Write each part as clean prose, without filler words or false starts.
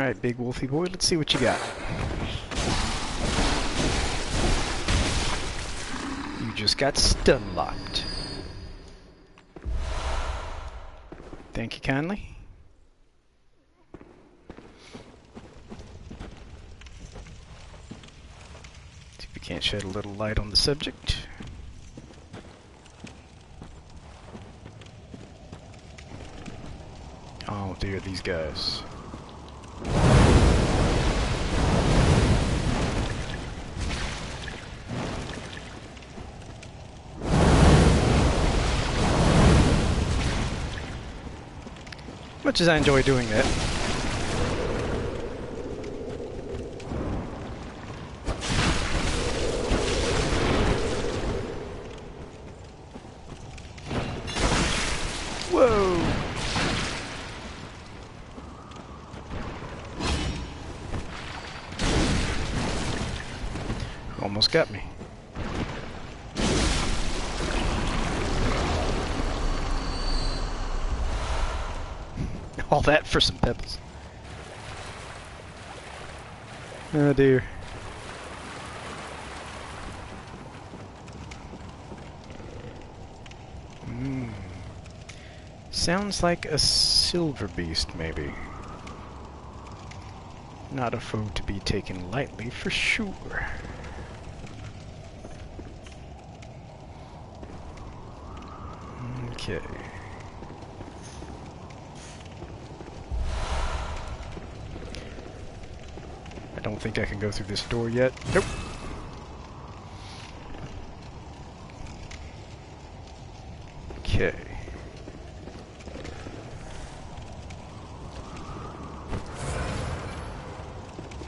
Alright, big wolfy boy, let's see what you got. You just got stun locked. Thank you kindly. See if we can't shed a little light on the subject. Oh dear, these guys. Much as I enjoy doing that. Whoa! Almost got me. All that for some pebbles. Oh dear. Sounds like a silver beast, maybe. Not a foe to be taken lightly, for sure. Okay. I don't think I can go through this door yet. Nope. Okay.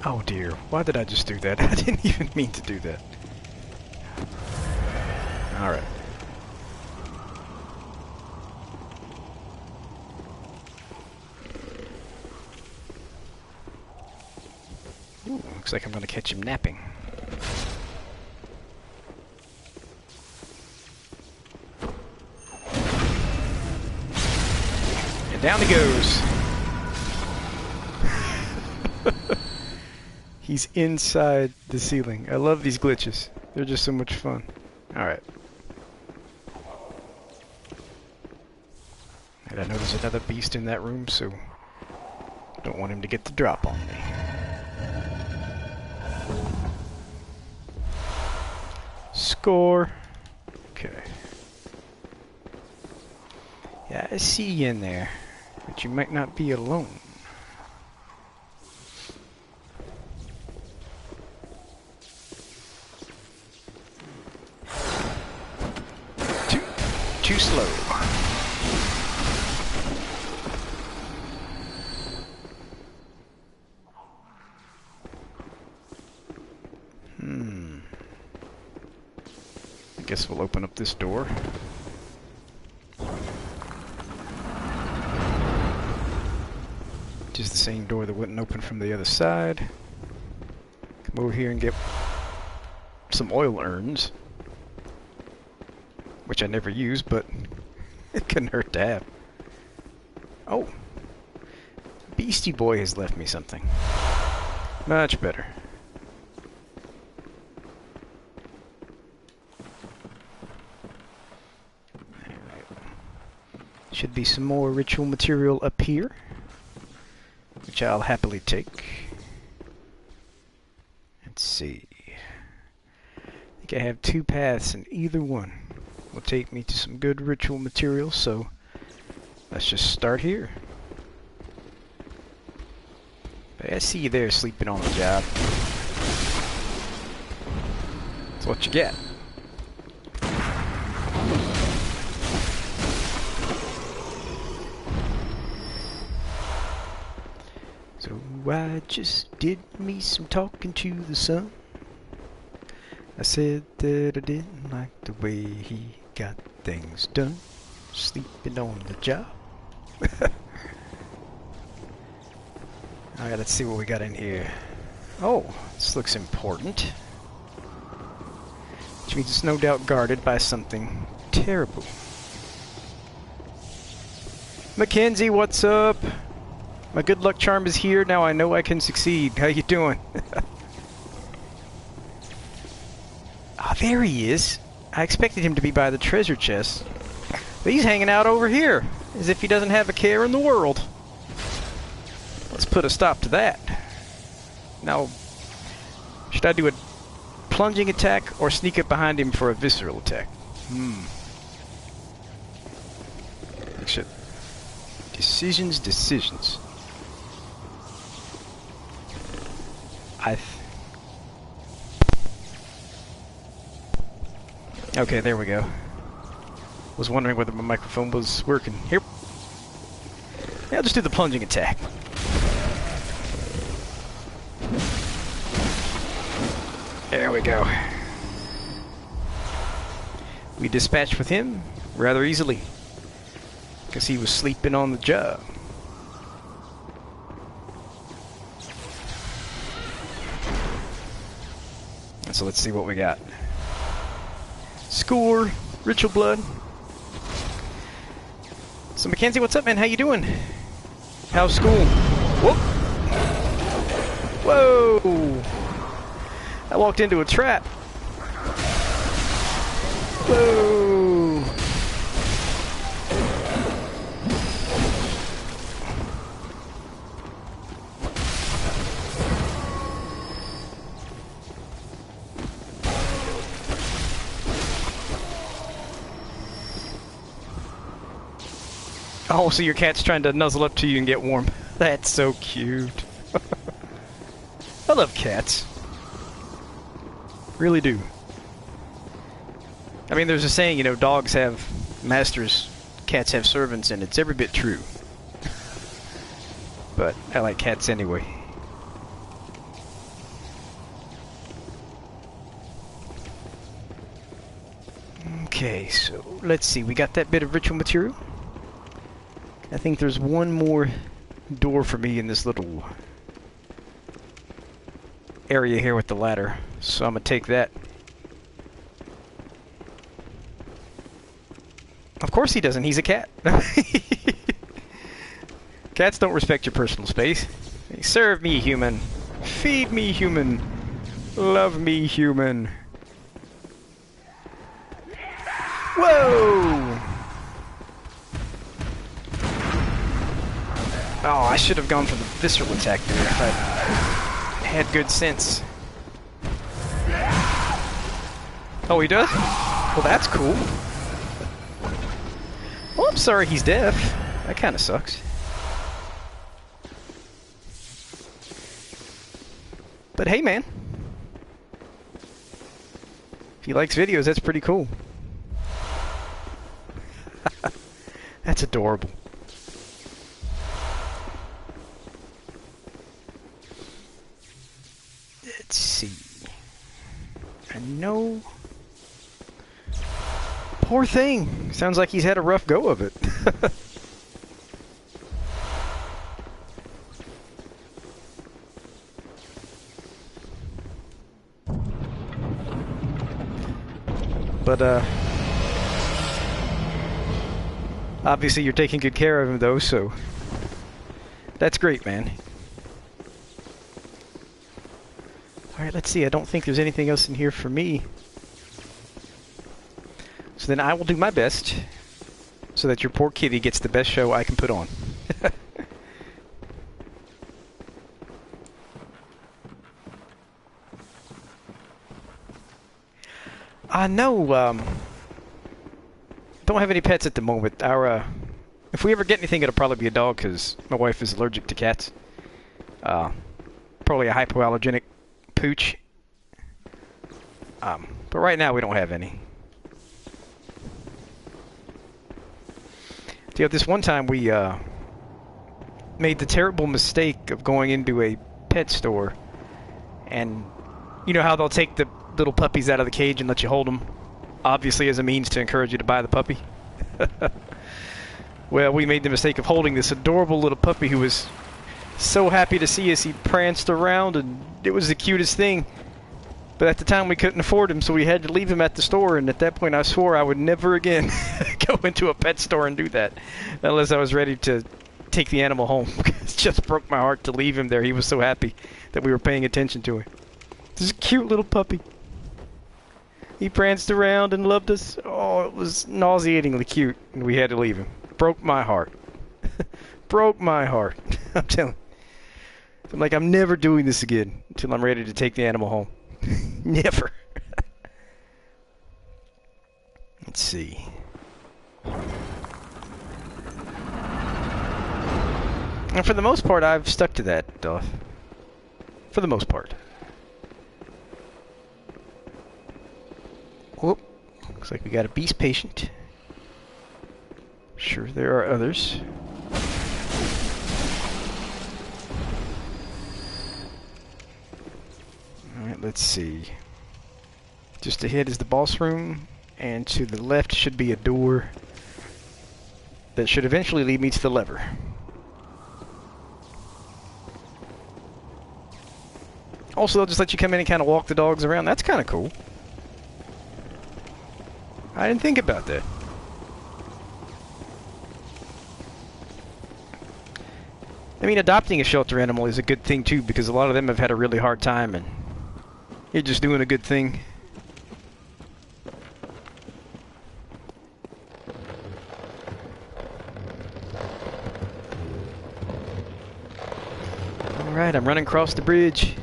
Oh dear, why did I just do that? I didn't even mean to do that. Alright. Ooh, looks like I'm gonna catch him napping. And down he goes. He's inside the ceiling. I love these glitches. They're just so much fun. Alright. And I know there's another beast in that room, so don't want him to get the drop on me. Score. Okay. Yeah, I see you in there, but you might not be alone. Too slow. I guess we'll open up this door. Which is the same door that wouldn't open from the other side. Come over here and get some oil urns. Which I never use, but it couldn't hurt to have. Oh! Beastie Boy has left me something. Much better. Alright. Should be some more ritual material up here, which I'll happily take. Let's see. I think I have two paths in either one. Will take me to some good ritual material, so let's just start here. But I see you there sleeping on the job. That's what you get. So I just did me some talking to the sun. I said that I didn't like the way he got things done, sleeping on the job. Alright, let's see what we got in here. Oh, this looks important. Which means it's no doubt guarded by something terrible. Mackenzie, what's up? My good luck charm is here. Now I know I can succeed. How you doing? Ah, there he is. I expected him to be by the treasure chest. But he's hanging out over here, as if he doesn't have a care in the world. Let's put a stop to that. Now, should I do a plunging attack or sneak up behind him for a visceral attack? Shit. Decisions. Okay, there we go. Was wondering whether my microphone was working. Here. Yeah, I'll just do the plunging attack. There we go. We dispatched with him rather easily, because he was sleeping on the job. And so let's see what we got. Score! Ritual blood. So Mackenzie, what's up, man? How you doing? How's school? Whoop! Whoa! I walked into a trap. Whoa! Oh, so your cat's trying to nuzzle up to you and get warm. That's so cute. I love cats. Really do. I mean, there's a saying, you know, dogs have masters, cats have servants, and it's every bit true. But I like cats anyway. Okay, so let's see. We got that bit of ritual material. I think there's one more door for me in this little area here with the ladder, so I'm gonna take that. Of course he doesn't, he's a cat. Cats don't respect your personal space. They serve me, human. Feed me, human. Love me, human. Whoa! Oh, I should have gone for the visceral attack there if I had good sense. Oh, he does? Well, that's cool. Well, I'm sorry he's deaf. That kind of sucks. But hey, man. If he likes videos, that's pretty cool. That's adorable. Let's see. I know. Poor thing. Sounds like he's had a rough go of it. But, obviously you're taking good care of him, though, so that's great, man. Alright, let's see. I don't think there's anything else in here for me. So then I will do my best so that your poor kitty gets the best show I can put on. No, don't have any pets at the moment. If we ever get anything, it'll probably be a dog, because my wife is allergic to cats. Probably a hypoallergenic pooch. But right now we don't have any. You know, this one time we made the terrible mistake of going into a pet store, and you know how they'll take the little puppies out of the cage and let you hold them, obviously as a means to encourage you to buy the puppy. Well, we made the mistake of holding this adorable little puppy who was so happy to see us. He pranced around and it was the cutest thing. But at the time we couldn't afford him, so we had to leave him at the store, and at that point I swore I would never again go into a pet store and do that unless I was ready to take the animal home. It just broke my heart to leave him there. He was so happy that we were paying attention to him. This is a cute little puppy. He pranced around and loved us. Oh, it was nauseatingly cute, and we had to leave him. Broke my heart. Broke my heart. I'm telling you. I'm like, I'm never doing this again until I'm ready to take the animal home. Never. Let's see. And for the most part, I've stuck to that, for the most part. Whoop. Looks like we got a beast patient. Sure, there are others. Alright, let's see. Just ahead is the boss room, and to the left should be a door that should eventually lead me to the lever. Also, they'll just let you come in and kind of walk the dogs around. That's kind of cool. I didn't think about that. I mean, adopting a shelter animal is a good thing too, because a lot of them have had a really hard time, and you're just doing a good thing. Alright, I'm running across the bridge.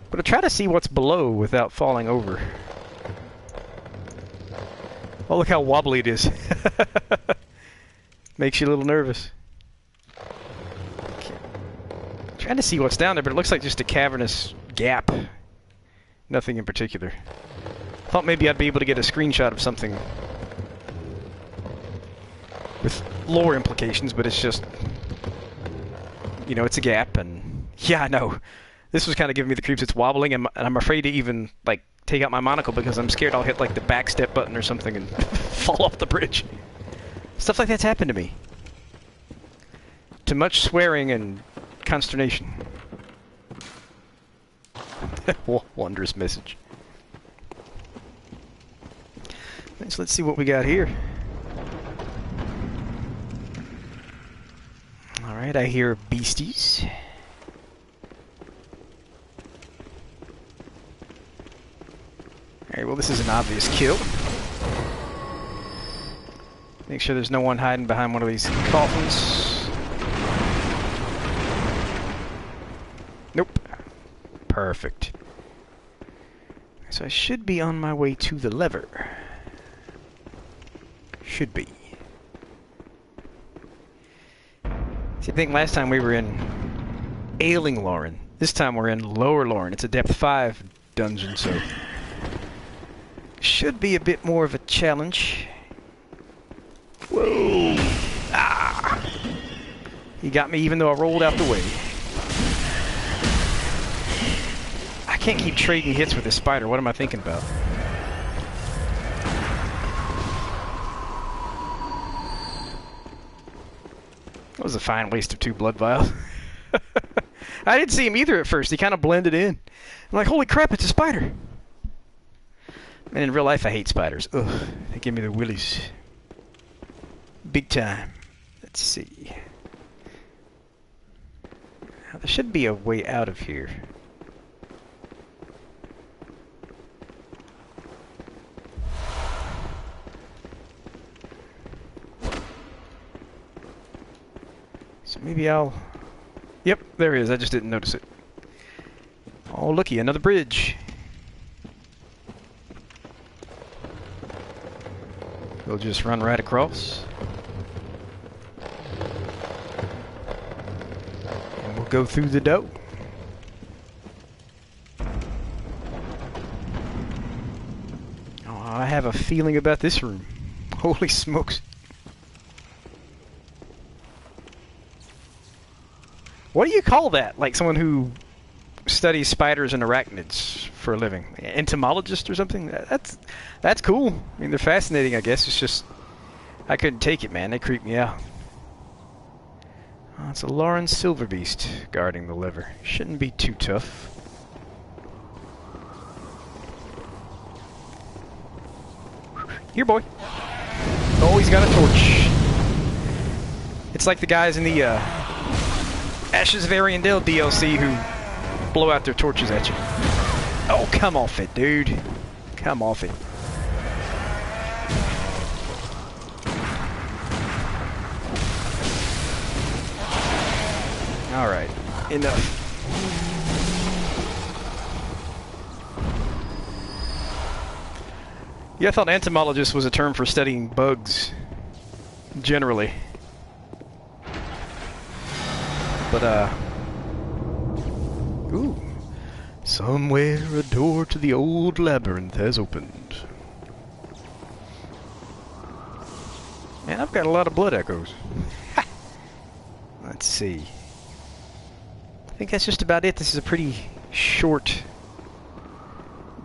But I try to see what's below without falling over. Oh, look how wobbly it is. Makes you a little nervous. Trying to see what's down there, but it looks like just a cavernous gap. Nothing in particular. Thought maybe I'd be able to get a screenshot of something with lore implications, but it's just, you know, it's a gap, and yeah, I know. This was kind of giving me the creeps. It's wobbling, and I'm afraid to even, like, take out my monocle because I'm scared I'll hit, like, the back step button or something and fall off the bridge. Stuff like that's happened to me. To much swearing and consternation. Wondrous message. So let's see what we got here. Alright, I hear beasties. Alright, well, this is an obvious kill. Make sure there's no one hiding behind one of these coffins. Nope. Perfect. So I should be on my way to the lever. Should be. See, I think last time we were in Ailing Loran. This time we're in Lower Loran. It's a depth 5 dungeon, so should be a bit more of a challenge. Whoa! Ah! He got me even though I rolled out the way. I can't keep trading hits with this spider. What am I thinking about? That was a fine waste of 2 blood vials. I didn't see him either at first. He kind of blended in. I'm like, holy crap, it's a spider. And in real life, I hate spiders. Ugh, they give me the willies. Big time. Let's see. Now, there should be a way out of here. So maybe I'll... Yep, there it is. I just didn't notice it. Oh, looky, another bridge. We'll just run right across. And we'll go through the door. Oh, I have a feeling about this room. Holy smokes. What do you call that? Like someone who studies spiders and arachnids for a living? Entomologist or something? That's cool. I mean, they're fascinating, I guess. It's just, I couldn't take it, man. They creep me out. Oh, it's a Loran Silverbeast guarding the lever. Shouldn't be too tough. Here, boy. Oh, he's got a torch. It's like the guys in the Ashes of Ariandel DLC who blow out their torches at you. Oh, come off it, dude. Come off it. Alright, enough. Yeah, I thought entomologist was a term for studying bugs, generally. But, ooh. Somewhere a door to the old labyrinth has opened. Man, I've got a lot of blood echoes. Let's see. I think that's just about it. This is a pretty short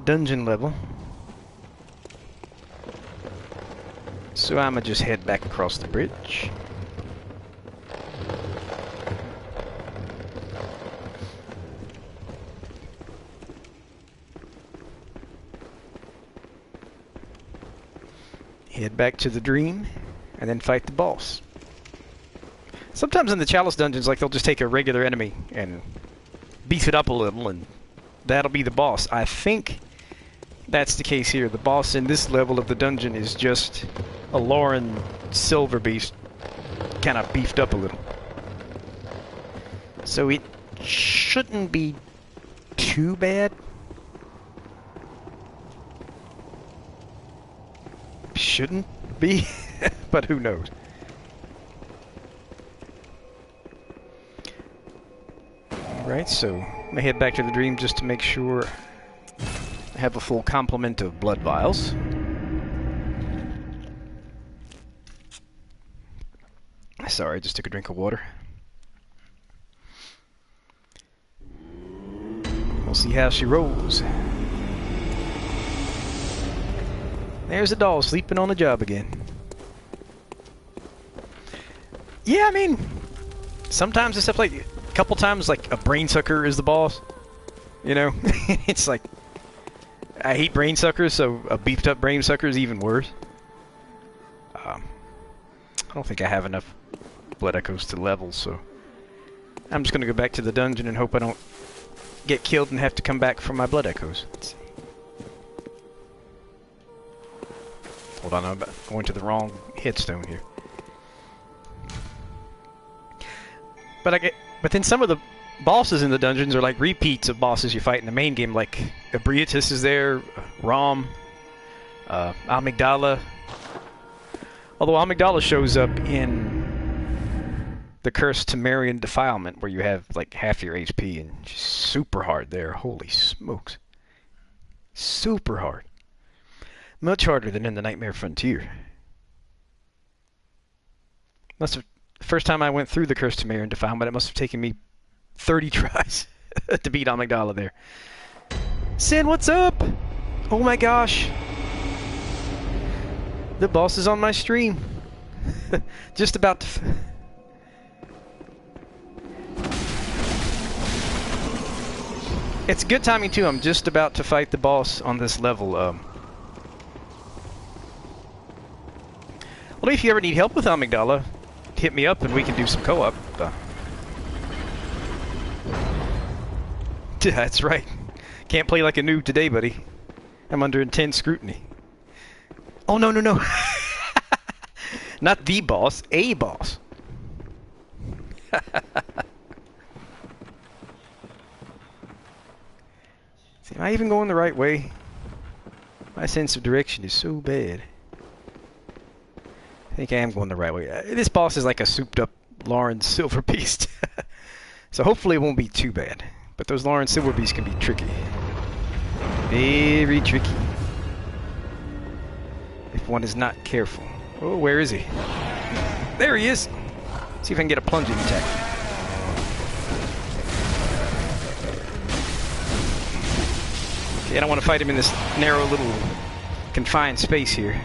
dungeon level. So I'ma just head back across the bridge. Head back to the dream, and then fight the boss. Sometimes in the Chalice dungeons, like, they'll just take a regular enemy and beef it up a little, and that'll be the boss. I think that's the case here. The boss in this level of the dungeon is just a Loran silver beast, kind of beefed up a little. So it shouldn't be too bad. Shouldn't be, but who knows. Alright, so I'm gonna head back to the dream just to make sure I have a full complement of blood vials. Sorry, I just took a drink of water. We'll see how she rolls. There's a doll sleeping on the job again. Yeah, I mean, sometimes it's stuff like, a couple times, like, a brain sucker is the boss. You know? It's like, I hate brain suckers, so a beefed up brain sucker is even worse. I don't think I have enough blood echoes to level, so I'm just gonna go back to the dungeon and hope I don't get killed and have to come back for my blood echoes. Let's see. Hold on, I'm going to the wrong headstone here. But then some of the bosses in the dungeons are like repeats of bosses you fight in the main game, like Ebrietus is there, Rom, Amygdala. Although Amygdala shows up in the Cursed Temerian Defilement, where you have like half your HP, and she's super hard there. Holy smokes. Super hard. Much harder than in the Nightmare Frontier. Must have, the first time I went through the Cursed Temerian Defilement, it must have taken me 30 tries to beat Amygdala there. Sin, what's up? Oh my gosh. The boss is on my stream. Just about to... It's good timing too. I'm just about to fight the boss on this level. Well, if you ever need help with Amygdala, hit me up and we can do some co-op. That's right. Can't play like a noob today, buddy. I'm under intense scrutiny. Oh, no, no, no. Not the boss, a boss. See, am I even going the right way? My sense of direction is so bad. I think I am going the right way. This boss is like a souped-up Loran Silver Beast. So hopefully it won't be too bad. But those Loran Silver Beasts can be tricky. Very tricky. If one is not careful. Oh, where is he? There he is! See if I can get a plunging attack. Okay, I don't want to fight him in this narrow little confined space here.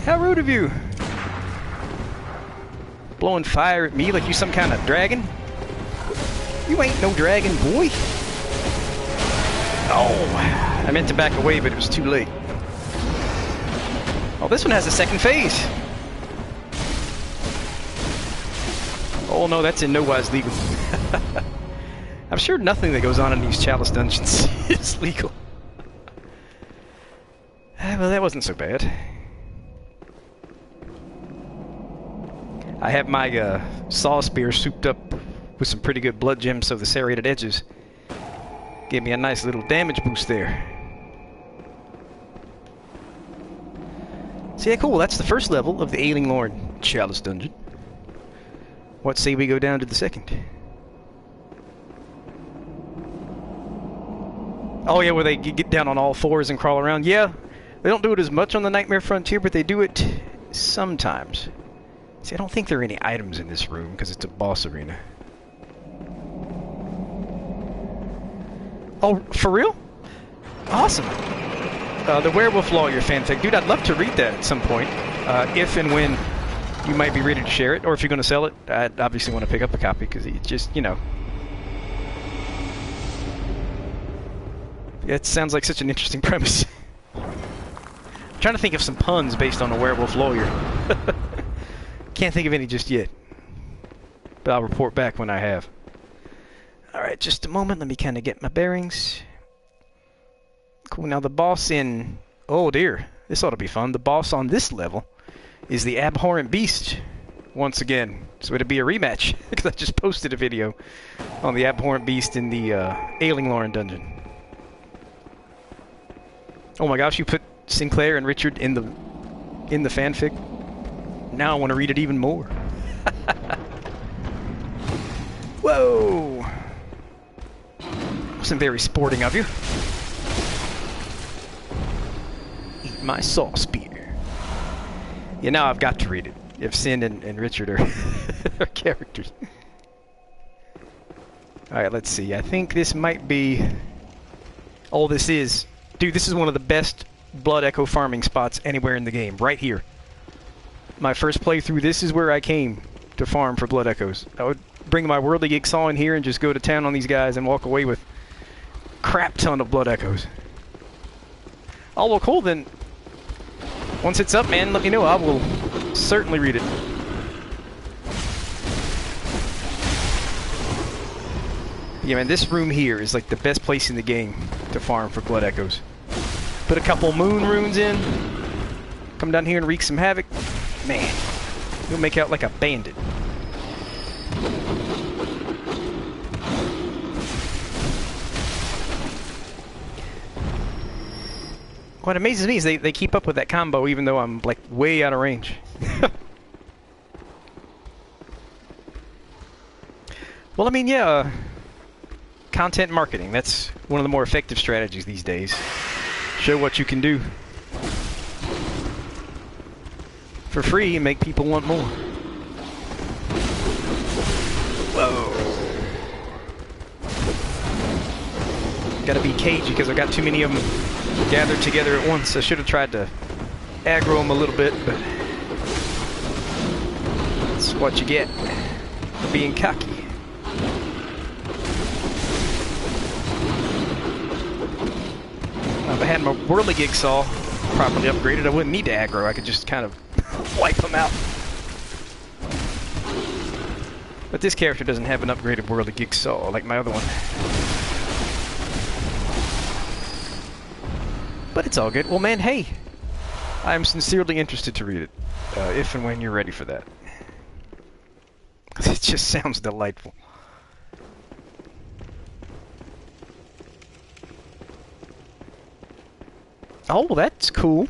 How rude of you! Blowing fire at me like you some kind of dragon? You ain't no dragon, boy! Oh, I meant to back away, but it was too late. Oh, this one has a second phase. Oh no, that's in no wise legal. I'm sure nothing that goes on in these Chalice dungeons is legal. Well, that wasn't so bad. I have my saw spear souped up with some pretty good blood gems, so the serrated edges gave me a nice little damage boost there. So yeah, cool. That's the first level of the Loran Chalice dungeon. What say we go down to the second? Oh yeah, where they get down on all fours and crawl around. Yeah, they don't do it as much on the Nightmare Frontier, but they do it sometimes. See, I don't think there are any items in this room because it's a boss arena. Oh, for real? Awesome. The Werewolf Lawyer fanfic. Dude, I'd love to read that at some point. If and when you might be ready to share it, or if you're going to sell it, I'd obviously want to pick up a copy because it's just, you know. It sounds like such an interesting premise. I'm trying to think of some puns based on a Werewolf Lawyer. Can't think of any just yet. But I'll report back when I have. Alright, just a moment. Let me kind of get my bearings. Cool, now the boss in... Oh dear, this ought to be fun. The boss on this level is the Abhorrent Beast once again. So it'd be a rematch, because I just posted a video on the Abhorrent Beast in the Loran dungeon. Oh my gosh, you put Sinclair and Richard in the fanfic? Now I want to read it even more. Whoa! Wasn't very sporting of you. Eat my saw spear. Yeah, now I've got to read it. If Sin and Richard are characters. Alright, let's see. I think this might be... Oh, this is... Dude, this is one of the best Blood Echo farming spots anywhere in the game. Right here. My first playthrough, this is where I came to farm for Blood Echoes. I would bring my Worldly Geek saw in here and just go to town on these guys and walk away with crap ton of Blood Echoes. Oh, well, cool, then. Once it's up, man, let me know. I will certainly read it. Yeah, man, this room here is like the best place in the game to farm for Blood Echoes. Put a couple moon runes in. Come down here and wreak some havoc. Man, you'll make out like a bandit. What amazes me is they keep up with that combo even though I'm like way out of range. Well, I mean, yeah, content marketing, that's one of the more effective strategies these days. Show what you can do for free and make people want more. Whoa. Gotta be cagey because I got too many of them gathered together at once. I should have tried to aggro them a little bit, but that's what you get for being cocky. If I had my Worldly Geek saw properly upgraded, I wouldn't need to aggro. I could just kind of wipe them out. But this character doesn't have an upgraded Worldly Geek saw like my other one. But it's all good. Well, man, hey, I'm sincerely interested to read it, if and when you're ready for that. It just sounds delightful. Oh, well, that's cool.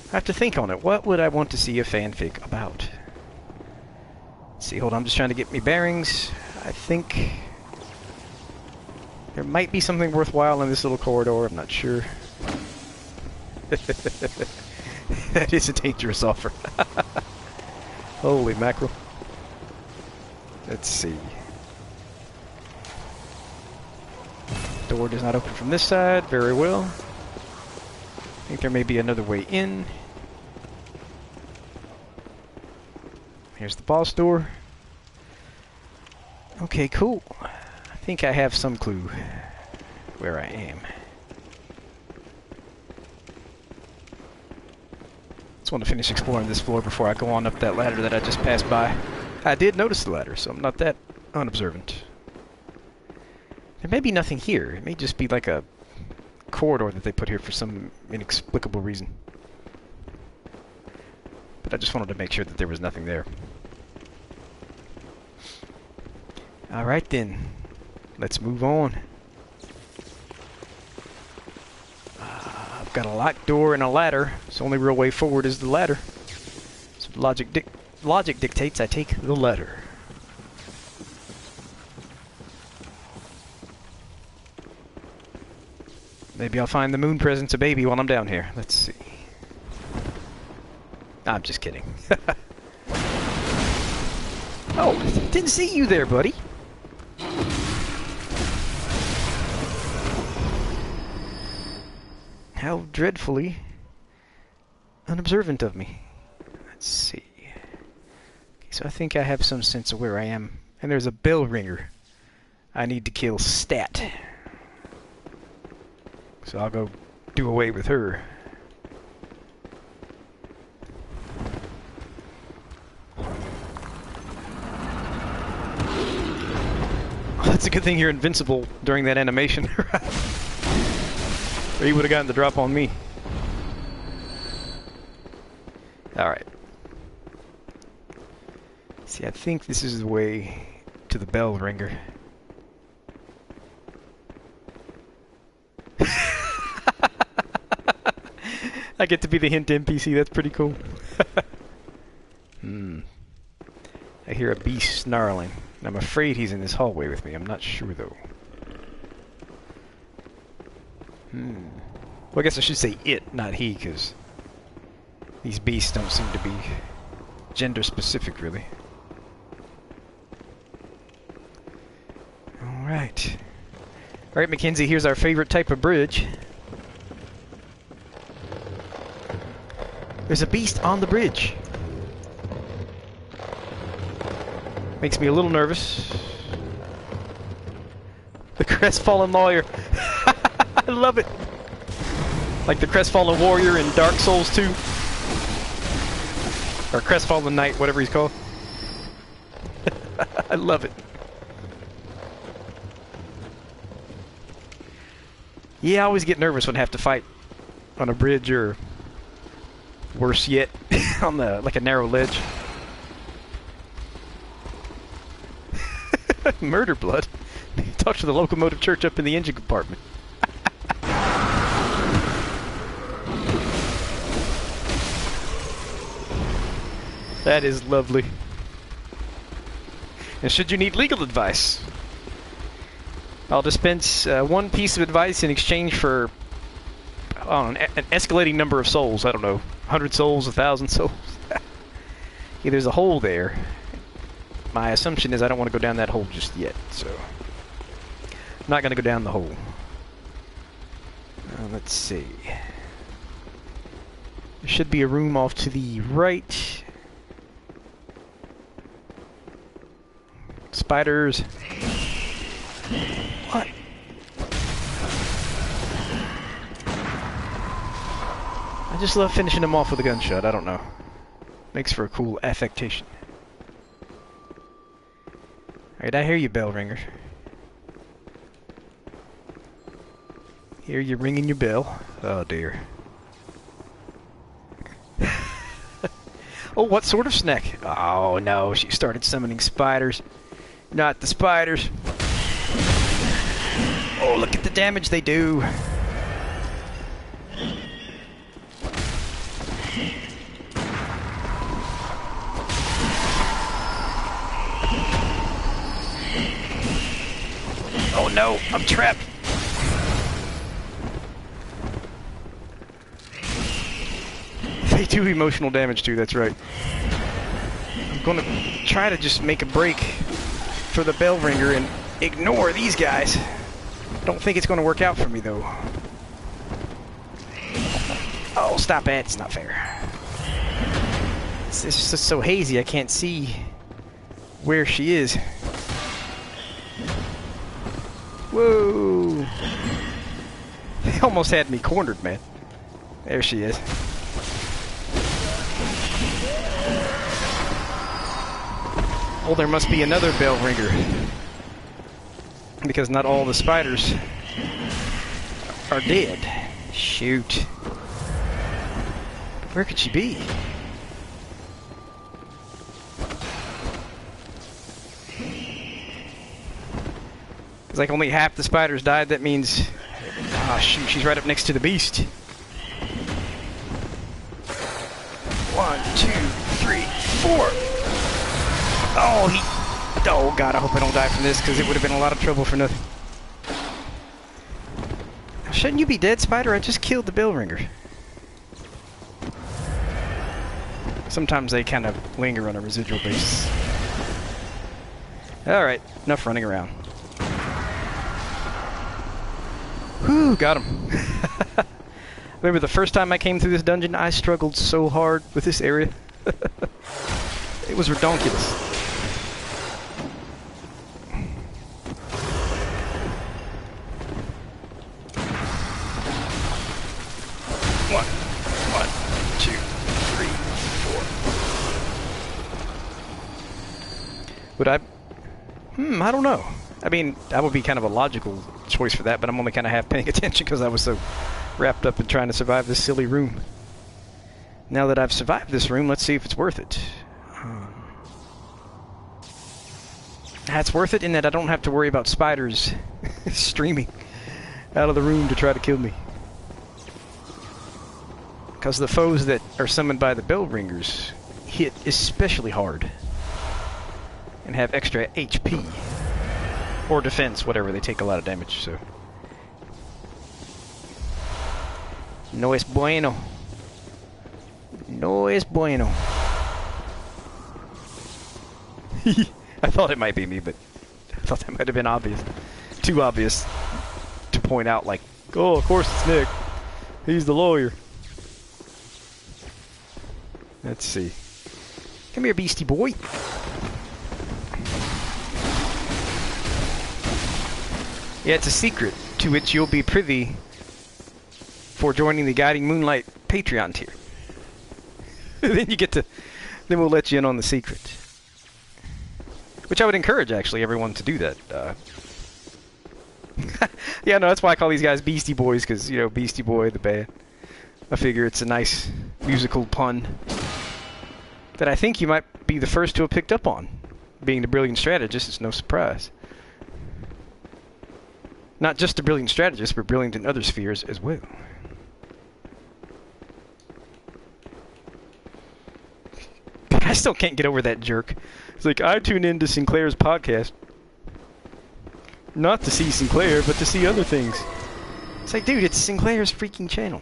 I have to think on it. What would I want to see a fanfic about? Let's see, hold on, I'm just trying to get me bearings. I think there might be something worthwhile in this little corridor. I'm not sure. That is a dangerous offer. Holy mackerel. Let's see. Door does not open from this side. Very well. I think there may be another way in. Here's the boss door. Okay, cool. I think I have some clue where I am. Just want to finish exploring this floor before I go on up that ladder that I just passed by. I did notice the ladder, so I'm not that unobservant. There may be nothing here. It may just be like a corridor that they put here for some inexplicable reason. But I just wanted to make sure that there was nothing there. Alright then. Let's move on. I've got a locked door and a ladder, so the only real way forward is the ladder. So logic dictates I take the ladder. Maybe I'll find the moon presence a baby while I'm down here. Let's see. I'm just kidding. Oh, didn't see you there, buddy. How dreadfully unobservant of me. Let's see. Okay, so I think I have some sense of where I am. And there's a bell ringer. I need to kill Stat. So I'll go do away with her. That's a good thing you're invincible during that animation. Or you would have gotten the drop on me. Alright. See, I think this is the way to the bell ringer. I get to be the hint NPC, that's pretty cool. I hear a beast snarling. And I'm afraid he's in this hallway with me. I'm not sure, though. Well, I guess I should say it, not he, because these beasts don't seem to be gender-specific, really. Alright. Alright, Mackenzie, here's our favorite type of bridge. There's a beast on the bridge. Makes me a little nervous. The crestfallen lawyer. I love it. Like the crestfallen warrior in Dark Souls 2. Or crestfallen knight, whatever he's called. I love it. Yeah, I always get nervous when I have to fight on a bridge, or worse yet, on the like a narrow ledge. Murder blood. Talk to the locomotive church up in the engine compartment. That is lovely. And should you need legal advice, I'll dispense one piece of advice in exchange for an escalating number of souls. I don't know, 100 souls, 1,000 souls. Yeah, there's a hole there. My assumption is I don't want to go down that hole just yet, so I'm not going to go down the hole. Let's see. There should be a room off to the right. Spiders. What? I just love finishing them off with a gunshot. I don't know. Makes for a cool affectation. Alright, I hear you, bell ringer. Hear you ringing your bell. Oh dear. Oh, what sort of snack? Oh no, she started summoning spiders. Not the spiders. Oh, look at the damage they do. Oh no, I'm trapped. They do emotional damage too, that's right. I'm gonna try to just make a break for the bell ringer and ignore these guys. Don't think it's gonna work out for me though. Oh, stop it, it's not fair. It's just so hazy I can't see where she is. Whoa! They almost had me cornered, man. There she is. Oh, there must be another bell ringer. Because not all the spiders are dead. Shoot. Where could she be? Because like only half the spiders died, that means... Ah, shoot, she's right up next to the beast. 1, 2, 3, 4. Oh, oh god, I hope I don't die from this, because it would have been a lot of trouble for nothing. Shouldn't you be dead, spider? I just killed the bell ringer. Sometimes they kind of linger on a residual basis. Alright, enough running around. Whew, got him. Remember the first time I came through this dungeon, I struggled so hard with this area. It was redonkulous. One, 2, 3, 4. Would I? I don't know. I mean, that would be kind of a logical choice for that, but I'm only kind of half paying attention because I was so wrapped up in trying to survive this silly room. Now that I've survived this room, let's see if it's worth it. It's worth it in that I don't have to worry about spiders streaming out of the room to try to kill me. Because the foes that are summoned by the bell ringers hit especially hard and have extra HP. Or defense, whatever, they take a lot of damage, so... No es bueno. No es bueno. I thought it might be me, but I thought that might have been obvious. Too obvious to point out, like, oh, of course it's Nick. He's the lawyer. Let's see. Come here, beastie boy. Yeah, it's a secret to which you'll be privy for joining the Guiding Moonlight Patreon tier. Then you get to... Then we'll let you in on the secret. Which I would encourage, actually, everyone to do that. Yeah, no, that's why I call these guys Beastie Boys, because, you know, Beastie Boy, the band. I figure it's a nice musical pun that I think you might be the first to have picked up on. Being the brilliant strategist, it's no surprise. Not just a brilliant strategist, but brilliant in other spheres as well. I still can't get over that jerk. It's like, I tune into Sinclair's podcast. Not to see Sinclair, but to see other things. It's like, dude, it's Sinclair's freaking channel.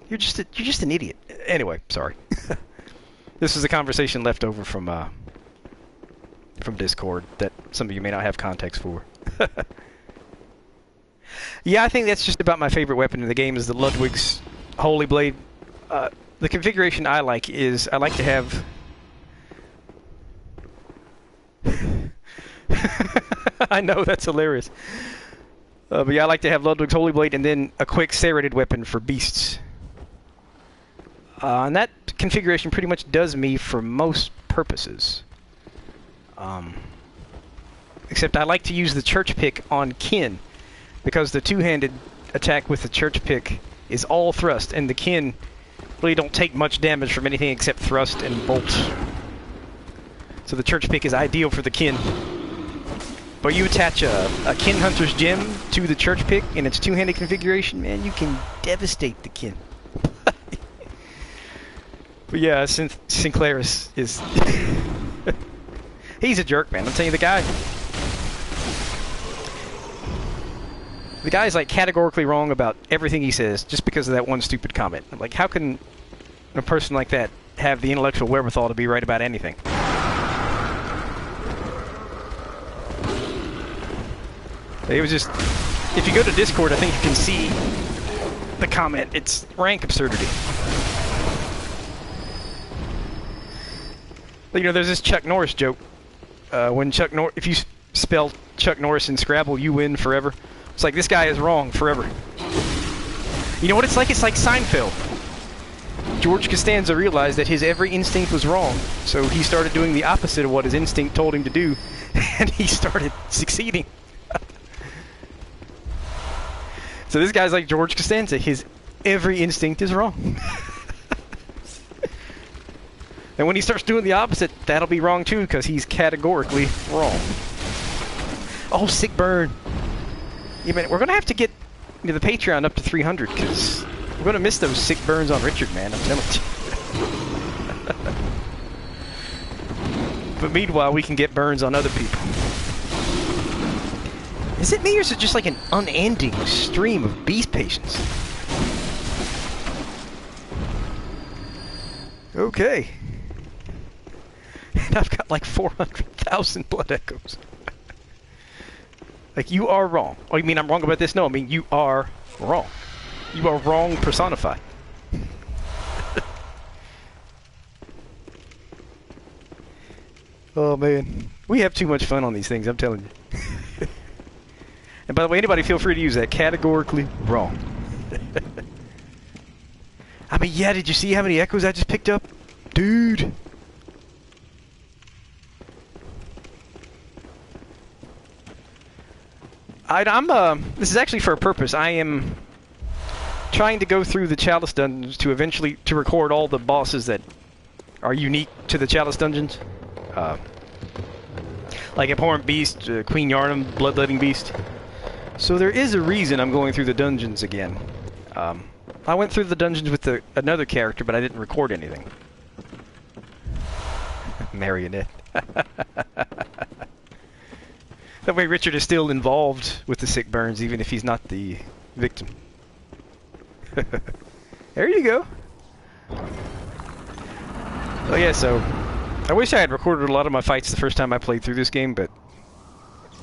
You're just an idiot. Anyway, sorry. This was a conversation left over from Discord that some of you may not have context for. Yeah, I think that's just about my favorite weapon in the game is the Ludwig's Holy Blade. The configuration I like is I like to have... I know, that's hilarious. But yeah, I like to have Ludwig's Holy Blade and then a quick serrated weapon for beasts. And that configuration pretty much does me for most purposes. Except I like to use the church pick on kin. Because the two-handed attack with the church pick is all thrust, and the kin really don't take much damage from anything except thrust and bolt. So the church pick is ideal for the kin. But you attach a kin hunter's gem to the church pick in its two-handed configuration, man, you can devastate the kin. But yeah, Sinclair is he's a jerk, man. I'm telling you, the guy's like categorically wrong about everything he says just because of that one stupid comment. I'm like, how can a person like that have the intellectual wherewithal to be right about anything? It was just... If you go to Discord, I think you can see the comment. It's rank absurdity. You know, there's this Chuck Norris joke. When Chuck Norris... If you spell Chuck Norris in Scrabble, you win forever. It's like, this guy is wrong forever. You know what it's like? It's like Seinfeld. George Costanza realized that his every instinct was wrong, so he started doing the opposite of what his instinct told him to do, and he started succeeding. So this guy's like George Costanza. His every instinct is wrong. And when he starts doing the opposite, that'll be wrong too, because he's categorically wrong. Oh, sick burn. Yeah, man, we're going to have to get the Patreon up to 300, because we're going to miss those sick burns on Richard, man. I'm telling you. But meanwhile, we can get burns on other people. Is it me, or is it just like an unending stream of beast patience? Okay. And I've got like 400,000 blood echoes. Like, you are wrong. Oh, you mean I'm wrong about this? No, I mean you are wrong. You are wrong personified. Oh, man. We have too much fun on these things, I'm telling you. And by the way, anybody feel free to use that. Categorically wrong. I mean, yeah, did you see how many echoes I just picked up? Dude. This is actually for a purpose. I am trying to go through the Chalice dungeons to eventually record all the bosses that are unique to the Chalice dungeons. Like Abhorrent Beast, Queen Yarnum, Bloodletting Beast. So there is a reason I'm going through the dungeons again. I went through the dungeons with another character, but I didn't record anything. Marionette. That way Richard is still involved with the sick burns, even if he's not the victim. There you go. Oh yeah, so I wish I had recorded a lot of my fights the first time I played through this game, but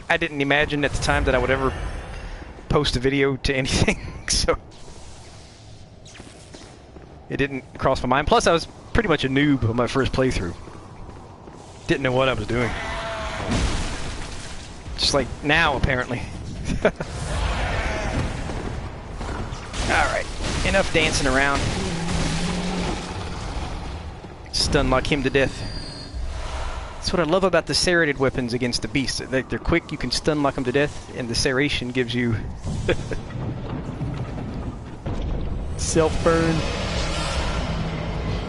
I didn't imagine at the time that I would ever post a video to anything, so it didn't cross my mind. Plus, I was pretty much a noob on my first playthrough. Didn't know what I was doing. Just like now, apparently. Alright, enough dancing around. Stun lock him to death. That's what I love about the serrated weapons against the beasts. They're quick, you can stun lock them to death, and the serration gives you self-burn.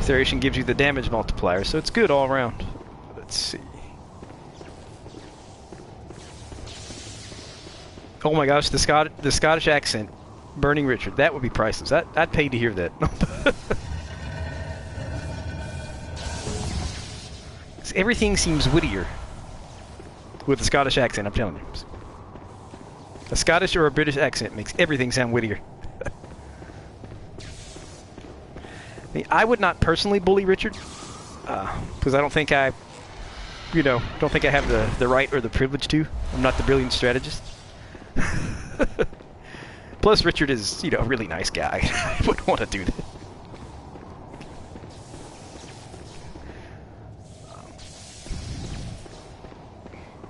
Serration gives you the damage multiplier, so it's good all around. Let's see. Oh my gosh, the Scottish accent, Burning Richard, that would be priceless. I'd pay to hear that. Everything seems wittier with a Scottish accent, I'm telling you. A Scottish or a British accent makes everything sound wittier. I mean, I would not personally bully Richard, because I don't think I have the right or the privilege to. I'm not the brilliant strategist. Plus, Richard is, a really nice guy. I wouldn't want to do that.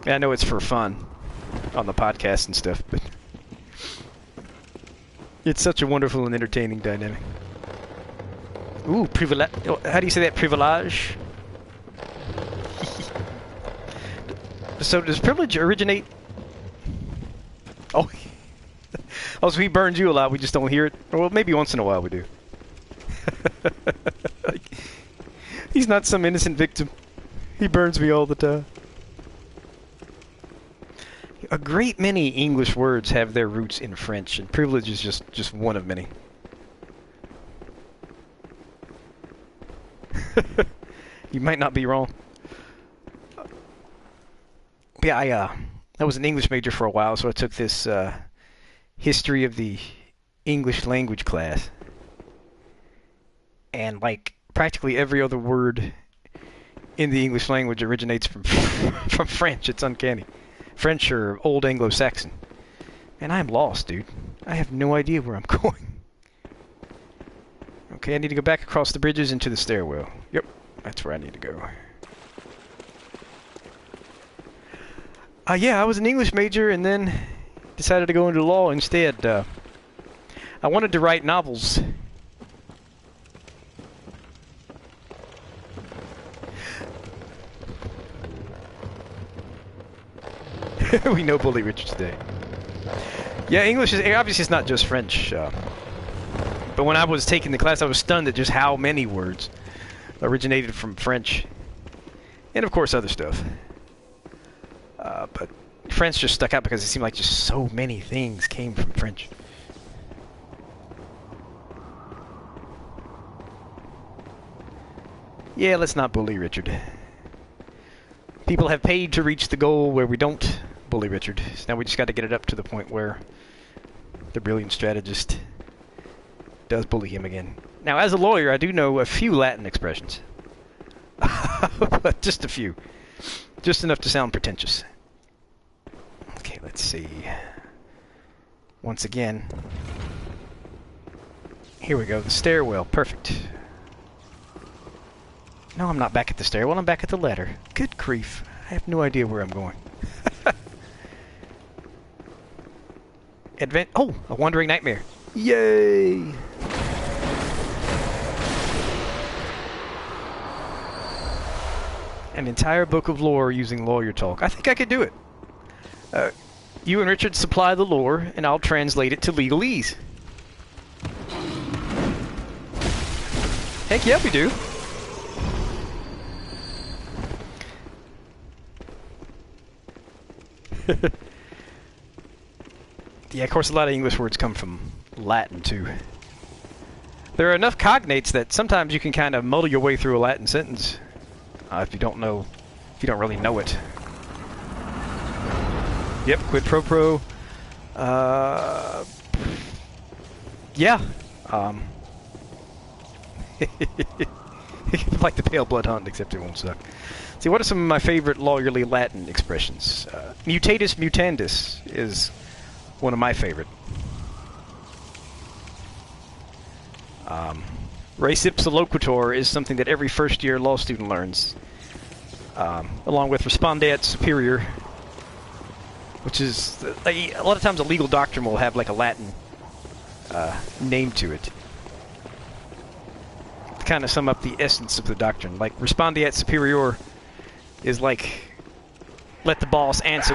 I know it's for fun on the podcast and stuff, but it's such a wonderful and entertaining dynamic. Ooh, privilege. How do you say that? Privilege? So does privilege originate? Oh, so he burns you a lot, we just don't hear it. Well, maybe once in a while we do. He's not some innocent victim. He burns me all the time. A great many English words have their roots in French, and privilege is just one of many. You might not be wrong. Yeah, I was an English major for a while, so I took this history of the English language class. And like practically every other word in the English language originates from from French. It's uncanny. French or Old Anglo-Saxon. And I'm lost, dude. I have no idea where I'm going. Okay, I need to go back across the bridges into the stairwell. Yep, that's where I need to go. Yeah, I was an English major and then decided to go into law instead. I wanted to write novels. We know Bully Richard today. Yeah, English is obviously it's not just French. But when I was taking the class, I was stunned at just how many words originated from French, and of course other stuff. But French just stuck out because it seemed like just so many things came from French. Yeah, let's not bully Richard. People have paid to reach the goal where we don't bully Richard. So now we just got to get it up to the point where the brilliant strategist does bully him again. Now, as a lawyer, I do know a few Latin expressions. But just a few. Just enough to sound pretentious. Okay, let's see. Once again. Here we go, the stairwell. Perfect. No, I'm not back at the stairwell, I'm back at the ladder. Good grief. I have no idea where I'm going. Oh, a wandering nightmare. Yay! An entire book of lore using lawyer talk. I think I could do it. You and Richard supply the lore, and I'll translate it to legalese. Heck yeah, we do. Yeah, of course, a lot of English words come from Latin, too. There are enough cognates that sometimes you can kind of muddle your way through a Latin sentence if you don't really know it. Yep, quid pro pro. Yeah. Like the pale blood hunt, except it won't suck. See, what are some of my favorite lawyerly Latin expressions? Mutatis mutandis is one of my favorite. Res ipsa loquitur is something that every first-year law student learns, along with respondeat superior, which is a lot of times a legal doctrine will have like a Latin name to it to kind of sum up the essence of the doctrine. Like respondeat superior is like let the boss answer.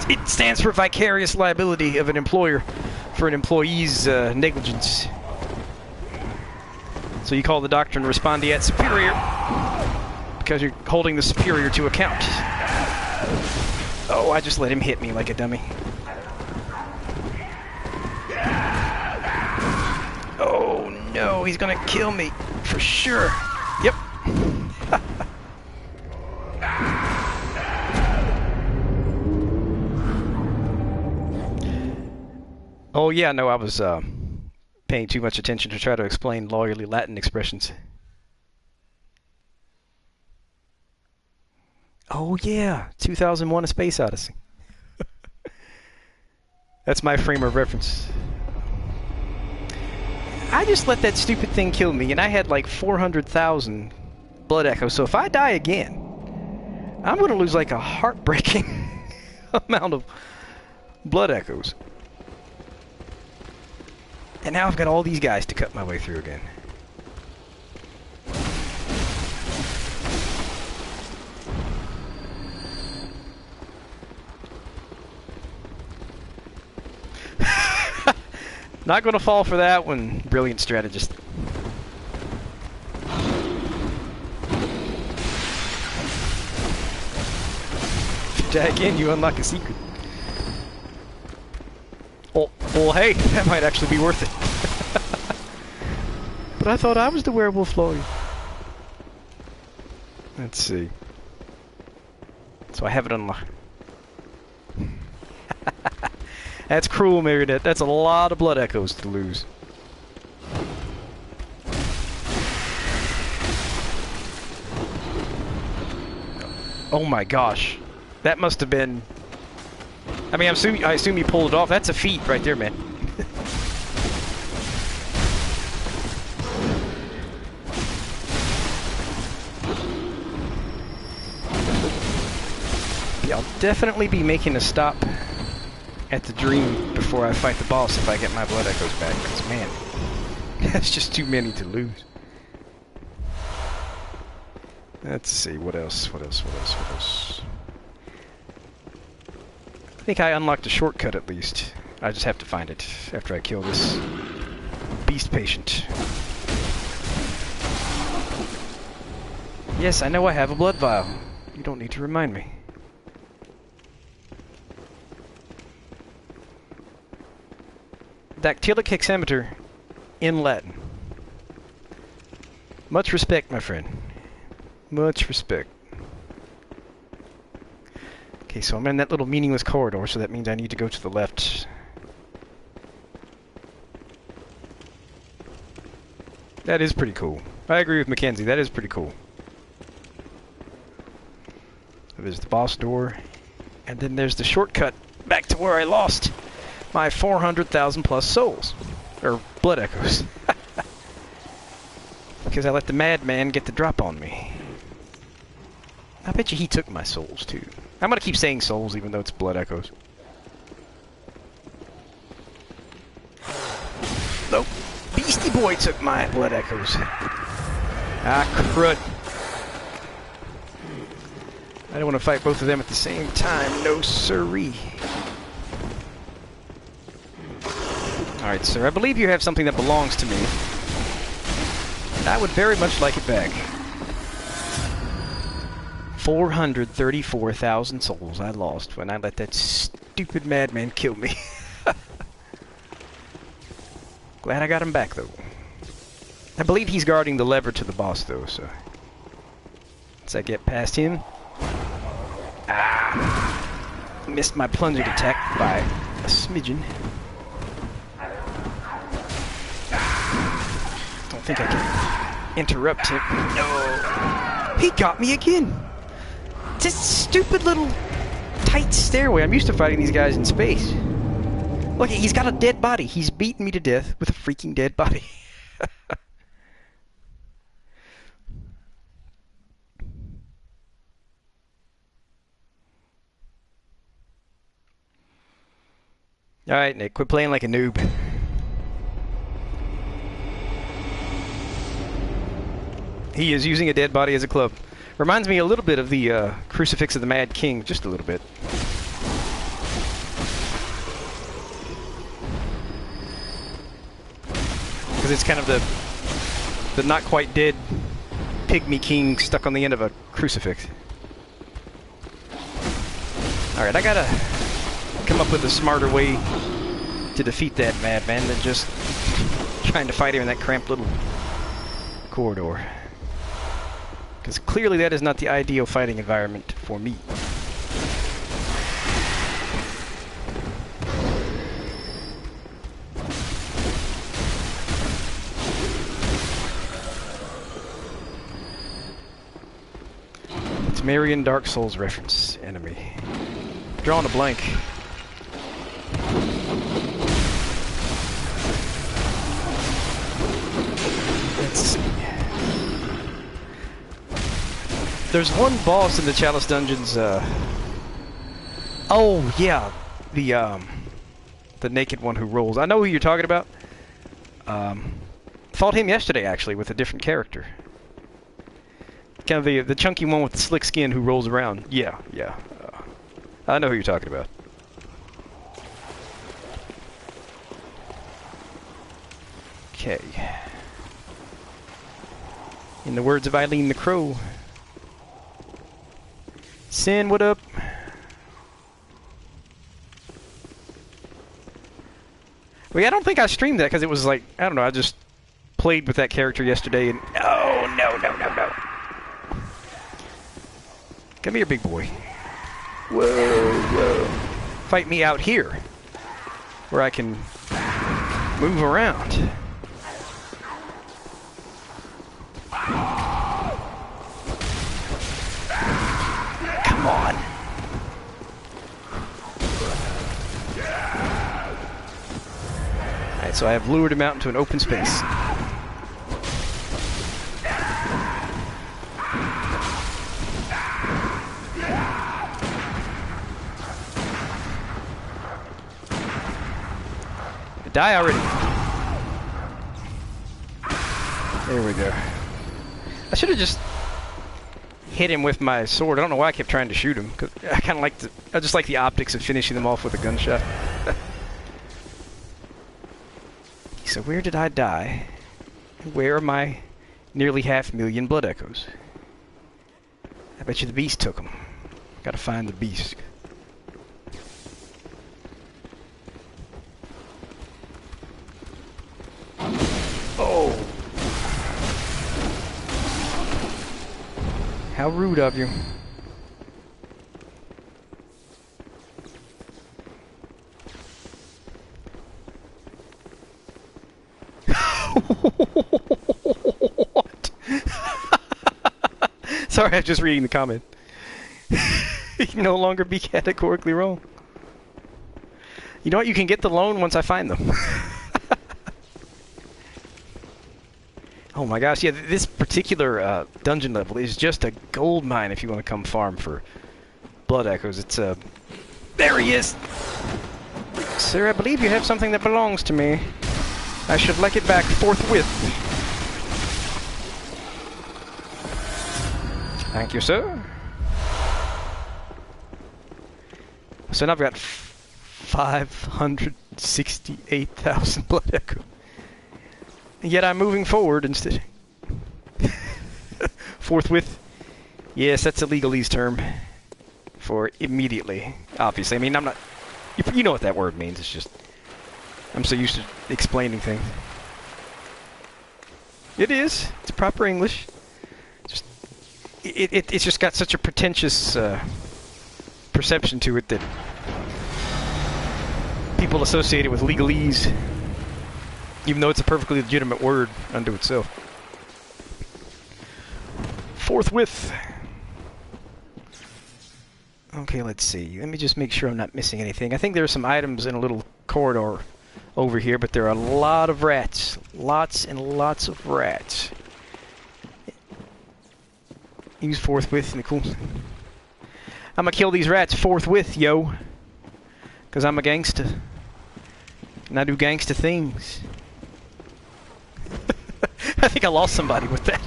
It stands for vicarious liability of an employer for an employee's negligence. So you call the doctrine respondeat superior because you're holding the superior to account. Oh, I just let him hit me like a dummy. Oh no, he's gonna kill me for sure. Yep. Oh yeah, no, I was paying too much attention to try to explain lawyerly Latin expressions. Oh yeah, 2001: A Space Odyssey. That's my frame of reference. I just let that stupid thing kill me, and I had like 400,000 blood echoes, so if I die again, I'm going to lose like a heartbreaking amount of blood echoes. And now I've got all these guys to cut my way through again. Not going to fall for that one, brilliant strategist. If you die again, you unlock a secret. Oh, well, hey, that might actually be worth it. But I thought I was the werewolf lawyer. Let's see. So I have it unlocked. That's cruel, Marionette. That's a lot of blood echoes to lose. Oh my gosh. That must have been... I mean, I assume you pulled it off. That's a feat right there, man. Yeah, I'll definitely be making a stop at the dream before I fight the boss if I get my blood echoes back, because man, that's just too many to lose. Let's see, what else? think I unlocked a shortcut at least. I just have to find it after I kill this beast patient. Yes, I know I have a blood vial. You don't need to remind me. Dactylic hexameter in Latin. Much respect, my friend. Much respect. Okay, so I'm in that little meaningless corridor, so that means I need to go to the left. That is pretty cool. I agree with Mackenzie, that is pretty cool. There's the boss door, and then there's the shortcut back to where I lost my 400,000 plus souls. Or blood echoes. Because I let the madman get the drop on me. I bet you he took my souls too. I'm gonna keep saying souls even though it's blood echoes. Nope. Beastie Boy took my blood echoes. Ah, crud. I don't want to fight both of them at the same time. No siree. Alright, sir. I believe you have something that belongs to me. And I would very much like it back. 434,000 souls I lost when I let that stupid madman kill me. Glad I got him back, though. I believe he's guarding the lever to the boss, though, so... Once I get past him... Ah! Missed my plunging attack by a smidgen. Don't think I can interrupt him. No! He got me again! This stupid little tight stairway. I'm used to fighting these guys in space. Look, he's got a dead body. He's beaten me to death with a freaking dead body. Alright, Nick, quit playing like a noob. He is using a dead body as a club. Reminds me a little bit of the Crucifix of the Mad King, just a little bit. Because it's kind of the not quite dead pygmy king stuck on the end of a crucifix. Alright, I gotta come up with a smarter way to defeat that madman than just trying to fight him in that cramped little corridor. Because clearly that is not the ideal fighting environment for me. It's Marion Dark Souls reference enemy. Drawing a blank. Let's see. There's one boss in the Chalice dungeons, oh, yeah. The naked one who rolls. I know who you're talking about. Fought him yesterday, actually, with a different character. Kind of the chunky one with the slick skin who rolls around. Yeah, yeah. I know who you're talking about. Okay. In the words of Eileen the Crow, Sin, what up? Well, yeah, I don't think I streamed that because it was like, I don't know, I just played with that character yesterday and... Oh, no, no, no, no. Come here, big boy. Whoa, whoa. Fight me out here, where I can move around. Come on. Alright, so I have lured him out into an open space. Die already. There we go. I should have just hit him with my sword. I don't know why I kept trying to shoot him, because I kind of like I just like the optics of finishing them off with a gunshot. So where did I die? Where are my nearly 500,000 blood echoes? I bet you the beast took them. Gotta find the beast. Oh! How rude of you. What? Sorry, I was just reading the comment. You can no longer be categorically wrong. You know what? You can get the loan once I find them. Oh my gosh, yeah, this particular dungeon level is just a gold mine if you want to come farm for blood echoes. It's there he is! Sir, I believe you have something that belongs to me. I should like it back forthwith. Thank you, sir. So now I've got 568,000 blood echo. And yet I'm moving forward instead. Forthwith. Yes, that's a legalese term. For immediately, obviously. I mean, I'm not... You know what that word means. It's just... I'm so used to explaining things. It is. It's proper English. Just... It's just got such a pretentious perception to it that people associate it with legalese, even though it's a perfectly legitimate word unto itself. Forthwith. Okay, let's see. Let me just make sure I'm not missing anything. I think there are some items in a little corridor over here, but there are a lot of rats. Lots and lots of rats. Use forthwith in the cool... I'm gonna kill these rats forthwith, yo. Because I'm a gangster. And I do gangster things. I think I lost somebody with that.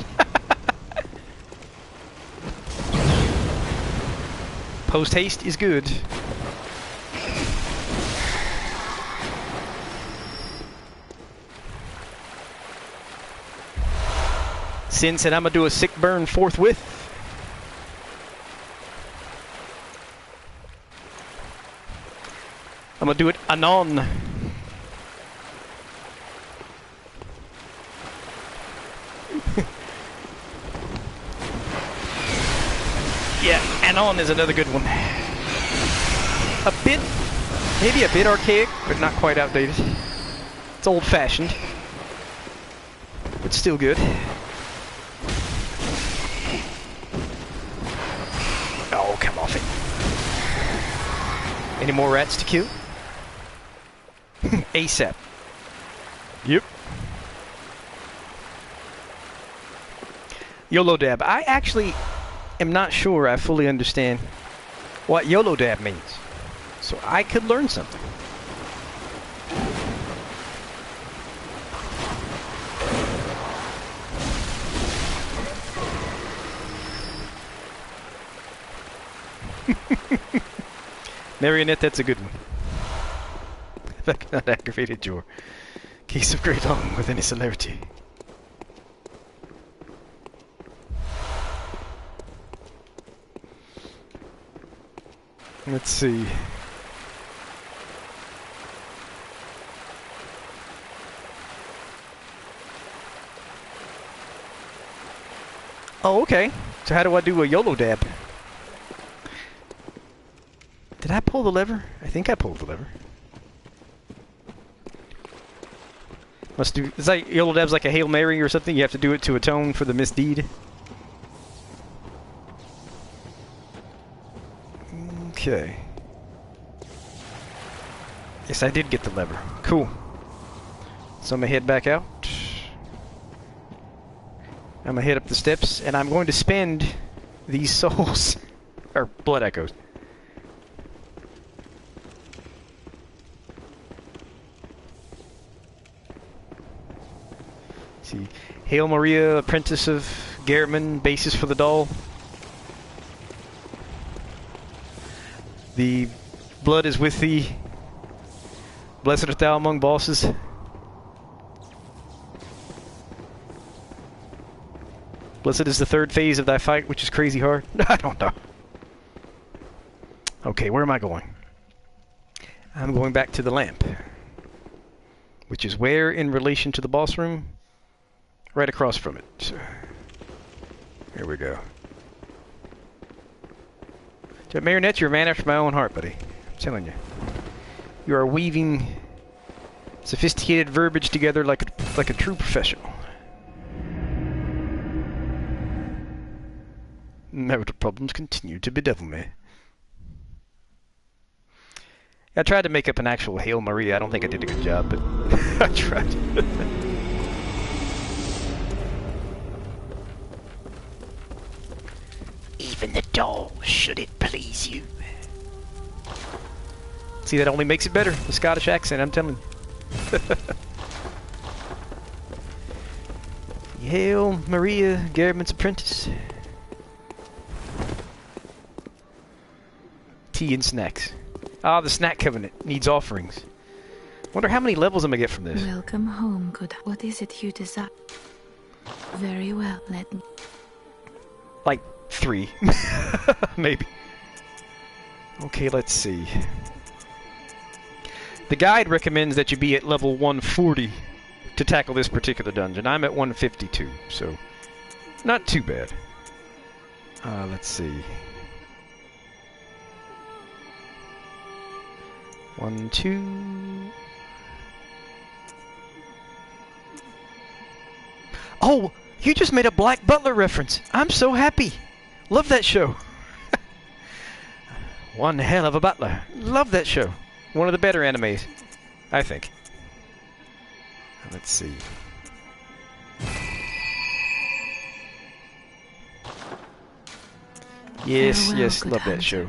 Post haste is good. Sin said I'm gonna do a sick burn forthwith. I'm gonna do it anon. Yeah, anon is another good one. A bit, maybe a bit archaic, but not quite outdated. It's old-fashioned, but still good. Oh, come off it. Any more rats to kill? ASAP. Yep. YOLO dab. I actually am not sure I fully understand what YOLO dab means. So I could learn something. Marionette, that's a good one. If I cannot aggravate your case of great harm with any celerity. Let's see. Oh, okay. So how do I do a YOLO dab? Did I pull the lever? I think I pulled the lever. Must do. Is that YOLO dab's like a Hail Mary or something? You have to do it to atone for the misdeed. Okay. Yes, I did get the lever. Cool. So I'm gonna head back out. I'm gonna head up the steps, and I'm going to spend these souls, or blood echoes. See, Hail Maria, Apprentice of Garrettman, basis for the doll. The blood is with thee. Blessed art thou among bosses. Blessed is the third phase of thy fight, which is crazy hard. I don't know. Okay, where am I going? I'm going back to the lamp. Which is where in relation to the boss room? Right across from it. So, here we go. Marionette, you're a man after my own heart, buddy. I'm telling you. You are weaving sophisticated verbiage together like a true professional. Marital problems continue to bedevil me. I tried to make up an actual Hail Maria. I don't think I did a good job, but I tried. Even the doll, should it please you. See, that only makes it better. The Scottish accent, I'm telling you. Hail Maria, Garrettman's apprentice. Tea and snacks. Ah, the snack covenant needs offerings. Wonder how many levels I'm gonna get from this. Welcome home, good. What is it you desire? Very well, let me. Like 3. Maybe. Okay, let's see. The guide recommends that you be at level 140 to tackle this particular dungeon. I'm at 152, so not too bad. Let's see. 1, 2. Oh, you just made a Black Butler reference. I'm so happy. Love that show. One hell of a butler. Love that show. One of the better animes, I think. Let's see. Yes, Farewell, yes, good love that hunter. show.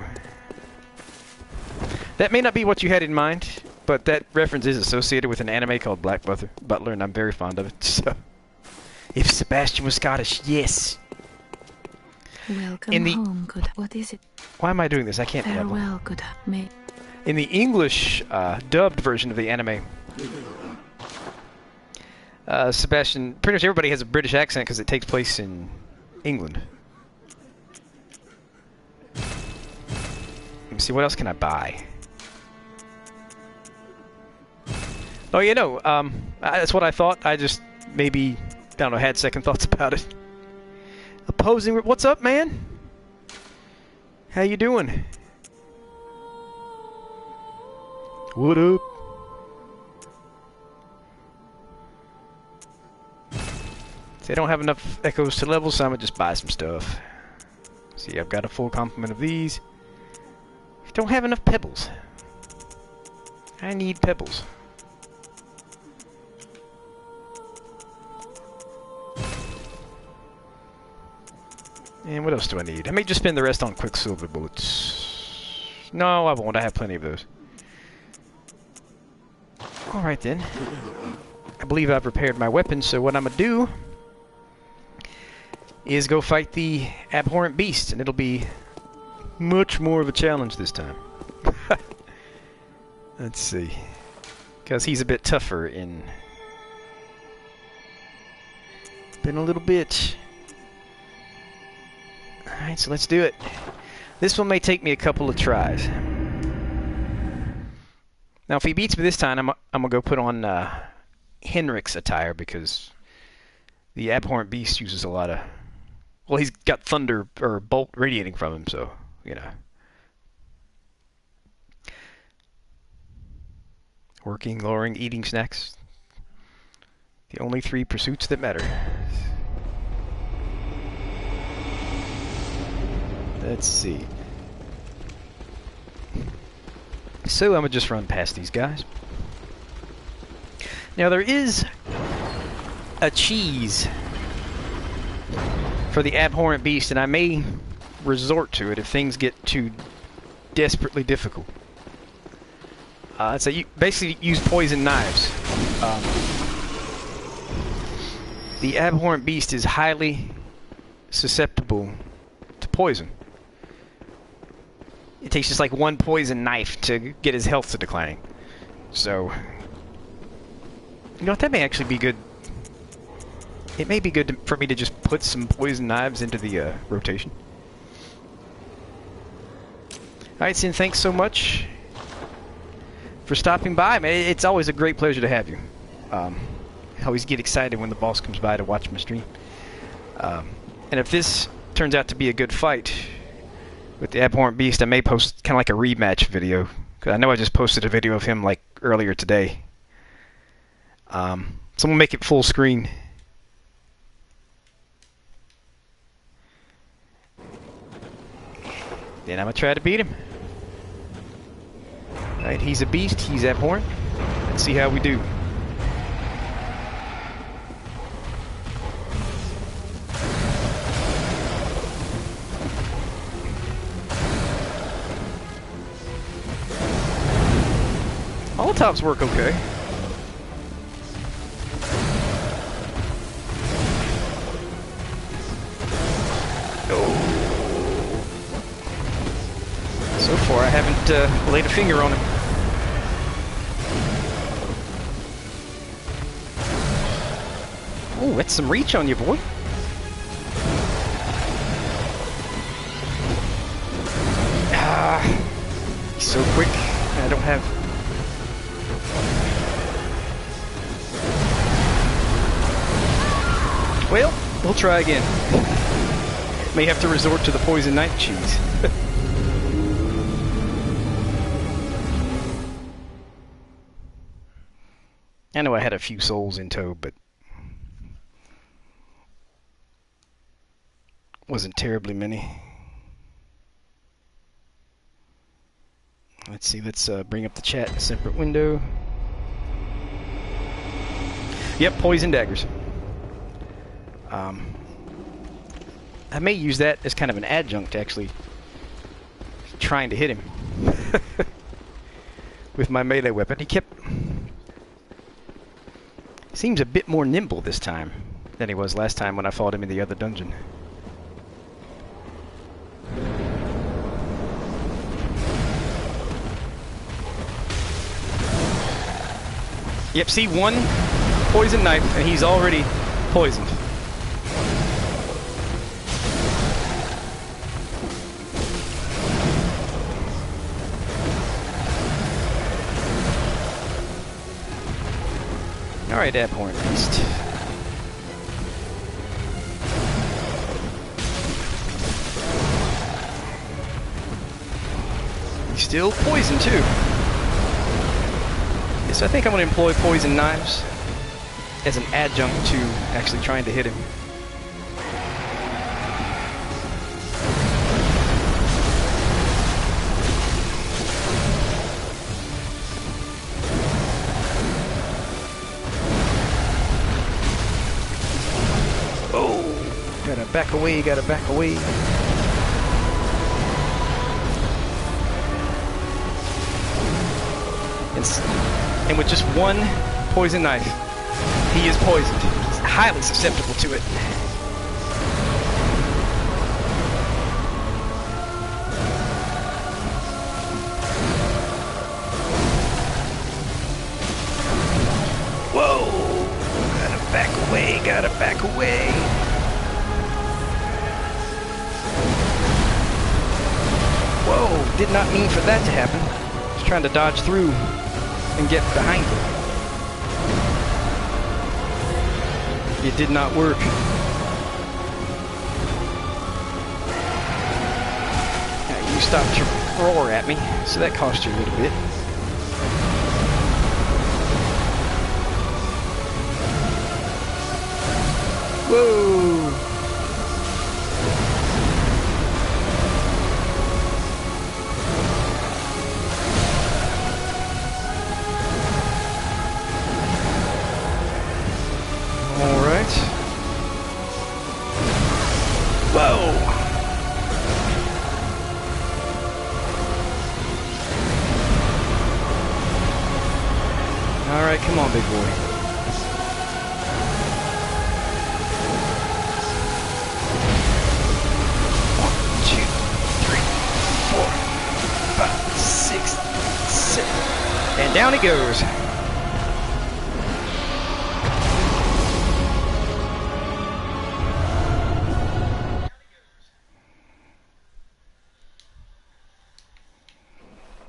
That may not be what you had in mind, but that reference is associated with an anime called Black Butler, and I'm very fond of it, so... If Sebastian was Scottish, yes! Welcome home, good. What is it? Why am I doing this? I can't have one. Farewell, good. May. In the English dubbed version of the anime, Sebastian, pretty much everybody has a British accent because it takes place in England. Let me see, what else can I buy? Oh, you know, that's what I thought. I just maybe, I don't know, had second thoughts about it. Opposing, what's up, man? How you doing? What up? See, I don't have enough echoes to level, so I'm gonna just buy some stuff. See, I've got a full complement of these. I don't have enough pebbles. I need pebbles. And what else do I need? I may just spend the rest on Quicksilver bullets. No, I won't. I have plenty of those. Alright then. I believe I've repaired my weapons, so what I'm gonna do is go fight the abhorrent beast, and it'll be much more of a challenge this time. Let's see. Because he's a bit tougher in... Been a little bit... Alright, so let's do it. This one may take me a couple of tries. Now, if he beats me this time, I'm gonna go put on Henrik's attire, because the abhorrent beast uses a lot of... Well, he's got thunder or bolt radiating from him, so, you know. Working, lowering, eating snacks. The only 3 pursuits that matter. Let's see. So I'm gonna just run past these guys. Now there is a cheese for the abhorrent beast, and I may resort to it if things get too desperately difficult. So you basically use poison knives. The abhorrent beast is highly susceptible to poison. it takes just like one poison knife to get his health to declining. So, you know what, that may actually be good. It may be good for me to just put some poison knives into the rotation. Alright, Sin, thanks so much for stopping by. Man, it's always a great pleasure to have you. I always get excited when the boss comes by to watch my stream. And if this turns out to be a good fight with the Abhorrent Beast, I may post kind of like a rematch video. Because I know I just posted a video of him like earlier today. So I'm going to make it full screen. Then I'm going to try to beat him. Alright, he's a beast, he's abhorrent. Let's see how we do. Molotovs work okay. So far, I haven't laid a finger on him. Oh, that's some reach on you, boy. Ah, he's so quick. I don't have... Well, we'll try again. May have to resort to the poison knife cheese. I know I had a few souls in tow, but wasn't terribly many. Let's see, let's bring up the chat in a separate window. Yep, poison daggers. I may use that as kind of an adjunct to actually trying to hit him with my melee weapon. He kept... Seems a bit more nimble this time than he was last time when I fought him in the other dungeon. Yep, see, one poison knife and he's already poisoned. Alright, Abhorrent Beast. He's still poisoned too. Yes, I think I'm going to employ poison knives as an adjunct to actually trying to hit him. Gotta back away, gotta back away. And with just one poison knife, he is poisoned. He's highly susceptible to it. Whoa! Gotta back away, gotta back away. Whoa, did not mean for that to happen. Just trying to dodge through and get behind him. It did not work. Now you stopped your roar at me, so that cost you a little bit. Whoa! Whoa! Alright, come on, big boy. One, two, three, four. And down he goes.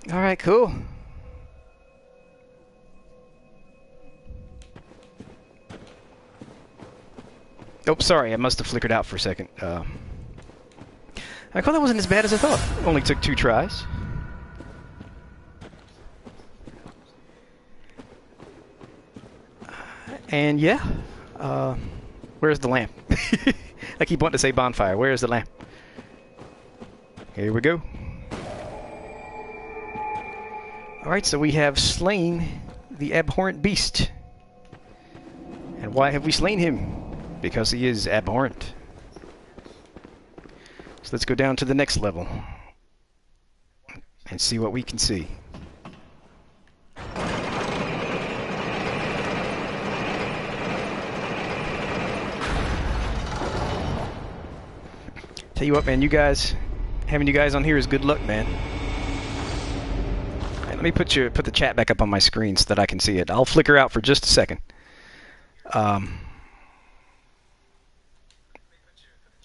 Alright, cool. Oh, sorry, I must have flickered out for a second. I thought that wasn't as bad as I thought. Only took 2 tries. And yeah, where's the lamp? I keep wanting to say bonfire. Where's the lamp? Here we go. Alright, so we have slain the abhorrent beast. And why have we slain him? Because he is abhorrent. So let's go down to the next level and see what we can see. Tell you what, man, you guys, having you guys on here is good luck, man. Let me put the chat back up on my screen so that I can see it. I'll flicker out for just a second.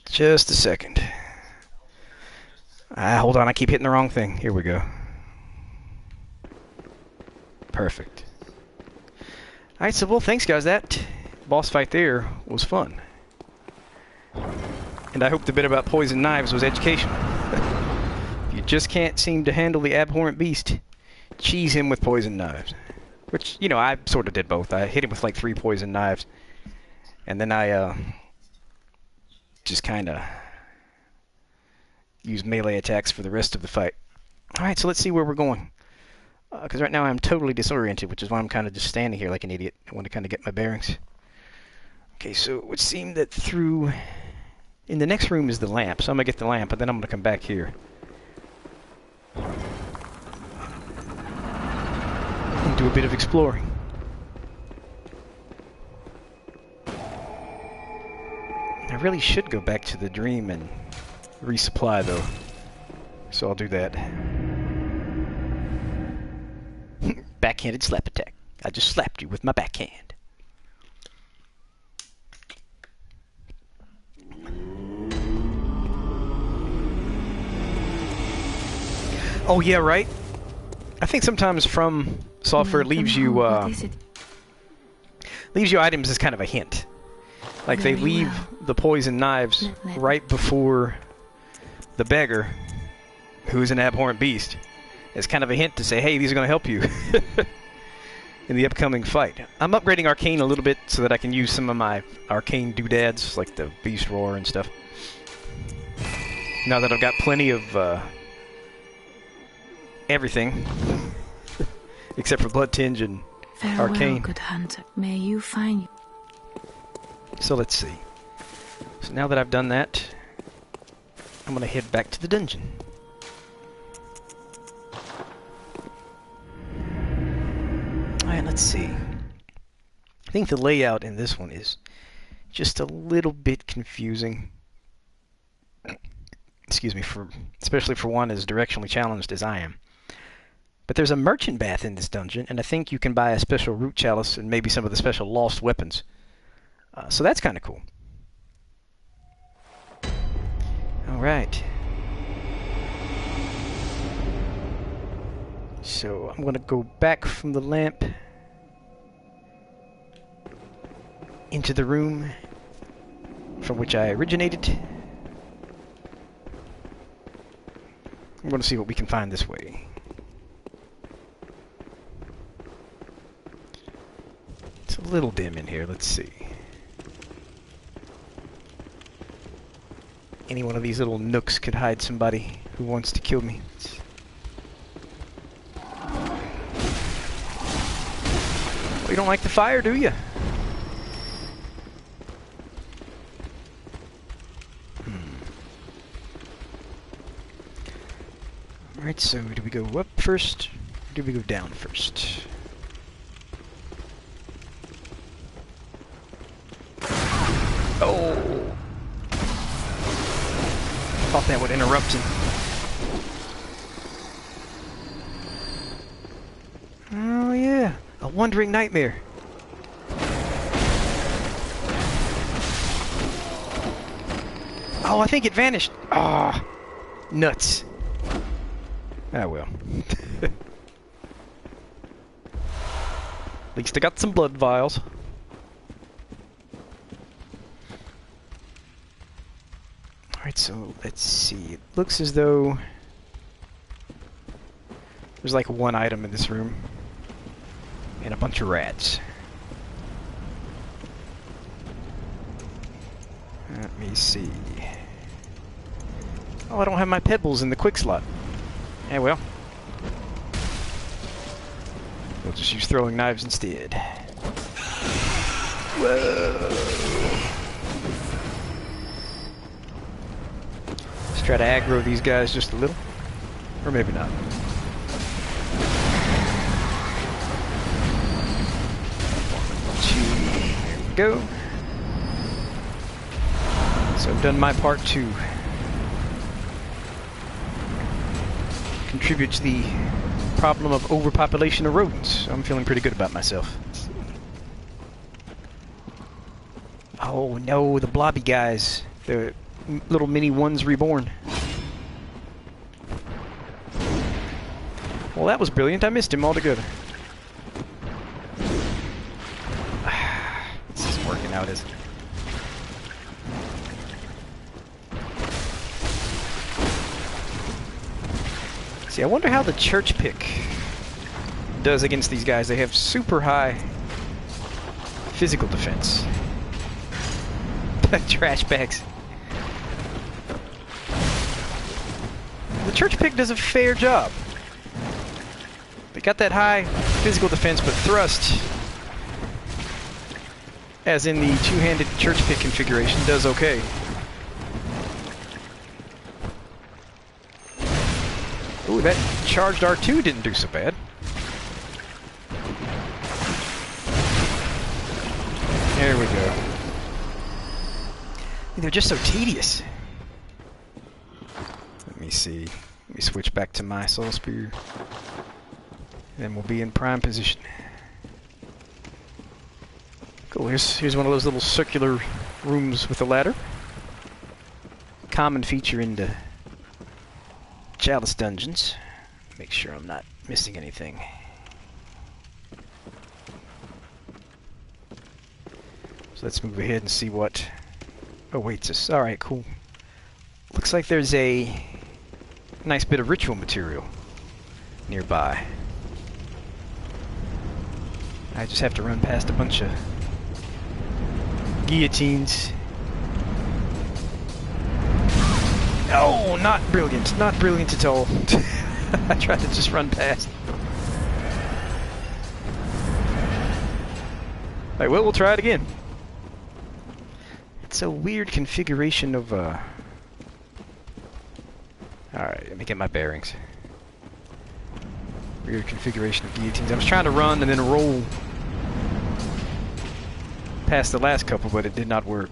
Just a second. Hold on, I keep hitting the wrong thing. Here we go. Perfect. Alright, so well, thanks guys. That boss fight there was fun. And I hope the bit about poison knives was educational. If you just can't seem to handle the abhorrent beast, cheese him with poison knives. Which, you know, I sort of did both. I hit him with like 3 poison knives. And then I just kind of used melee attacks for the rest of the fight. Alright, so let's see where we're going. Because right now I'm totally disoriented, which is why I'm kind of just standing here like an idiot. I want to kind of get my bearings. Okay, so it would seem that through... In the next room is the lamp, so I'm going to get the lamp, and then I'm going to come back here. And do a bit of exploring. I really should go back to the dream and resupply, though. So I'll do that. Backhanded slap attack. I just slapped you with my backhand. Oh yeah, right? I think sometimes From Software leaves you items as kind of a hint. Like they leave the poison knives right before the beggar, who's an abhorrent beast, as kind of a hint to say, hey, these are going to help you in the upcoming fight. I'm upgrading Arcane a little bit so that I can use some of my Arcane doodads, like the Beast Roar and stuff. Now that I've got plenty of everything, except for Blood Tinge and Arcane. Good hunter. May you find. So let's see. So now that I've done that, I'm going to head back to the dungeon. Alright, let's see. I think the layout in this one is just a little bit confusing. Excuse me, especially for one as directionally challenged as I am. But there's a merchant bath in this dungeon, and I think you can buy a special root chalice and maybe some of the special lost weapons. So that's kind of cool. Alright. So I'm going to go back from the lamp into the room from which I originated. I'm going to see what we can find this way. It's a little dim in here. Let's see. Any one of these little nooks could hide somebody who wants to kill me. Well, you don't like the fire, do you? Alright, so do we go up first, or do we go down first? Oh! Thought that would interrupt him. wandering nightmare. Oh, I think it vanished. Ah, nuts. Ah, well. At least I got some blood vials. Alright, so let's see. It looks as though there's like one item in this room and a bunch of rats. Let me see. Oh, I don't have my pebbles in the quick slot. Yeah, well. We'll just use throwing knives instead. Whoa! Let's try to aggro these guys just a little. Or maybe not. There we go. So I've done my part to contribute to the problem of overpopulation of rodents. I'm feeling pretty good about myself. Oh no, the blobby guys. The little mini ones reborn. Well, that was brilliant. I missed him altogether. This isn't working out, is it? See, I wonder how the church pick does against these guys. They have super high physical defense. Trash bags. The church pick does a fair job. They got that high physical defense, but thrust, as in the two-handed church pick configuration, does okay. Ooh, that charged R2 didn't do so bad. There we go. They're just so tedious. Let me see. Let me switch back to my soul spear. Then we'll be in prime position. Cool, here's one of those little circular rooms with a ladder. Common feature in the Chalice dungeons. Make sure I'm not missing anything. So let's move ahead and see what awaits us. Alright, cool. Looks like there's a nice bit of ritual material nearby. I just have to run past a bunch of guillotines. Oh, not brilliant. Not brilliant at all. I tried to just run past. Alright, well, we'll try it again. It's a weird configuration of, Alright, let me get my bearings. Weird configuration of guillotines. I was trying to run and then roll past the last couple, but it did not work.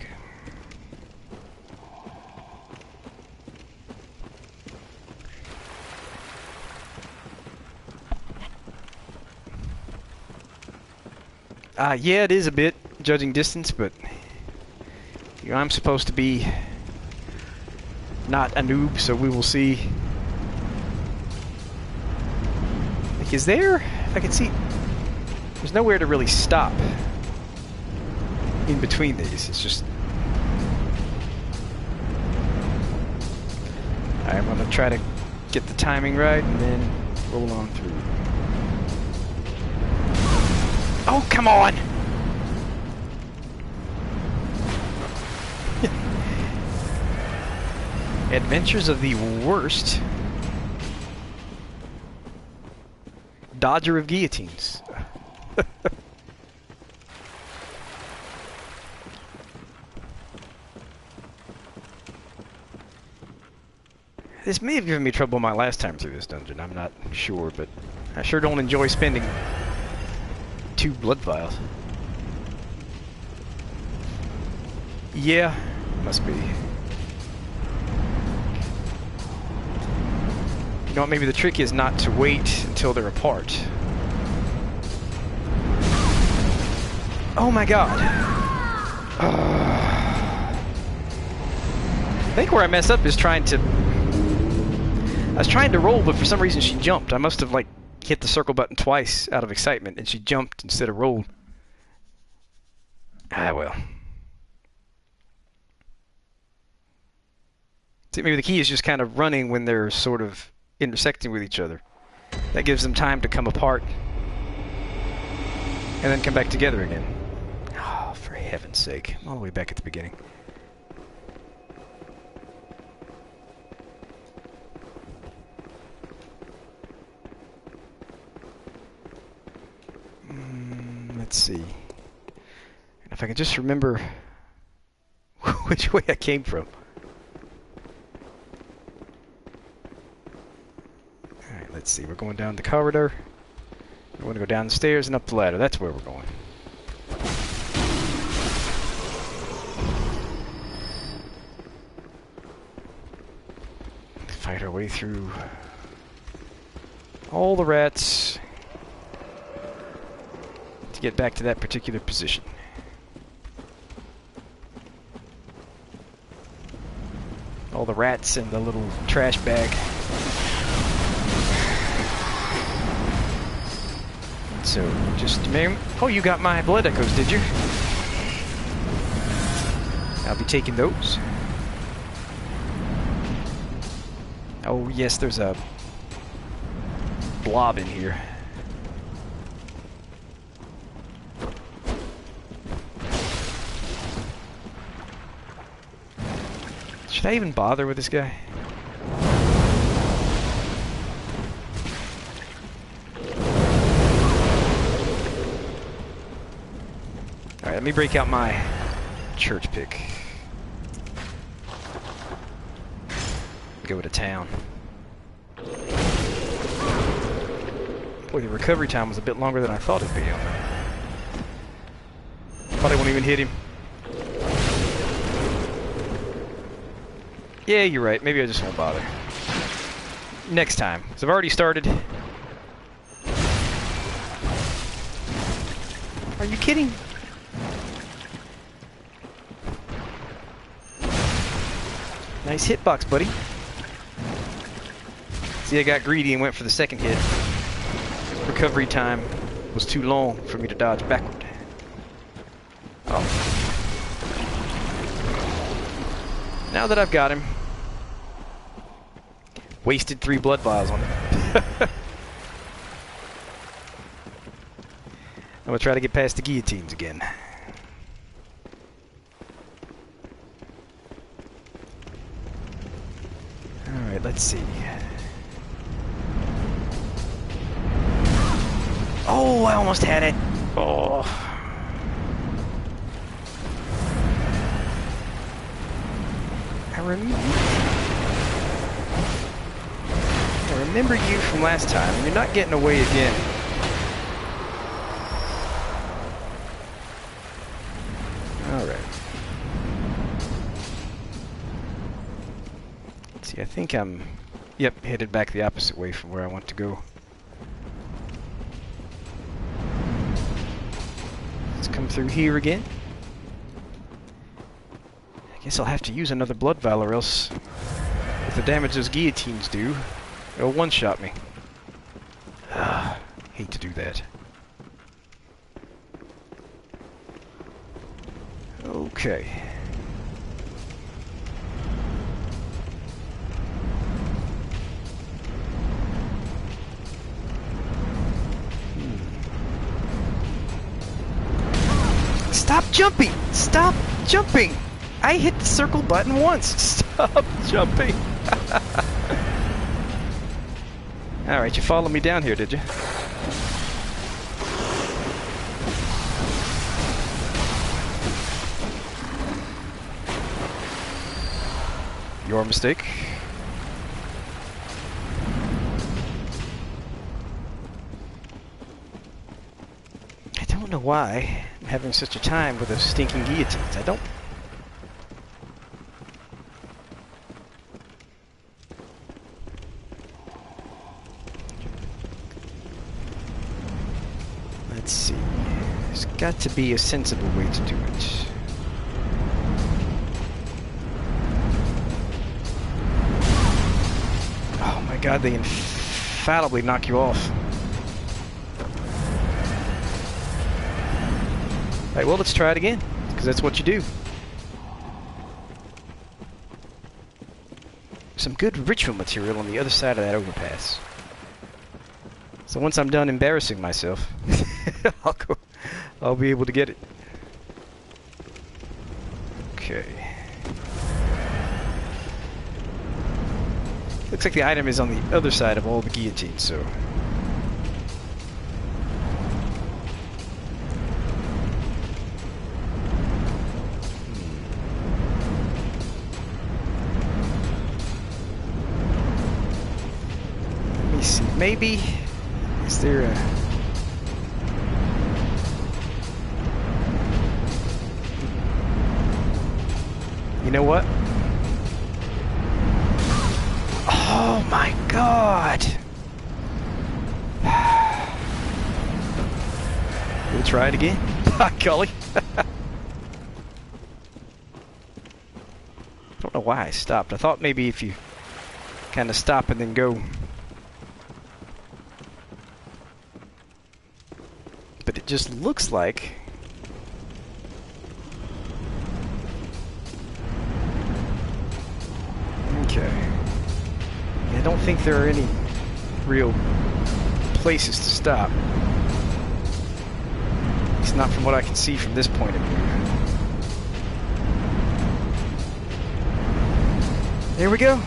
Yeah, it is a bit, judging distance, but you know, I'm supposed to be not a noob, so we will see. Like, is there? I can see. There's nowhere to really stop in between these. It's just. Alright, I'm gonna try to get the timing right and then roll on through. Oh, come on! Adventures of the worst dodger of guillotines. This may have given me trouble my last time through this dungeon, I'm not sure, but I sure don't enjoy spending 2 blood vials. Yeah, must be. You know what, maybe the trick is not to wait until they're apart. Oh my god. I think where I messed up is trying to... I was trying to roll, but for some reason she jumped. I must have, like, hit the circle button twice out of excitement, and she jumped instead of rolled. Ah, well. See, maybe the key is just kind of running when they're sort of intersecting with each other. That gives them time to come apart and then come back together again. Oh, for heaven's sake. I'm all the way back at the beginning. Let's see. And if I can just remember which way I came from. Alright, let's see. We're going down the corridor. We want to go down the stairs and up the ladder. That's where we're going. Fight our way through all the rats to get back to that particular position. All the rats in the little trash bag. So, just a moment. Oh, you got my blood echoes, did you? I'll be taking those. Oh, yes, there's a blob in here. Should I even bother with this guy? Alright, let me break out my church pick. Go to town. Boy, the recovery time was a bit longer than I thought it'd be on that. Probably won't even hit him. Yeah, you're right. Maybe I just won't bother. Next time. Because I've already started. Are you kidding? Nice hitbox, buddy. See, I got greedy and went for the second hit. Recovery time was too long for me to dodge backward. Oh. Now that I've got him, wasted 3 blood vials on him. I'm gonna try to get past the guillotines again. Alright, let's see. Oh, I almost had it. Oh. I remember you from last time, and you're not getting away again. Alright. Let's see, I think I'm, yep, headed back the opposite way from where I want to go. Let's come through here again. I guess I'll have to use another blood vial, or else, with the damage those guillotines do, it'll one-shot me. Hate to do that. Okay. Stop jumping! Stop jumping! I hit the circle button once. Stop jumping. Alright, you followed me down here, did you? Your mistake. I don't know why I'm having such a time with those stinking guillotines. I don't... Let's see. There's got to be a sensible way to do it. Oh my god, they infallibly knock you off. Alright, well, let's try it again, because that's what you do. Some good ritual material on the other side of that overpass. So once I'm done embarrassing myself, I'll be able to get it. Okay. Looks like the item is on the other side of all the guillotines, so... Let me see, maybe... Is there a... You know what? Oh my god! We'll try it again. By golly. I don't know why I stopped. I thought maybe if you kind of stop and then go. But it just looks like... Okay. I don't think there are any real places to stop. At least not from what I can see from this point of view. There we go.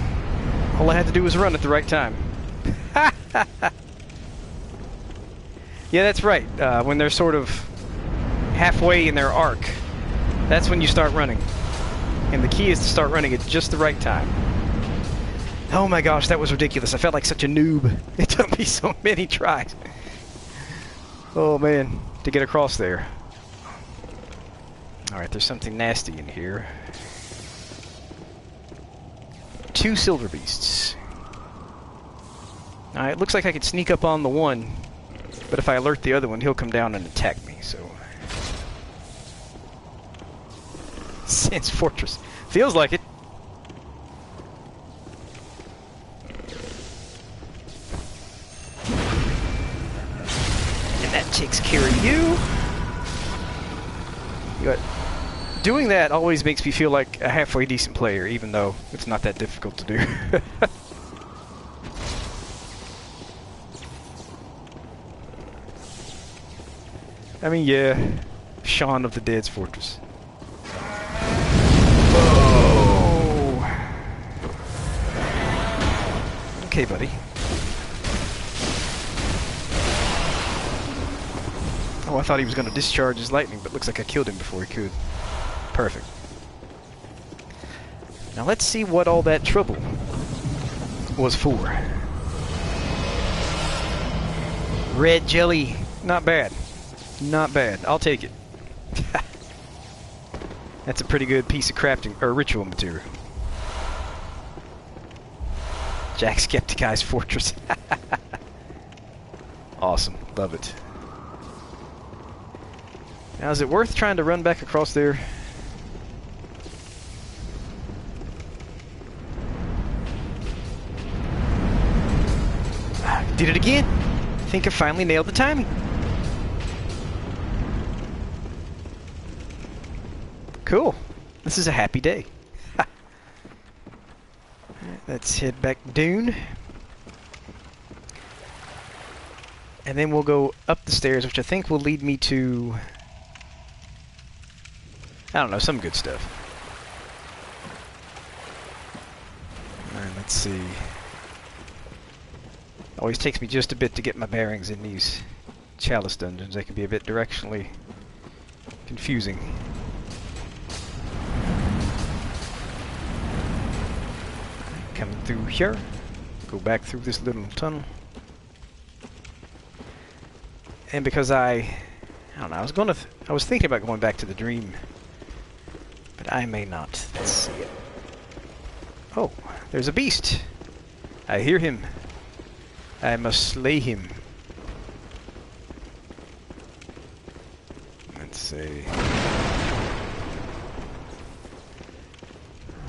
All I had to do was run at the right time. Yeah, that's right. When they're sort of halfway in their arc, that's when you start running. And the key is to start running at just the right time. Oh my gosh, that was ridiculous. I felt like such a noob. It took me so many tries. Oh man, to get across there. Alright, there's something nasty in here. 2 silver beasts. Alright, it looks like I could sneak up on the one, but if I alert the other one, he'll come down and attack me, so... Since Fortress. Feels like it. That takes care of you. But doing that always makes me feel like a halfway decent player, even though it's not that difficult to do. I mean, yeah, Shaun of the Dead's Fortress. Whoa! Okay, buddy. Oh, I thought he was going to discharge his lightning, but looks like I killed him before he could. Perfect. Now let's see what all that trouble was for. Red jelly. Not bad. Not bad. I'll take it. That's a pretty good piece of crafting, or ritual material. Jacksepticeye's Fortress. Awesome. Love it. Now, is it worth trying to run back across there? Did it again. I think I finally nailed the timing. Cool. This is a happy day. Right, let's head back Dune. And then we'll go up the stairs, which I think will lead me to... I don't know, some good stuff. Alright, let's see. Always takes me just a bit to get my bearings in these Chalice dungeons. They can be a bit directionally confusing. Coming through here. Go back through this little tunnel. And because I don't know, I was thinking about going back to the dream. But I may not. Let's see it. Oh, there's a beast. I hear him. I must slay him. Let's see.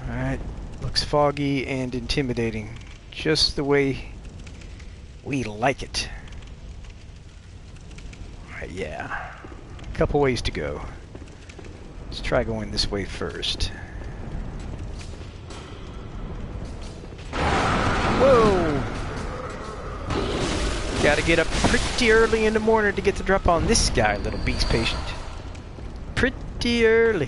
Alright. Looks foggy and intimidating. Just the way we like it. Alright, yeah. A couple ways to go. Let's try going this way first. Whoa! Gotta get up pretty early in the morning to get the drop on this guy, little beast patient. Pretty early.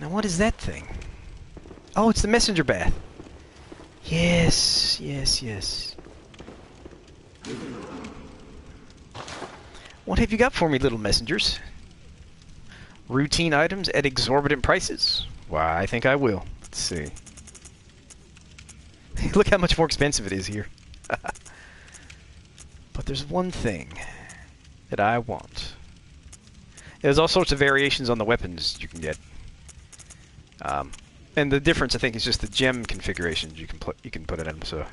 Now what is that thing? Oh, it's the messenger bath. Yes, yes, yes. What have you got for me, little messengers? Routine items at exorbitant prices? Why, I think I will. Let's see. Look how much more expensive it is here. But there's one thing that I want. There's all sorts of variations on the weapons you can get. And the difference, I think, is just the gem configurations you can put it in. So,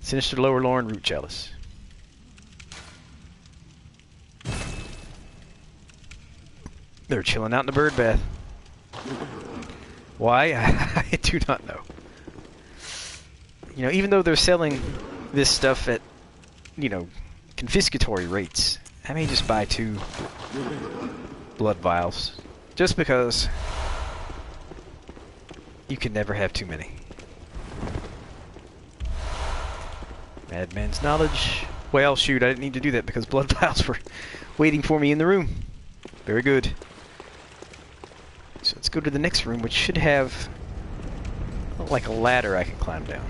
Sinister Loran Chalice. They're chilling out in the bird bath. Why? I do not know. You know, even though they're selling this stuff at, you know, confiscatory rates, I may just buy 2 blood vials. Just because you can never have too many. Madman's knowledge. Well, shoot, I didn't need to do that because blood vials were waiting for me in the room. Very good. So let's go to the next room, which should have like a ladder I can climb down.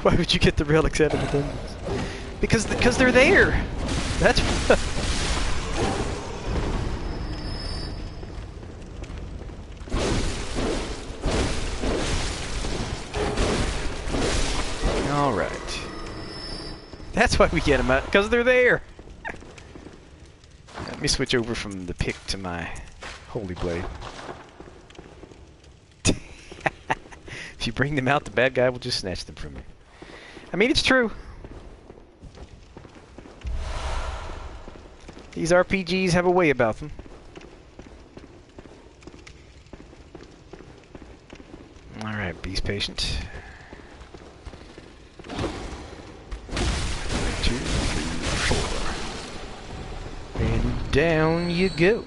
Why would you get the relics out of the dungeons? Because they're there. That's all right. That's why we get them out, because they're there. Let me switch over from the pick to my holy blade. If you bring them out, the bad guy will just snatch them from you. I mean, it's true. These RPGs have a way about them. Alright, beast patient. 2, 3, 4. And down you go.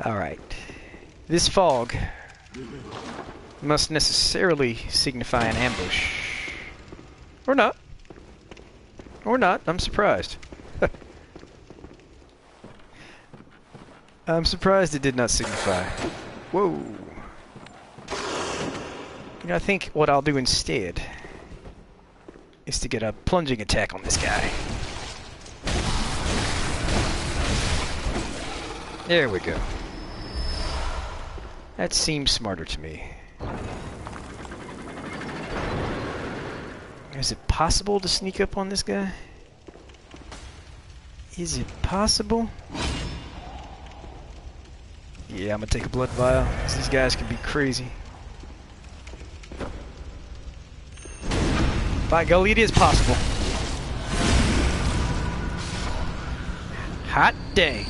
Alright. This fog must necessarily signify an ambush. Or not. Or not. I'm surprised. I'm surprised it did not signify. Whoa. You know, I think what I'll do instead is to get a plunging attack on this guy. There we go. That seems smarter to me. Is it possible to sneak up on this guy? Is it possible? Yeah, I'm gonna take a blood vial, because these guys can be crazy. By golly, it is possible. Hot day.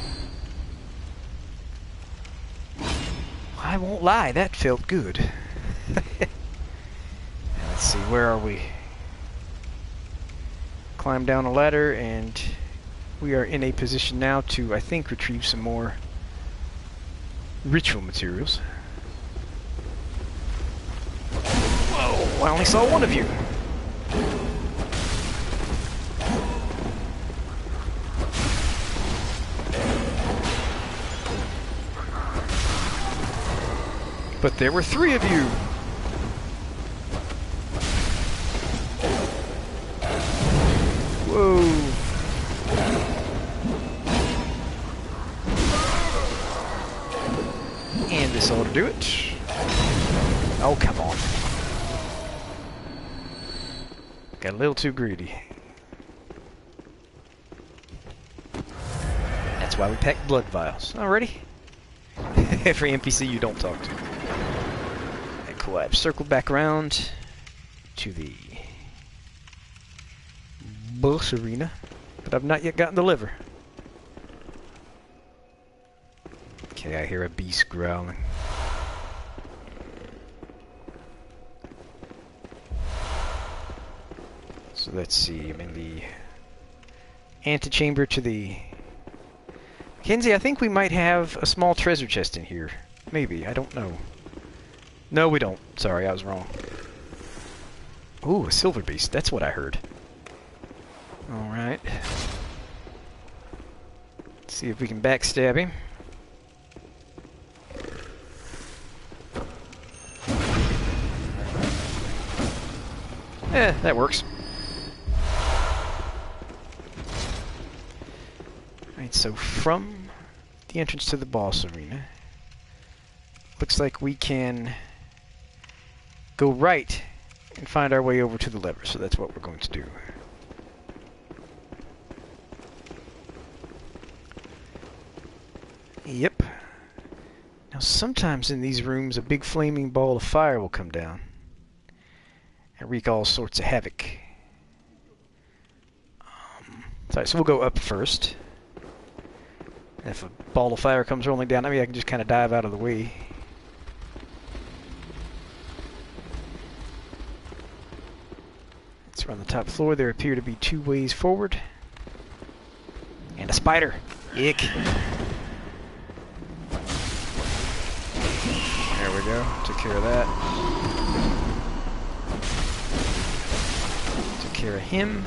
I won't lie, that felt good. Let's see, where are we? Climb down a ladder, and we are in a position now to, I think, retrieve some more ritual materials. Whoa, I only saw one of you. But there were 3 of you. Whoa. And this ought to do it. Oh, come on. Got a little too greedy. That's why we packed blood vials. Alrighty. every NPC you don't talk to. And cool. I've circled back around to the boss arena, but I've not yet gotten the liver. Okay, I hear a beast growling. So let's see, I'm in the antechamber to the... Mackenzie, I think we might have a small treasure chest in here. Maybe, I don't know. No, we don't. Sorry, I was wrong. Ooh, a silver beast. That's what I heard. Alright. Let's see if we can backstab him. That works. Alright, so from the entrance to the boss arena, looks like we can go right and find our way over to the lever, so that's what we're going to do. Yep. Now sometimes in these rooms a big flaming ball of fire will come down and wreak all sorts of havoc. Sorry, so we'll go up first. And if a ball of fire comes rolling down at me, I can just kind of dive out of the way. So we're on the top floor. There appear to be 2 ways forward. And a spider. Ick. There we go. Took care of that. Took care of him.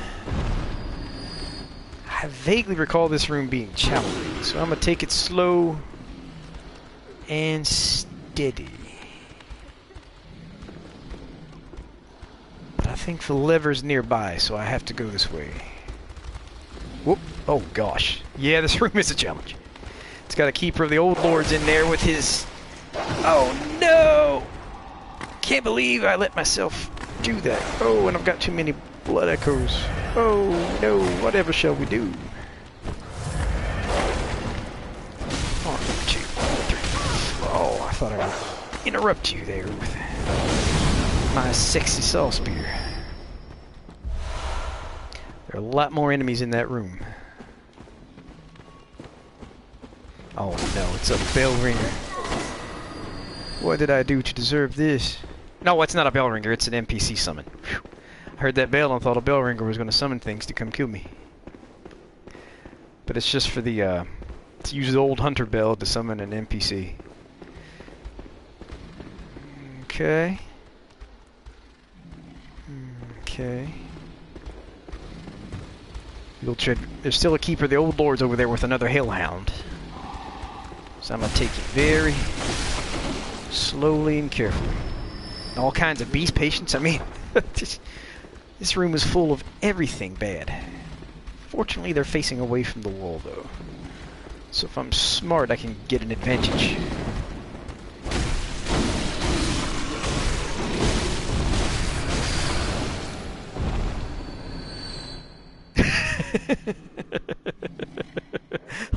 I vaguely recall this room being challenging, so I'm going to take it slow and steady. But I think the lever's nearby, so I have to go this way. Whoop. Oh gosh. Yeah, this room is a challenge. It's got a keeper of the old lords in there with his... Oh no! Can't believe I let myself do that. Oh, and I've got too many blood echoes. Oh no, whatever shall we do? 1, 2, 3. Oh, I thought I would interrupt you there with my sexy saw spear. There are a lot more enemies in that room. Oh no, it's a bell ringer. What did I do to deserve this? No, it's not a bell ringer, it's an NPC summon. Whew. I heard that bell and thought a bell ringer was going to summon things to come kill me. But it's just for the, to use the old hunter bell to summon an NPC. Okay. Okay. There's still a keeper of the old lords over there with another hellhound. So I'm going to take it very slowly and carefully. All kinds of beast patience. I mean, this room is full of everything bad. Fortunately, they're facing away from the wall, though. So if I'm smart, I can get an advantage.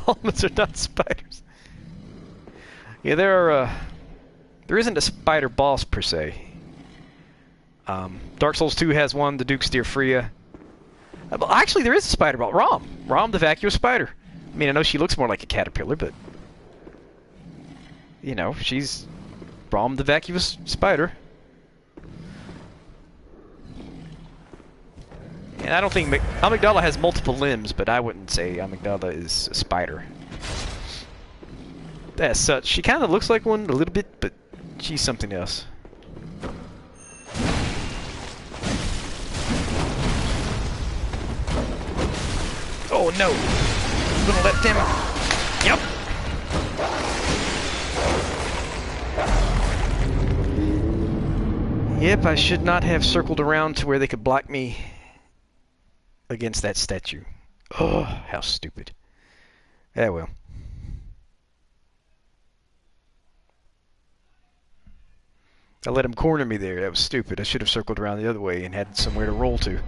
Almonds are not spiders. Yeah, there isn't a spider boss per se. Dark Souls 2 has one, the Duke's Dear Freya. Actually, there is a spider boss. Rom the vacuous spider. I mean, I know she looks more like a caterpillar, but you know, she's Rom the vacuous spider. And I don't think Amygdala has multiple limbs, but I wouldn't say Amygdala is a spider. As such, she kind of looks like one a little bit, but she's something else. Oh no! I'm gonna let them... Yep! Yep, I should not have circled around to where they could block me against that statue. Oh, how stupid. Yeah, well. I let him corner me there. That was stupid. I should have circled around the other way and had somewhere to roll to.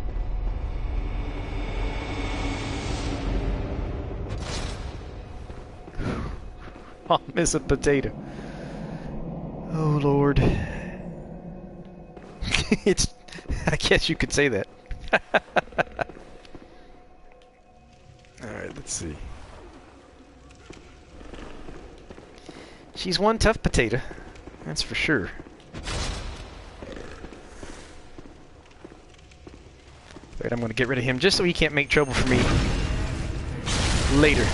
I'll miss a potato. Oh, Lord. It's... I guess you could say that. Alright, let's see. She's one tough potato. That's for sure. Wait, I'm gonna get rid of him just so he can't make trouble for me later.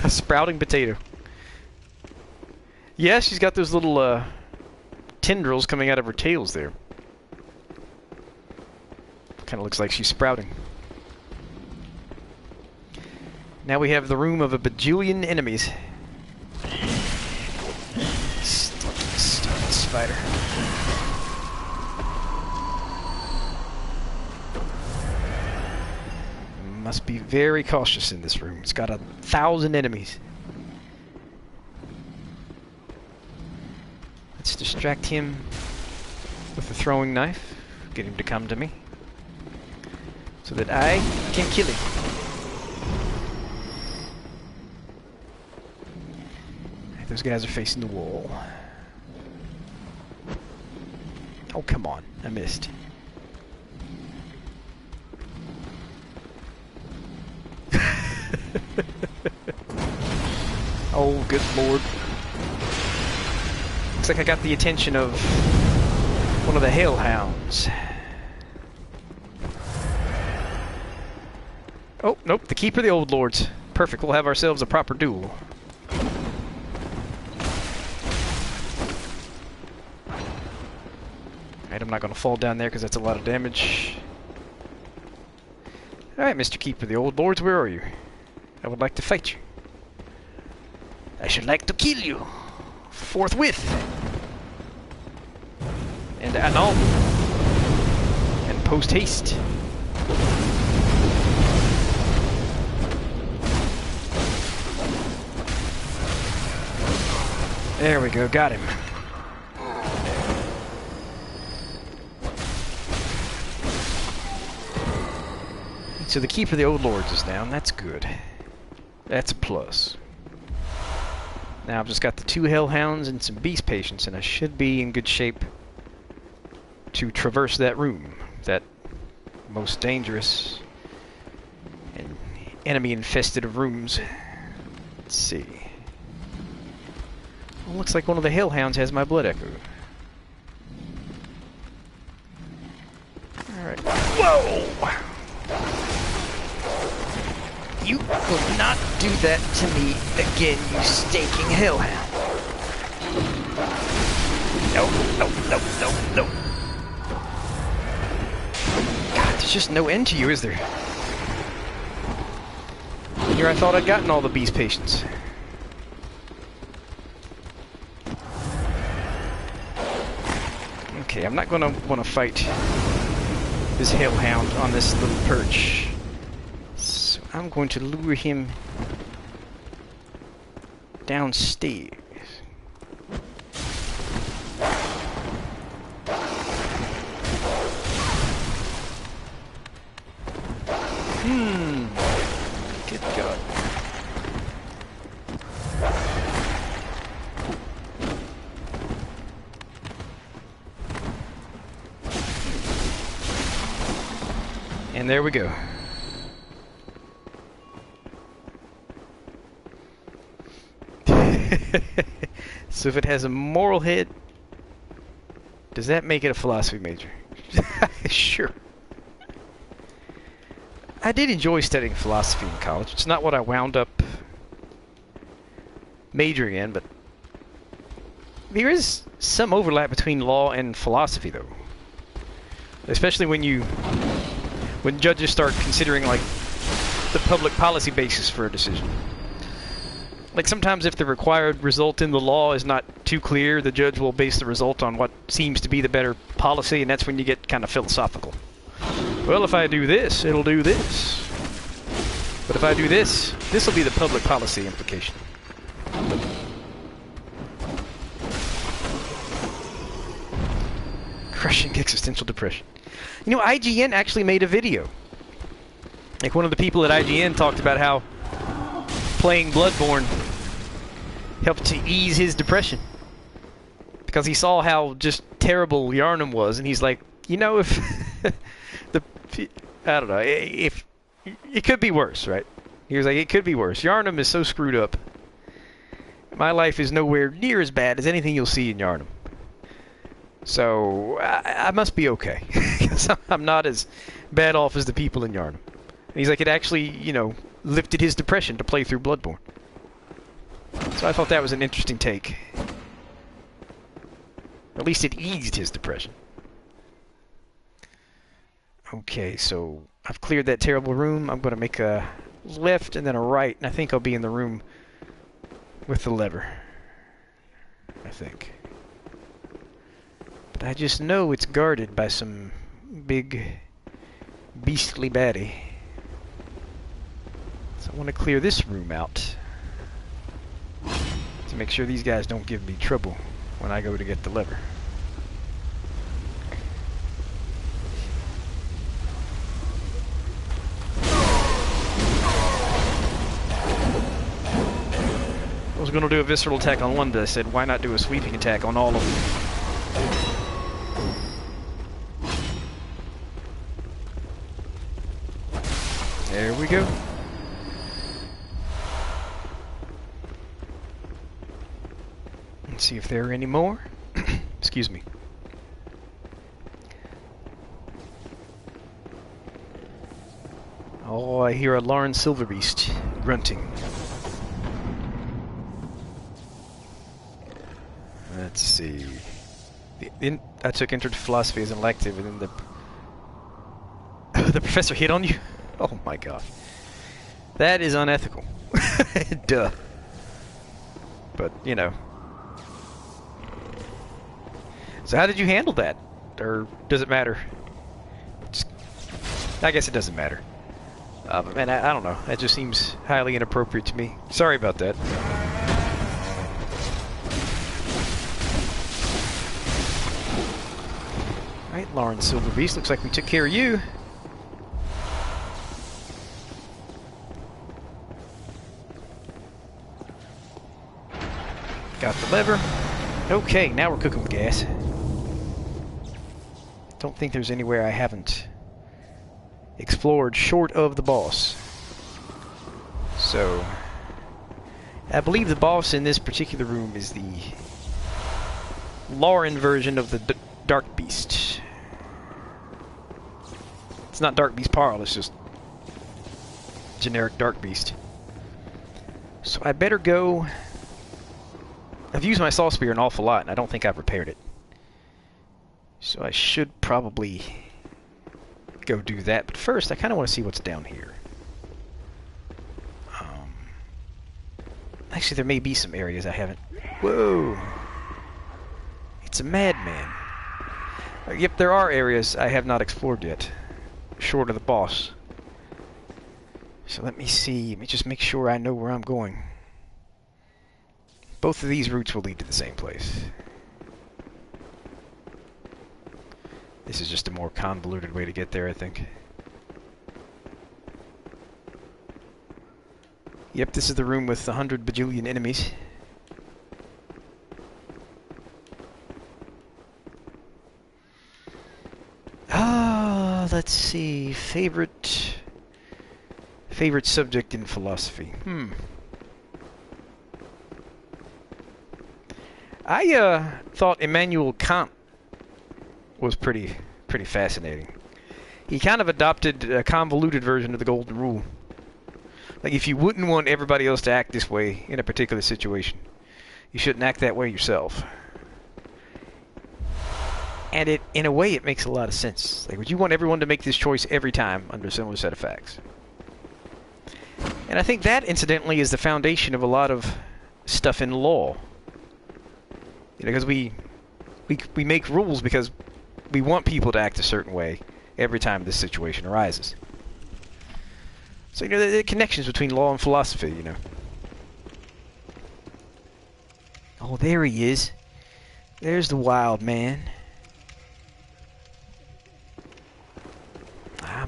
A sprouting potato. Yeah, she's got those little tendrils coming out of her tails there. Kind of looks like she's sprouting. Now we have the room of a bajillion enemies. Stupid spider. Must be very cautious in this room. It's got 1,000 enemies. Let's distract him with the throwing knife. Get him to come to me. So that I can kill him. Those guys are facing the wall. Oh, come on. I missed. Oh, good lord. Looks like I got the attention of one of the hellhounds. Oh, nope. The Keeper of the Old Lords. Perfect. We'll have ourselves a proper duel. Alright, I'm not going to fall down there because that's a lot of damage. Alright, Mr. Keeper of the Old Lords, where are you? I would like to fight you. I should like to kill you. Forthwith. And anon. And post haste. There we go, got him. So the Keeper of the Old Lords is down. That's good. That's a plus. Now I've just got the 2 hellhounds and some beast patients, and I should be in good shape to traverse that room. That most dangerous and enemy-infested of rooms. Let's see. Well, looks like one of the hellhounds has my blood echo. Alright. Whoa! You will not do that to me again, you stinking hellhound. No, no, no, no, no. God, there's just no end to you, is there? Here I thought I'd gotten all the beast patients. Okay, I'm not going to want to fight this hellhound on this little perch. So I'm going to lure him downstairs. Good God. And there we go. So if it has a moral head, does that make it a philosophy major? Sure. I did enjoy studying philosophy in college. It's not what I wound up majoring in, but there is some overlap between law and philosophy, though. Especially when judges start considering, like, the public policy basis for a decision. Like, sometimes if the required result in the law is not too clear, the judge will base the result on what seems to be the better policy, and that's when you get kind of philosophical. Well, if I do this, it'll do this. But if I do this, this will be the public policy implication. crushing existential depression. You know, IGN actually made a video. Like, one of the people at IGN talked about how playing Bloodborne helped to ease his depression. Because he saw how just terrible Yharnam was, and he's like, you know, if... I don't know, if... It could be worse, right? He was like, it could be worse. Yharnam is so screwed up. My life is nowhere near as bad as anything you'll see in Yharnam. So, I must be okay. Because I'm not as bad off as the people in Yharnam. And he's like, it actually, you know, lifted his depression to play through Bloodborne. So I thought that was an interesting take. At least it eased his depression. Okay, so I've cleared that terrible room. I'm going to make a left and then a right, and I think I'll be in the room with the lever. I think. But I just know it's guarded by some big beastly baddie. So I want to clear this room out to make sure these guys don't give me trouble when I go to get the lever. I was going to do a visceral attack on one, but I said, why not do a sweeping attack on all of them? There we go. Let's see if there are any more. Excuse me. Oh, I hear a Loran Silverbeast grunting. Let's see. I took Intro to Philosophy as an elective, and then the professor hit on you? Oh my gosh. That is unethical. Duh. But, you know. So how did you handle that? Or does it matter? I guess it doesn't matter. But man, I don't know. That just seems highly inappropriate to me. Sorry about that. Alright, Loran Silverbeast, looks like we took care of you. Got the lever. Okay, now we're cooking with gas. Don't think there's anywhere I haven't explored short of the boss. So, I believe the boss in this particular room is the Loran version of the Dark Beast. It's not Dark Beast Parl, it's just generic Dark Beast. So I better go... I've used my Saw Spear an awful lot, and I don't think I've repaired it. So I should probably go do that. But first, I kind of want to see what's down here. Actually, there may be some areas I haven't... Whoa! It's a madman. Yep, there are areas I have not explored yet, short of the boss. So let me see. Let me just make sure I know where I'm going. Both of these routes will lead to the same place. This is just a more convoluted way to get there, I think. Yep, this is the room with 100 bajillion enemies. Let's see. Favorite subject in philosophy. I thought Immanuel Kant was pretty fascinating. He kind of adopted a convoluted version of the Golden Rule. Like, if you wouldn't want everybody else to act this way in a particular situation, you shouldn't act that way yourself. And in a way, it makes a lot of sense. Like, would you want everyone to make this choice every time under a similar set of facts? And I think that, incidentally, is the foundation of a lot of stuff in law. You know, because we make rules because we want people to act a certain way every time this situation arises. So, you know, there are connections between law and philosophy, you know. Oh, there he is. There's the wild man.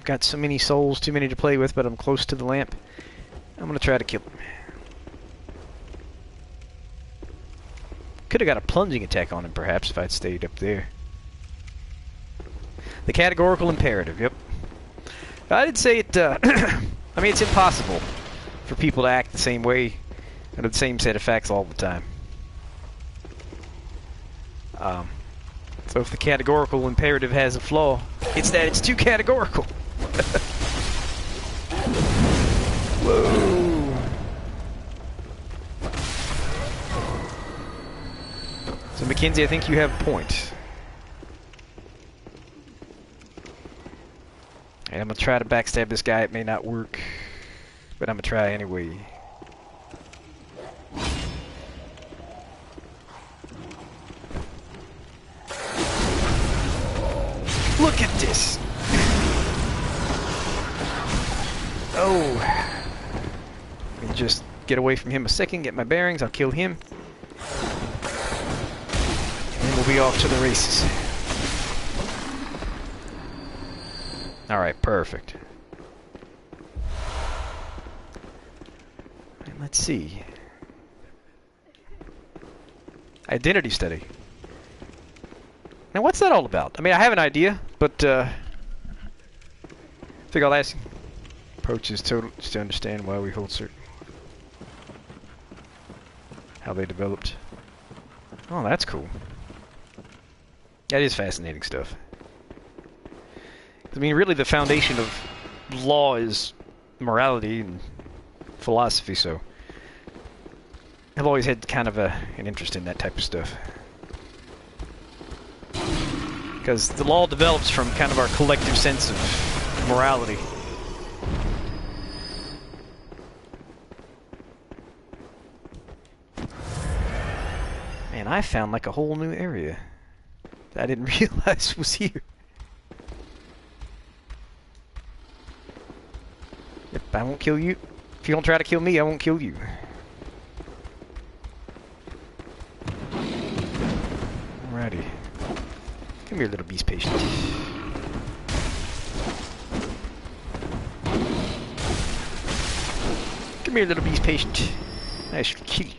I've got so many souls, too many to play with, but I'm close to the lamp. I'm gonna try to kill him. Could have got a plunging attack on him, perhaps, if I'd stayed up there. The categorical imperative, yep. I did say it, I mean, it's impossible for people to act the same way under the same set of facts all the time. So if the categorical imperative has a flaw, it's that it's too categorical. Whoa. So Mackenzie, I think you have a point. And I'm gonna try to backstab this guy. It may not work, but I'm gonna try anyway. Look at this! Oh! Let me just get away from him a second, get my bearings, I'll kill him. And then we'll be off to the races. Alright, perfect. And let's see. Identity study. Now, what's that all about? I mean, I have an idea, but I think I'll ask. Approach is total just to understand why we hold certain. How they developed. Oh, that's cool. That is fascinating stuff. I mean, really, the foundation of law is morality and philosophy, so I've always had kind of an interest in that type of stuff. Because the law develops from kind of our collective sense of morality. Man, I found like a whole new area that I didn't realize was here. Yep, I won't kill you. If you don't try to kill me, I won't kill you. Alrighty. Come here, little beast patient. Come here, little beast patient. I should kill you.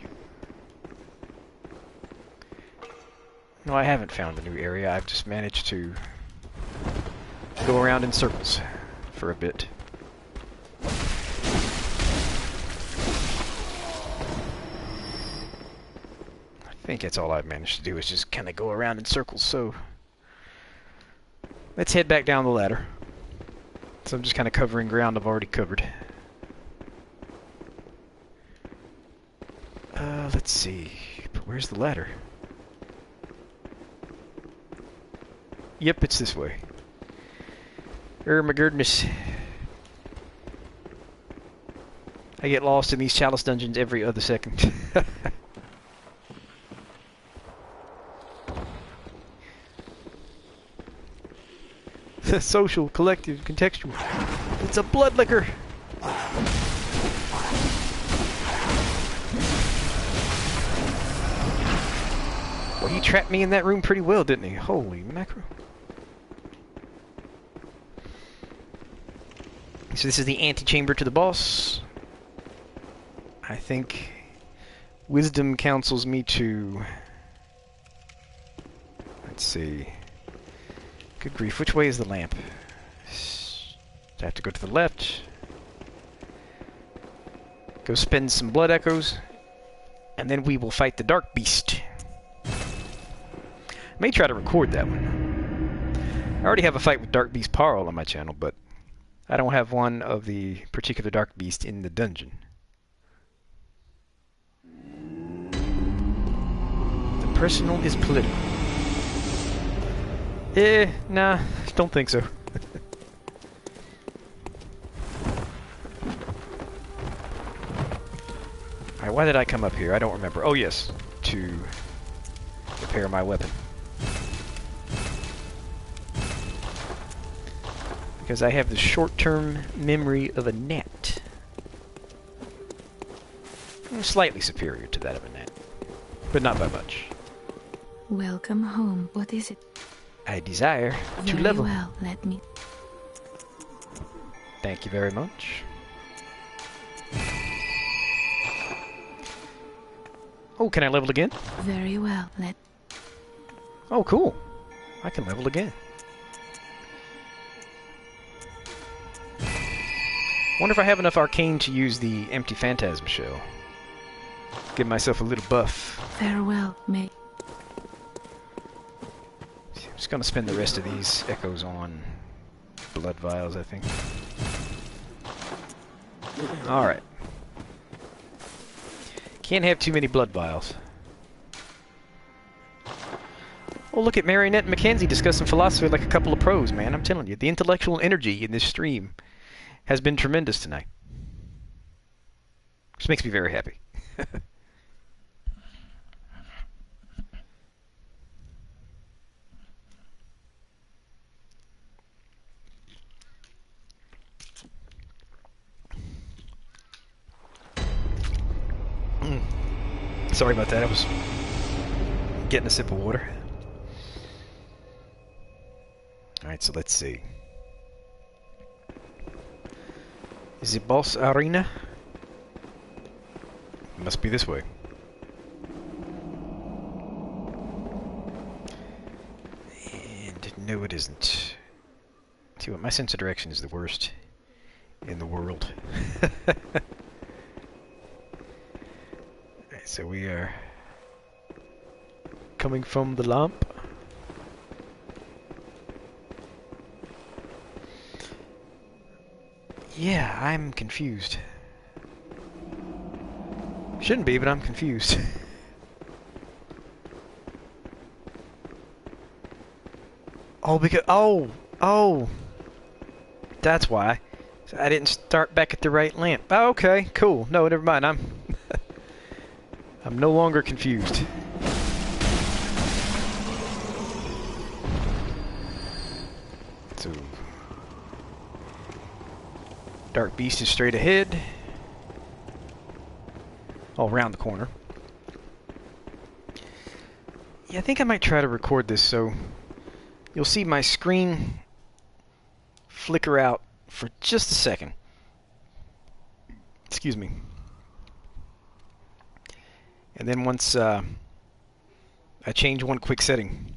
No, I haven't found a new area. I've just managed to go around in circles for a bit. I think that's all I've managed to do is just kind of go around in circles, so let's head back down the ladder. So I'm just kind of covering ground I've already covered. Let's see. But where's the ladder? Yep, it's this way. My goodness. I get lost in these Chalice dungeons every other second. Social, collective, contextual. It's a blood liquor! Well, he trapped me in that room pretty well, didn't he? Holy mackerel. So this is the antechamber to the boss. I think wisdom counsels me to... Let's see... Good grief, which way is the lamp? I have to go to the left. Go spend some blood echoes. And then we will fight the dark beast. I may try to record that one. I already have a fight with Dark Beast Parl on my channel, but I don't have one of the particular dark beast in the dungeon. The personal is political. Nah, don't think so. Alright, why did I come up here? I don't remember. Oh yes, to repair my weapon. Because I have the short-term memory of a gnat. Slightly superior to that of a gnat, but not by much. Welcome home. What is it? I desire to Very level. well, let me... Thank you very much. Oh, can I level again? Very well. Oh, cool. I can level again. Wonder if I have enough arcane to use the empty phantasm shell. Give myself a little buff. Farewell, May. I'm just gonna spend the rest of these echoes on blood vials, I think. Alright. Can't have too many blood vials. Oh, look at Marionette and Mackenzie discussing philosophy like a couple of pros, man. I'm telling you, the intellectual energy in this stream has been tremendous tonight. Which makes me very happy. Sorry about that, I was getting a sip of water. Alright, so let's see. Is it boss arena? It must be this way. And no, it isn't. See what, my sense of direction is the worst in the world. Alright, so we are coming from the lamp. Yeah, I'm confused. Shouldn't be, but I'm confused. Oh, because... Oh! That's why. So I didn't start back at the right lamp. Oh, okay, cool. No, never mind. I'm no longer confused. So... Dark Beast is straight ahead. Oh, around the corner. Yeah, I think I might try to record this so you'll see my screen flicker out for just a second. Excuse me. And then once I change one quick setting,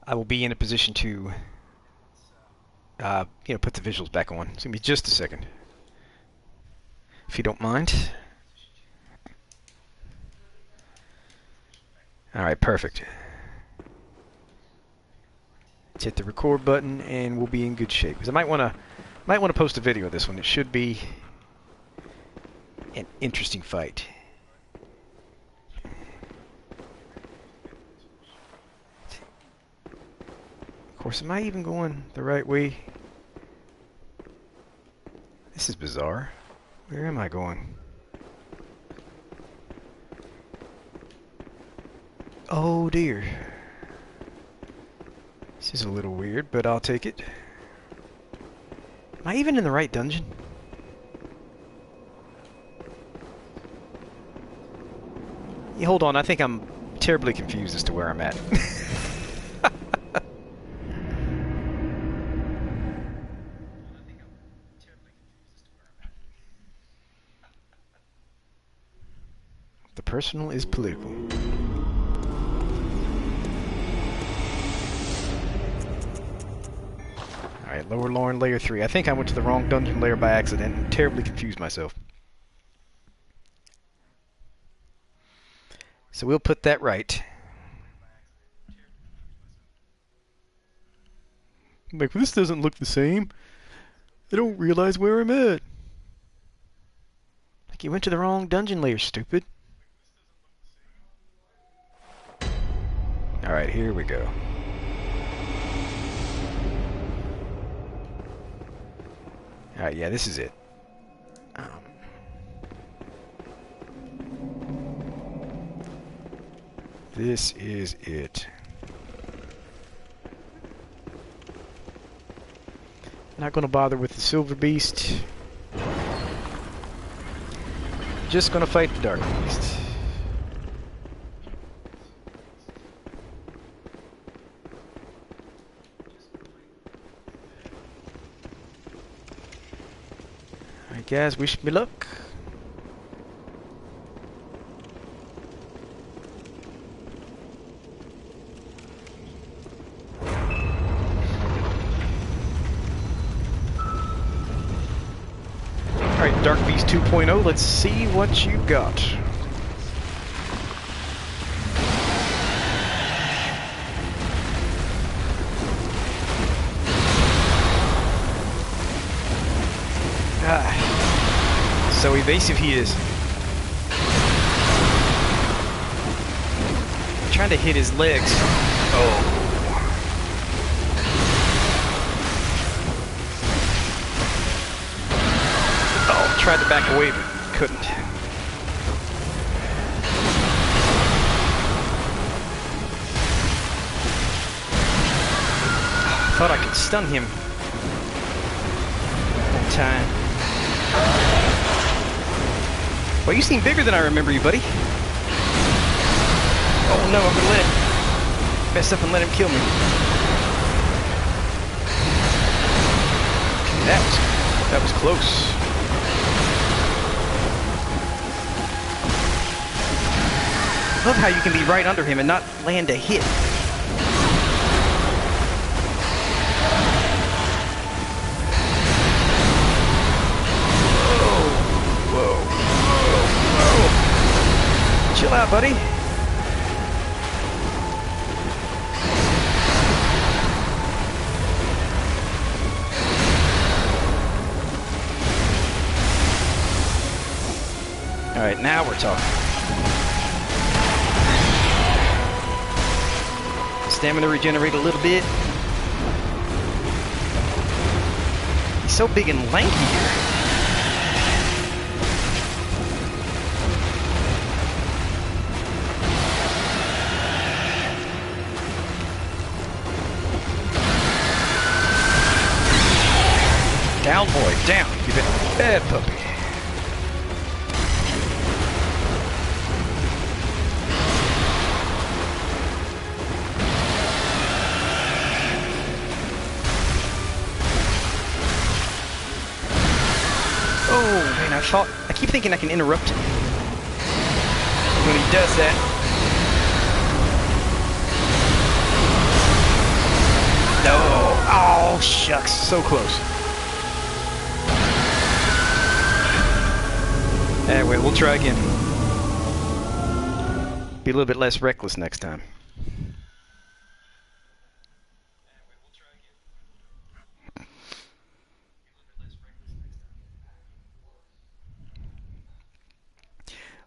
I will be in a position to put the visuals back on. It's going to be just a second, if you don't mind. Alright, perfect. Let's hit the record button and we'll be in good shape. Because I might want to post a video of this one. It should be an interesting fight. Of course, am I even going the right way? This is bizarre. Where am I going? Oh dear. This is a little weird, but I'll take it. Am I even in the right dungeon? Yeah, hold on, I think I'm terribly confused as to where I'm at. The personal is political. Alright, Lower Loran Layer 3. I think I went to the wrong dungeon layer by accident and terribly confused myself. So we'll put that right. Like, this doesn't look the same. I don't realize where I'm at. Like, you went to the wrong dungeon layer, stupid. Alright, here we go. Alright, yeah, this is it. This is it. Not going to bother with the Silver Beast. Just going to fight the Dark Beast. Guys, wish me luck. Alright, Dark Beast 2.0, let's see what you got. So evasive he is. Trying to hit his legs. Oh. Oh, tried to back away, but couldn't. Thought I could stun him. One time. Well, you seem bigger than I remember you, buddy. Oh no, I'm gonna mess up and let him kill me. Okay, that was close. Love how you can be right under him and not land a hit. Chill out, buddy. All right, now we're talking. Stamina regenerate a little bit. He's so big and lanky here. Down, boy, down. You've been a bad puppy. Oh, man, I keep thinking I can interrupt him when he does that. No. Oh, shucks. So close. Anyway, we'll try again. Be a little bit less reckless next time.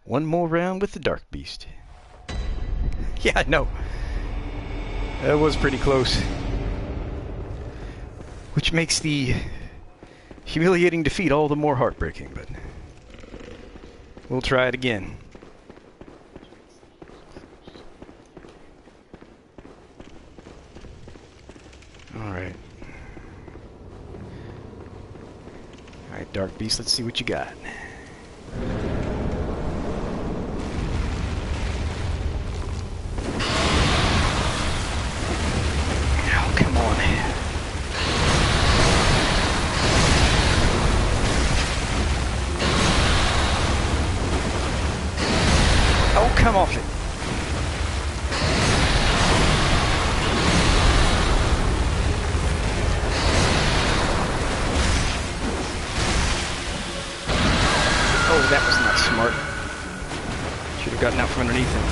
One more round with the Dark Beast. Yeah, I know. That was pretty close. Which makes the humiliating defeat all the more heartbreaking, but we'll try it again. Alright. Alright, Dark Beast, let's see what you got. Oh, come on. Oh, come off it. Oh, that was not smart. Should have gotten out from underneath him.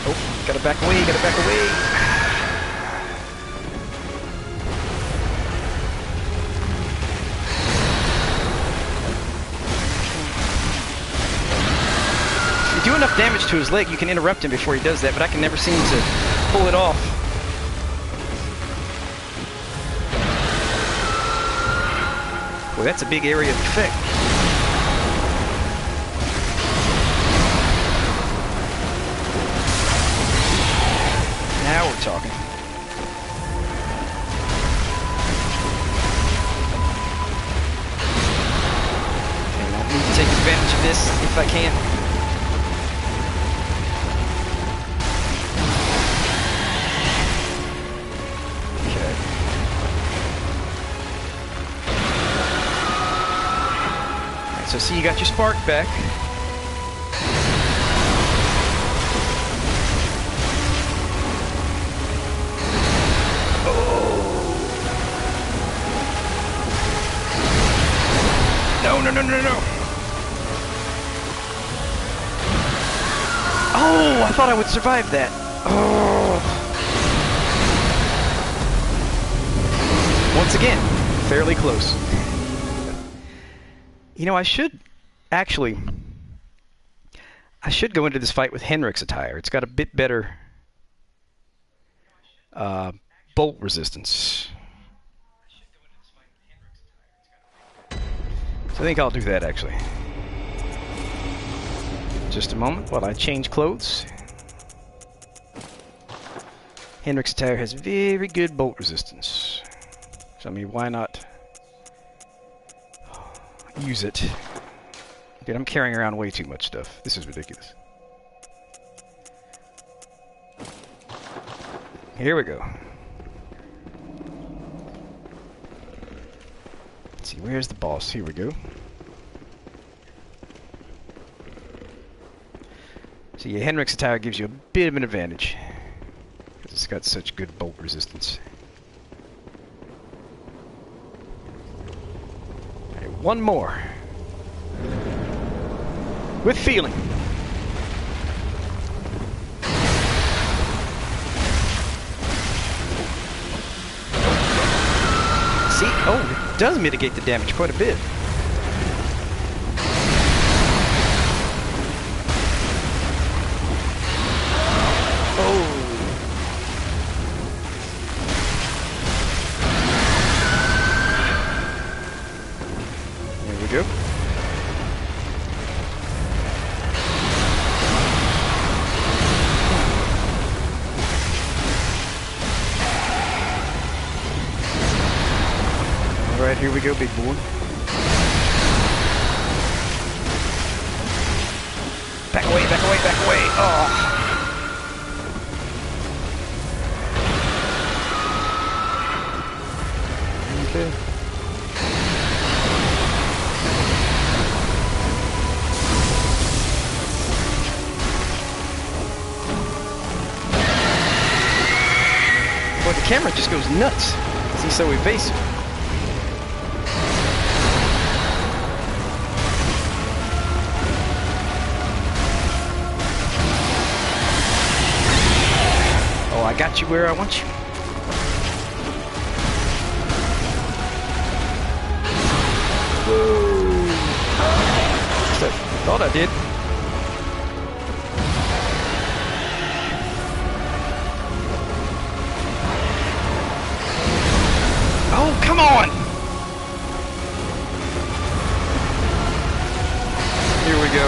Oh, gotta back away, gotta back away. If you do enough damage to his leg, you can interrupt him before he does that, but I can never seem to pull it off. Well, that's a big area of effect. Now we're talking. Okay, I need to take advantage of this if I can. So see, you got your spark back. No, no, no, no, no. Oh, I thought I would survive that. Oh. Once again, fairly close. You know, I should go into this fight with Henrik's attire. It's got a bit better bolt resistance. So I think I'll do that, actually. Just a moment while I change clothes. Henrik's attire has very good bolt resistance. So, I mean, why not use it? Dude, I'm carrying around way too much stuff. This is ridiculous. Here we go. Let's see, where's the boss? Here we go. So yeah, Henrik's attire gives you a bit of an advantage, because it's got such good bolt resistance. Alright, one more. With feeling. See? Oh, it does mitigate the damage quite a bit. Go. Alright, here we go, big boy. Back away, back away, back away! Oh! Okay. The camera just goes nuts. He's so evasive. Oh, I got you where I want you. Whoa. I thought I did. Oh, come on! Here we go.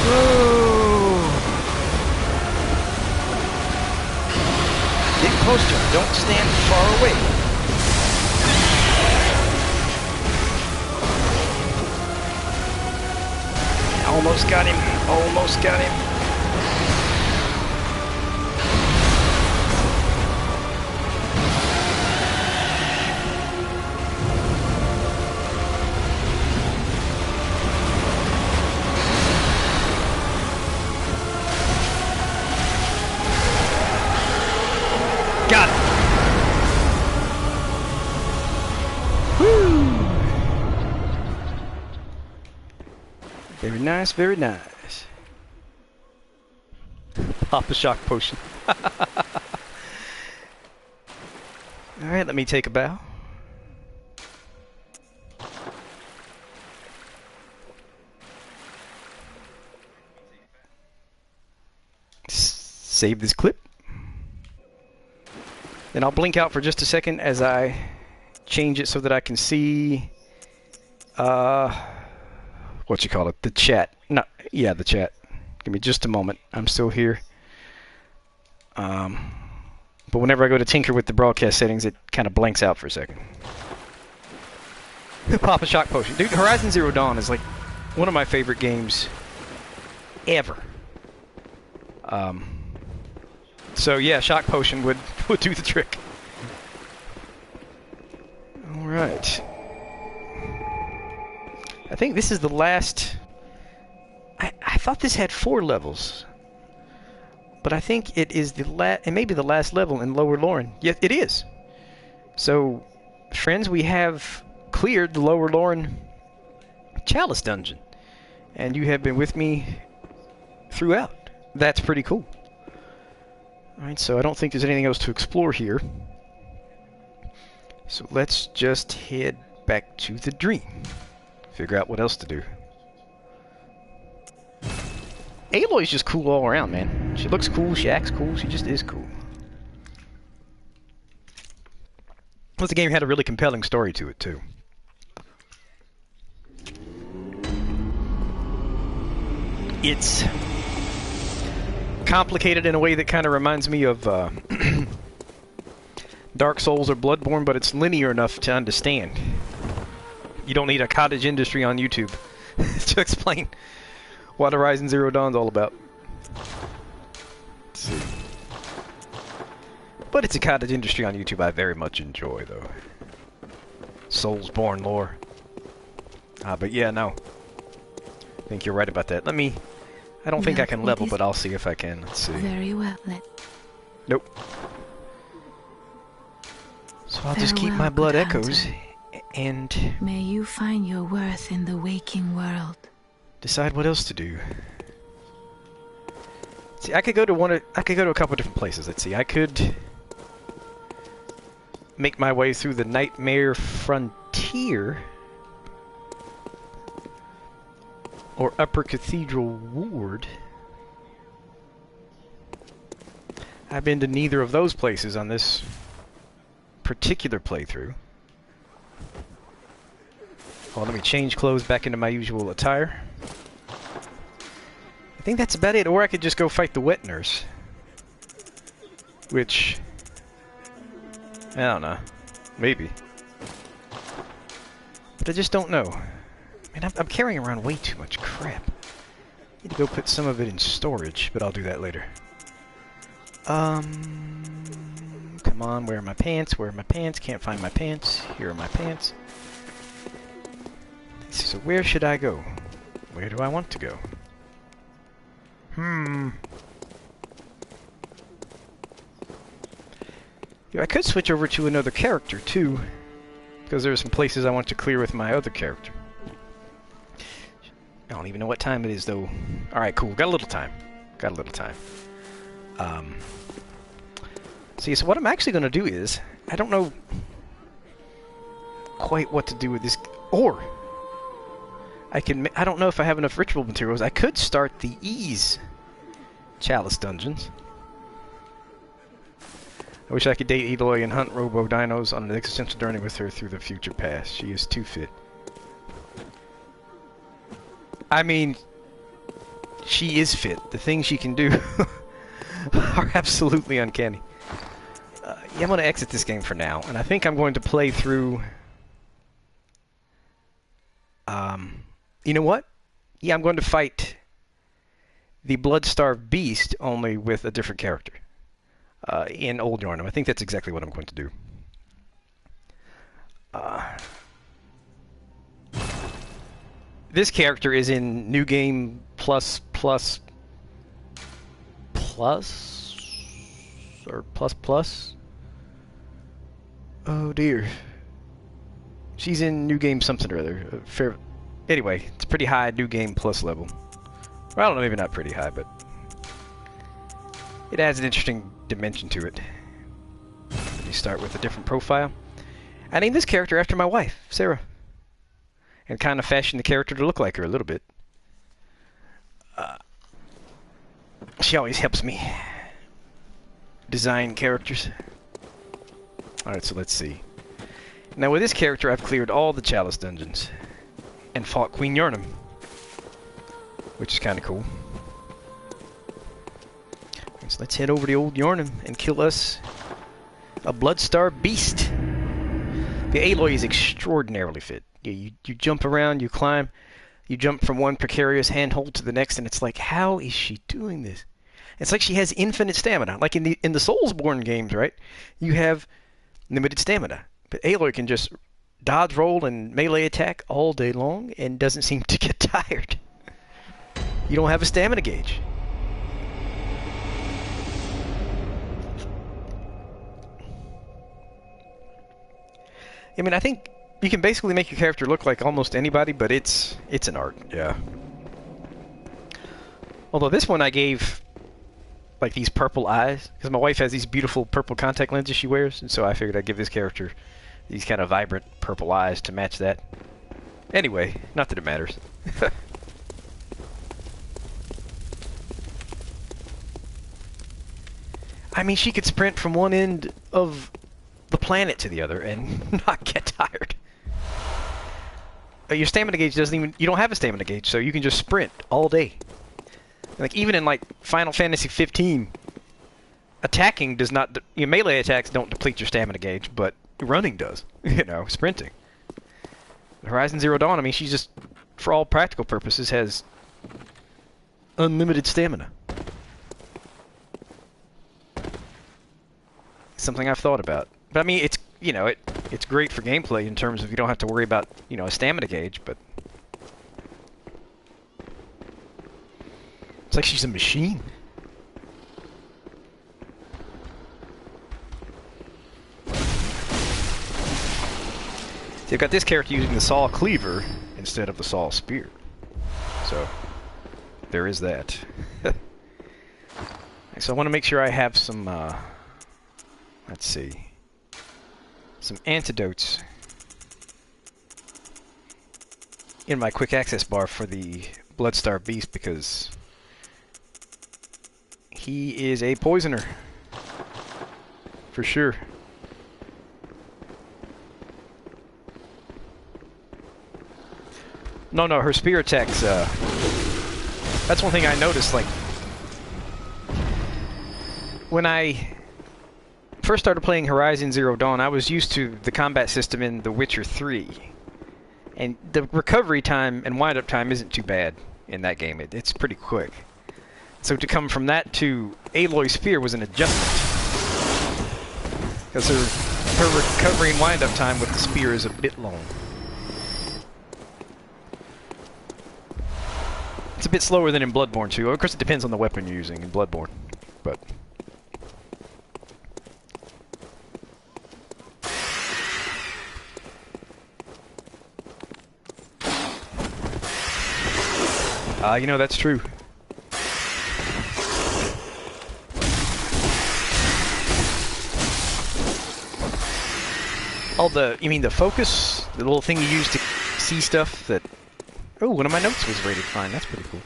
Whoa! Get close to him. Don't stand far away. Almost got him. Almost got him. Got it. Woo. Very nice, very nice. Pop the shock potion. Alright, let me take a bow. Save this clip. Then I'll blink out for just a second as I change it so that I can see, what you call it, the chat. No, yeah, the chat. Give me just a moment. I'm still here. But whenever I go to tinker with the broadcast settings, it kind of blanks out for a second. Pop a shock potion. Dude, Horizon Zero Dawn is like one of my favorite games ever. So yeah, shock potion would do the trick. Alright. I think this is the last... I thought this had 4 levels. But I think it is it may be the last level in Lower Loran. Yes, it is. So, friends, we have cleared the Lower Loran Chalice dungeon. And you have been with me throughout. That's pretty cool. Alright, so I don't think there's anything else to explore here. So let's just head back to the dream. Figure out what else to do. Aloy's just cool all around, man. She looks cool, she acts cool, she just is cool. Plus the game had a really compelling story to it, too. It's complicated in a way that kind of reminds me of Dark Souls or Bloodborne, but it's linear enough to understand. You don't need a cottage industry on YouTube to explain what Horizon Zero Dawn's all about. Let's see. But it's a cottage industry on YouTube I very much enjoy, though. Soulsborne lore. But yeah, no. I think you're right about that. Let me... I don't think I can level, but I'll see if I can. Let's see. Very well. Nope. So I'll just keep my blood echoes and... May you find your worth in the waking world. Decide what else to do. See, I could go to a couple of different places. Let's see. I could make my way through the Nightmare Frontier or Upper Cathedral Ward. I've been to neither of those places on this particular playthrough. Oh, let me change clothes back into my usual attire. I think that's about it. Or I could just go fight the wet nurse. Which... I don't know. Maybe. But I just don't know. Man, I'm carrying around way too much crap. I need to go put some of it in storage, but I'll do that later. Come on, where are my pants? Where are my pants? Can't find my pants. Here are my pants. So where should I go? Where do I want to go? Yeah, I could switch over to another character, too. Because there are some places I want to clear with my other character. I don't even know what time it is, though. Alright, cool. Got a little time. Got a little time. See, so what I'm actually going to do is... I don't know quite what to do with this... Or... I don't know if I have enough ritual materials. I could start the Ease Chalice dungeons. I wish I could date Aloy and hunt robo-dinos on an existential journey with her through the future past. She is too fit. I mean, she is fit. The things she can do are absolutely uncanny. Yeah, I'm going to exit this game for now, and I think I'm going to play through... you know what? Yeah, I'm going to fight the Blood-Starved Beast, only with a different character. In Old Yharnam. I think that's exactly what I'm going to do. This character is in New Game Plus... Or Plus? Oh dear. She's in New Game something or other. Anyway, it's pretty high New Game Plus level. Well, I don't know, maybe not pretty high, but... It adds an interesting dimension to it. Let me start with a different profile. I named this character after my wife, Sarah. And kind of fashioned the character to look like her a little bit. She always helps me design characters. Alright, so let's see. Now with this character, I've cleared all the Chalice dungeons. And fought Queen Yharnam. Which is kind of cool. So let's head over to Old Yharnam and kill us a Blood-Starved Beast. The Aloy is extraordinarily fit. You jump around, you climb, you jump from one precarious handhold to the next, and it's like, how is she doing this? It's like she has infinite stamina. Like in the Soulsborne games, right? You have limited stamina. But Aloy can just dodge roll and melee attack all day long and doesn't seem to get tired. You don't have a stamina gauge. I mean, I think you can basically make your character look like almost anybody, but it's an art, yeah. Although this one I gave like these purple eyes, because my wife has these beautiful purple contact lenses she wears, and so I figured I'd give this character these kind of vibrant purple eyes to match that. Anyway, not that it matters. I mean, she could sprint from one end of the planet to the other and not get tired. Your stamina gauge doesn't even... You don't have a stamina gauge, so you can just sprint all day. Like, even in, like, Final Fantasy 15, attacking does not... Your melee attacks don't deplete your stamina gauge, but running does. You know, sprinting. Horizon Zero Dawn, I mean, she just, for all practical purposes, has unlimited stamina. Something I've thought about. But I mean, it's, you know, it's great for gameplay in terms of you don't have to worry about, you know, a stamina gauge, but it's like she's a machine. See, I've got this character using the saw cleaver instead of the saw spear. So, there is that. So I want to make sure I have some, let's see, some antidotes in my quick access bar for the Bloodstar Beast, because he is a poisoner, for sure. No, her spear attacks, that's one thing I noticed, like, when I first started playing Horizon Zero Dawn, I was used to the combat system in The Witcher 3. And the recovery time and wind-up time isn't too bad in that game. It's pretty quick. So to come from that to Aloy's Spear was an adjustment. Because her recovery and wind-up time with the spear is a bit long. It's a bit slower than in Bloodborne too. Of course, it depends on the weapon you're using in Bloodborne, but you know, that's true. You mean the focus? The little thing you use to see stuff that... Oh, one of my notes was rated fine. That's pretty cool.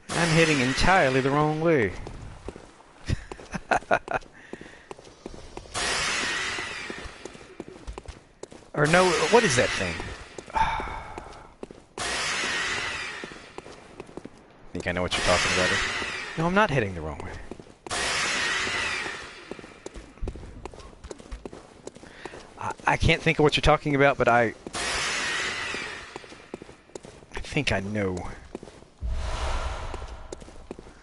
I'm heading entirely the wrong way. Or no, what is that thing? I think I know what you're talking about. No, I'm not heading the wrong way. I can't think of what you're talking about, but I think I know.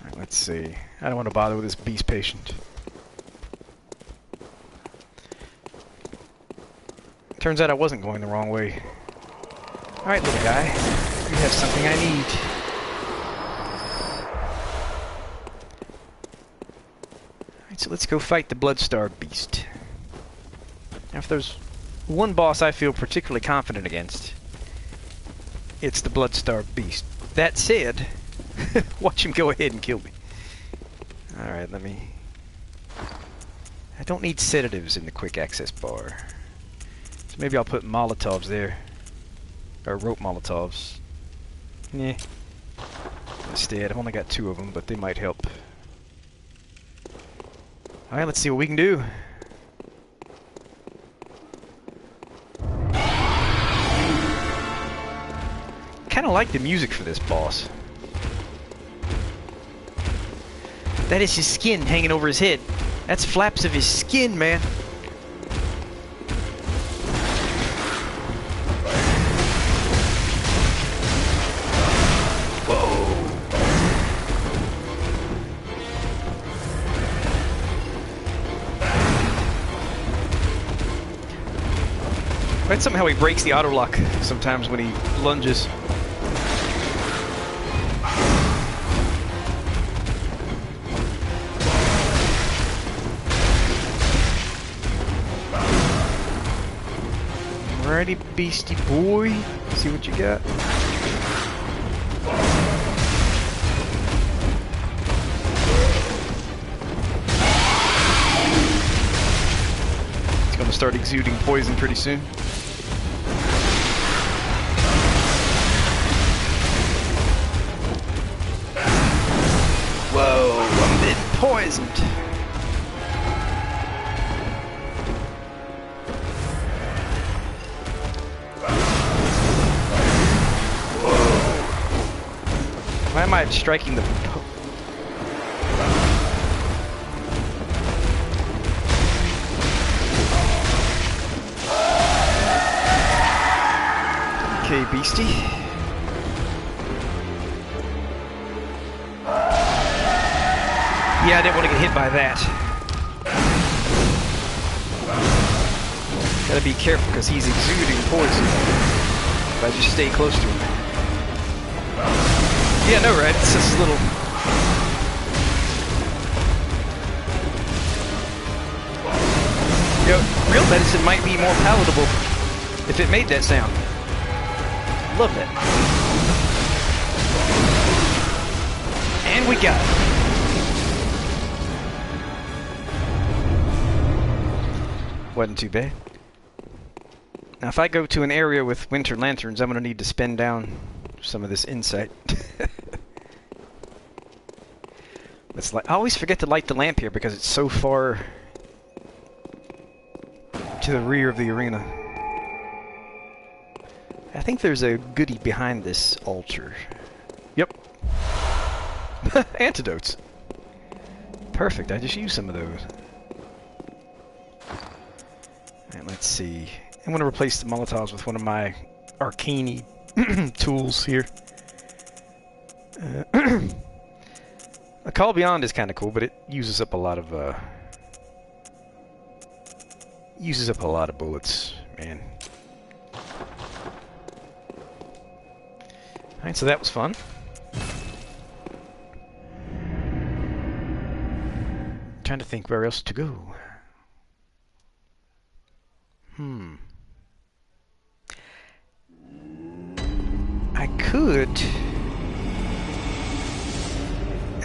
Alright, let's see. I don't want to bother with this beast patient. Turns out I wasn't going the wrong way. Alright, little guy. You have something I need. Alright, so let's go fight the Bloodstar Beast. Now, if there's one boss I feel particularly confident against, it's the Bloodstar Beast. That said, watch him go ahead and kill me. Alright, let me... I don't need sedatives in the quick access bar. So maybe I'll put Molotovs there. Or rope Molotovs. Yeah. Instead, I've only got 2 of them, but they might help. Alright, let's see what we can do. I kind of like the music for this boss. That is his skin hanging over his head. That's flaps of his skin, man. Right, somehow he breaks the auto lock sometimes when he lunges. Alrighty, beastie boy. See what you got. It's gonna start exuding poison pretty soon. Whoa, I'm been poisoned. Why am I striking the... Okay, beastie. Yeah, I didn't want to get hit by that. Gotta be careful because he's exuding poison. If I just stay close to him. Yeah, no, right? It's just a little... Yo, real medicine might be more palatable if it made that sound. Love that. And we got it. Wasn't too bad. Now, if I go to an area with winter lanterns, I'm going to need to spend down some of this insight. It's like I always forget to light the lamp here because it's so far to the rear of the arena. I think there's a goodie behind this altar. Yep. Antidotes. Perfect, I just used some of those. And let's see. I'm going to replace the Molotovs with one of my arcane tools here. A Call Beyond is kind of cool, but it uses up a lot of bullets, man. Alright, so that was fun. Trying to think where else to go. I could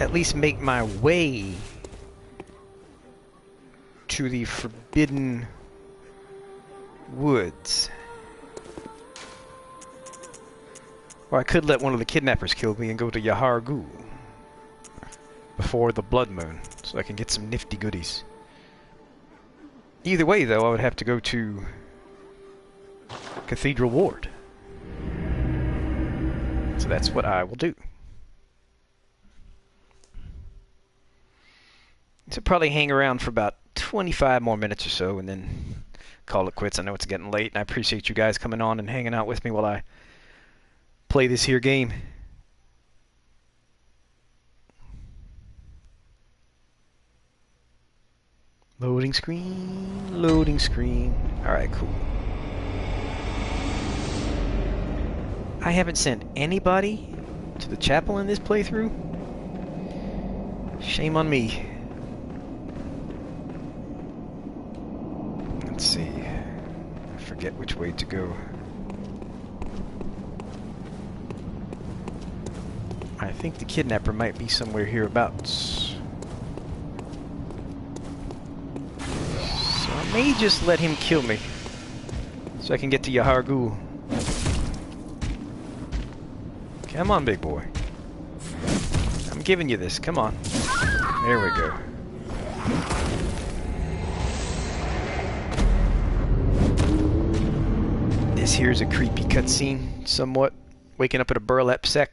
at least make my way to the Forbidden Woods. Or I could let one of the kidnappers kill me and go to Yahar Ghul before the Blood Moon, so I can get some nifty goodies. Either way, though, I would have to go to Cathedral Ward. So that's what I will do. So probably hang around for about 25 more minutes or so and then call it quits. I know it's getting late, and I appreciate you guys coming on and hanging out with me while I play this here game. Loading screen, loading screen. Alright, cool. I haven't sent anybody to the chapel in this playthrough. Shame on me. Let's see. I forget which way to go. I think the kidnapper might be somewhere hereabouts. So I may just let him kill me so I can get to Yahar Ghul. Come on, big boy. I'm giving you this. Come on. There we go. This here's a creepy cutscene, somewhat. Waking up at a burlap sack.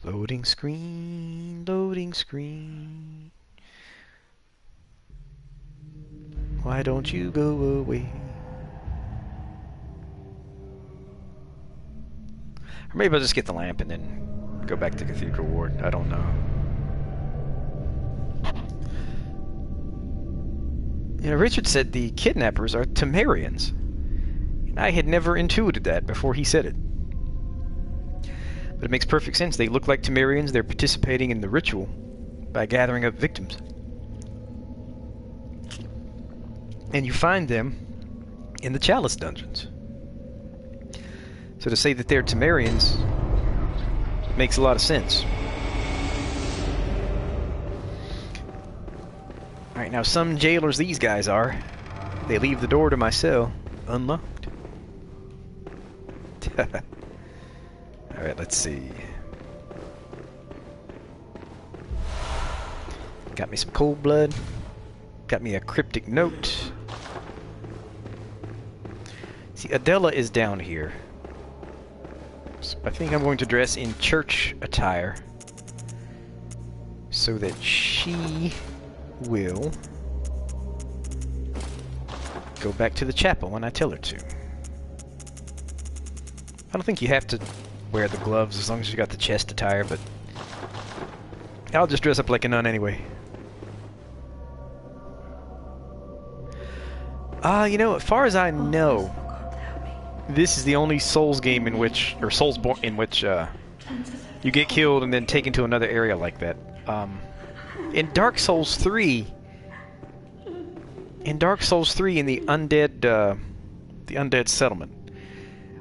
Loading screen, loading screen. Why don't you go away? Or maybe I'll just get the lamp and then go back to Cathedral Ward. I don't know. You know, Richard said the kidnappers are Temerians. And I had never intuited that before he said it. But it makes perfect sense. They look like Temerians. They're participating in the ritual by gathering up victims. And you find them in the Chalice dungeons. So to say that they're Temerians makes a lot of sense. Alright, now some jailers these guys are. They leave the door to my cell unlocked. Alright, let's see. Got me some cold blood. Got me a cryptic note. See, Adela is down here. So I think I'm going to dress in church attire so that she will go back to the chapel when I tell her to. I don't think you have to wear the gloves as long as you got the chest attire, but I'll just dress up like a nun anyway. You know, as far as I know, this is the only Souls game in which, or Soulsborne, in which you get killed and then taken to another area like that. In Dark Souls 3, in the undead settlement,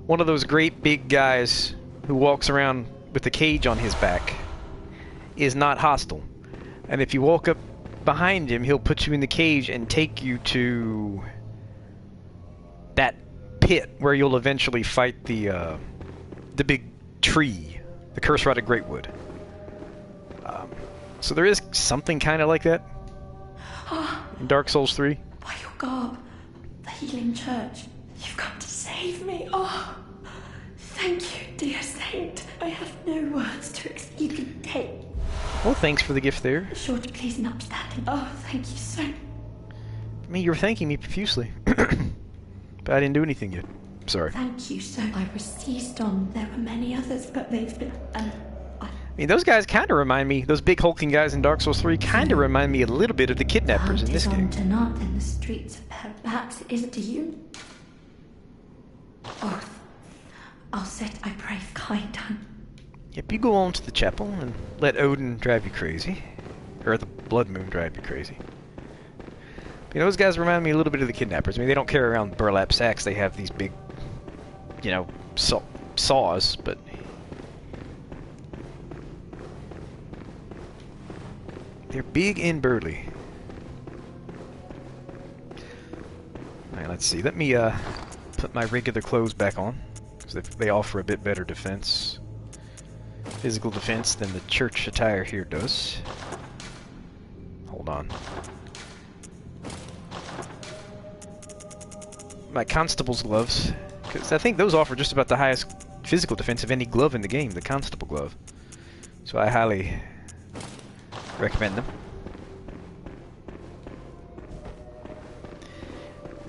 one of those great big guys who walks around with the cage on his back is not hostile. And if you walk up behind him, he'll put you in the cage and take you to that pit where you'll eventually fight the big tree, the curse-rotted greatwood. So there is something kind of like that in Dark Souls 3. By your garb, the healing church, you've come to save me. Oh, thank you, dear saint. I have no words to explicate. Well, thanks for the gift there. Sure to please an upstanding. Oh, thank you so. I mean, you were thanking me profusely. But I didn't do anything yet. Sorry. Thank you, sir. I was seized on. There were many others, but they've been... I mean, those guys kind of remind me, those big hulking guys in Dark Souls 3 kind of remind me a little bit of the kidnappers in this game. Tonight in the streets of Paris. Perhaps it isn't to you. Oh, I'll sit, I pray, kind done. Yep, you go on to the chapel and let Odin drive you crazy. Or the Blood Moon drive you crazy. You know, those guys remind me a little bit of the kidnappers. I mean, they don't carry around burlap sacks. They have these big, you know, saws, but... they're big and burly. Alright, let's see. Let me put my regular clothes back on, because they offer a bit better defense. Physical defense than the church attire here does. Hold on. My constable's gloves, because I think those offer just about the highest physical defense of any glove in the game, the constable glove. So I highly recommend them.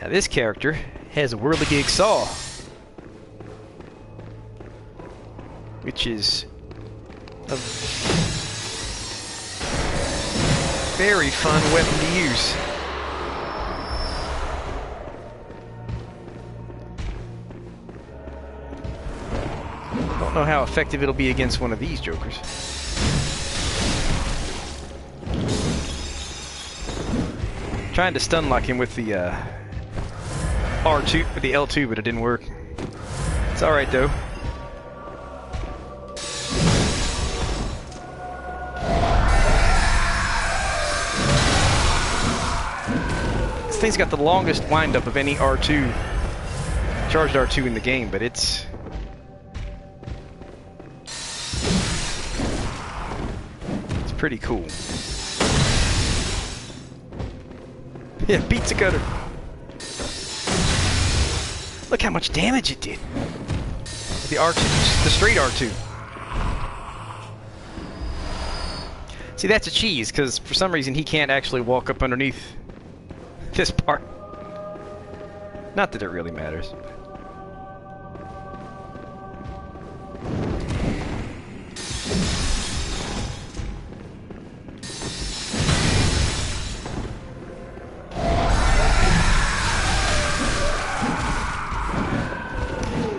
Now this character has a whirligig saw, which is a very fun weapon to use. Don't know how effective it'll be against one of these jokers. Trying to stun lock him with the R2, with the L2, but it didn't work. It's all right though. This thing's got the longest windup of any R2, charged R2 in the game, but it's pretty cool. Yeah, pizza cutter. Look how much damage it did. The R2, the straight R2. See, that's a cheese, because for some reason he can't actually walk up underneath this part. Not that it really matters.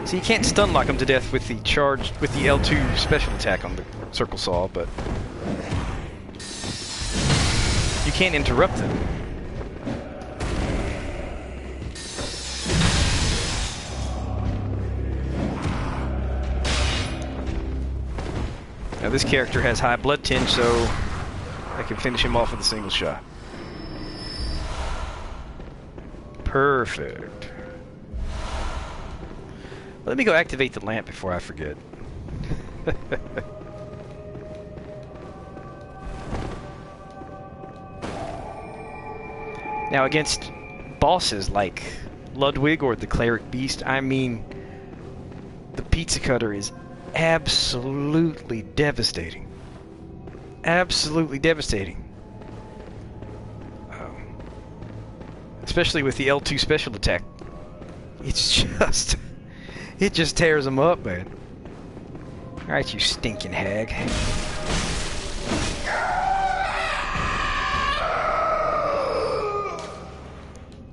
So you can't stun lock them to death with the L2 special attack on the circle saw, but you can't interrupt them. Now this character has high blood tinge, so I can finish him off with a single shot. Perfect. Let me go activate the lamp before I forget. Now against bosses like Ludwig or the Cleric Beast, I mean, the Pizza Cutter is absolutely devastating. Absolutely devastating. Especially with the L2 special attack. It just tears them up, man. Alright, you stinking hag.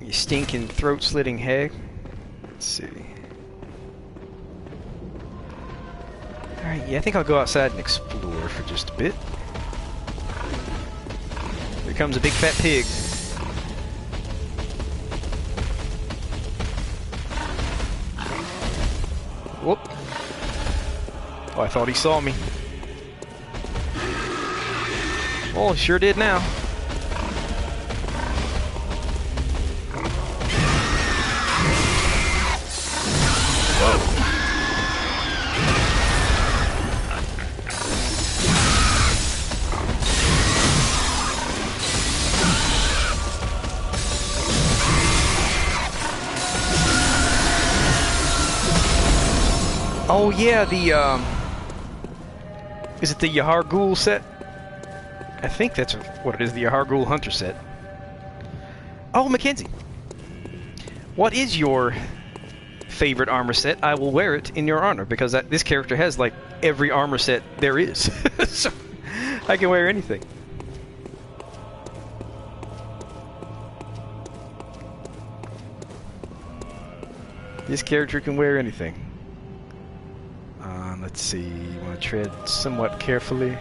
You stinking throat-slitting hag. Let's see. Alright, yeah, I think I'll go outside and explore for just a bit. Here comes a big fat pig. Whoop. Oh, I thought he saw me. Oh, he sure did now. Whoa. Oh yeah, the is it the Yahar Ghul set? I think that's what it is, the Yahar Ghul Hunter set. Oh, Mackenzie, what is your favorite armor set? I will wear it in your honor, because this character has like every armor set there is. So I can wear anything. This character can wear anything. Let's see, you want to tread somewhat carefully.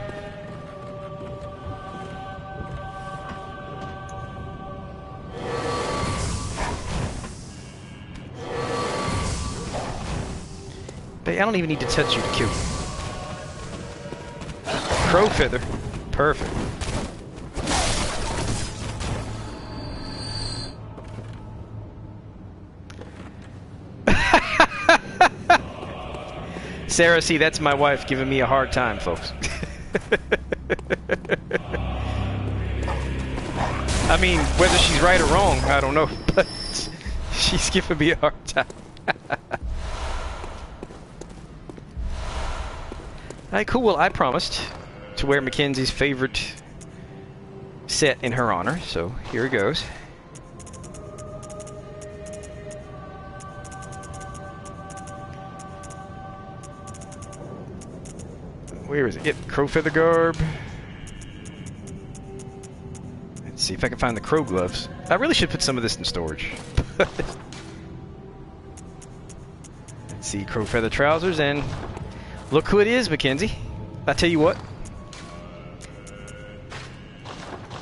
But I don't even need to touch you to kill you. Crow feather. Perfect. Sarah, see, that's my wife giving me a hard time, folks. I mean, whether she's right or wrong, I don't know, but she's giving me a hard time. Alright, cool. Well, I promised to wear Mackenzie's favorite set in her honor, so here it goes. Where is it? Yep, crow feather garb. Let's see if I can find the crow gloves. I really should put some of this in storage. Let's see, crow feather trousers, and look who it is, Mackenzie. I tell you what,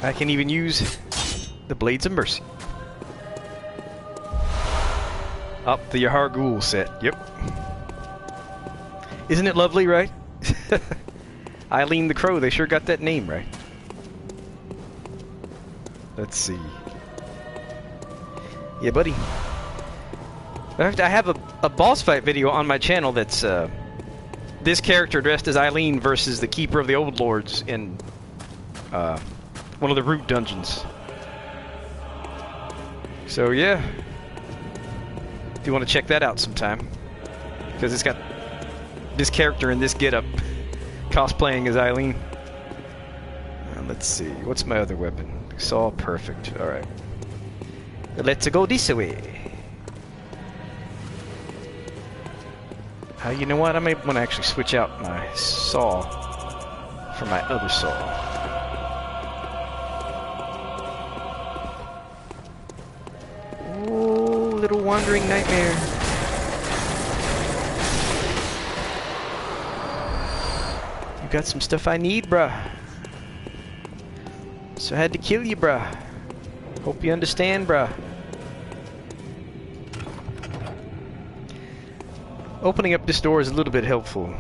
I can even use the Blades of Mercy. Up the Yahar Ghul set. Yep. Isn't it lovely, right? Eileen the Crow, they sure got that name right. Let's see. Yeah, buddy. I have a boss fight video on my channel that's this character dressed as Eileen versus the Keeper of the Old Lords in one of the root dungeons. So yeah, if you want to check that out sometime, because it's got this character in this getup cosplaying as Eileen. Let's see, what's my other weapon? It's all perfect. Alright, let's go this way. You know what, I may want to actually switch out my saw for my other saw. Oh, little wandering nightmare. got some stuff I need, bruh. So I had to kill you, bruh. Hope you understand, bruh. Opening up this door is a little bit helpful.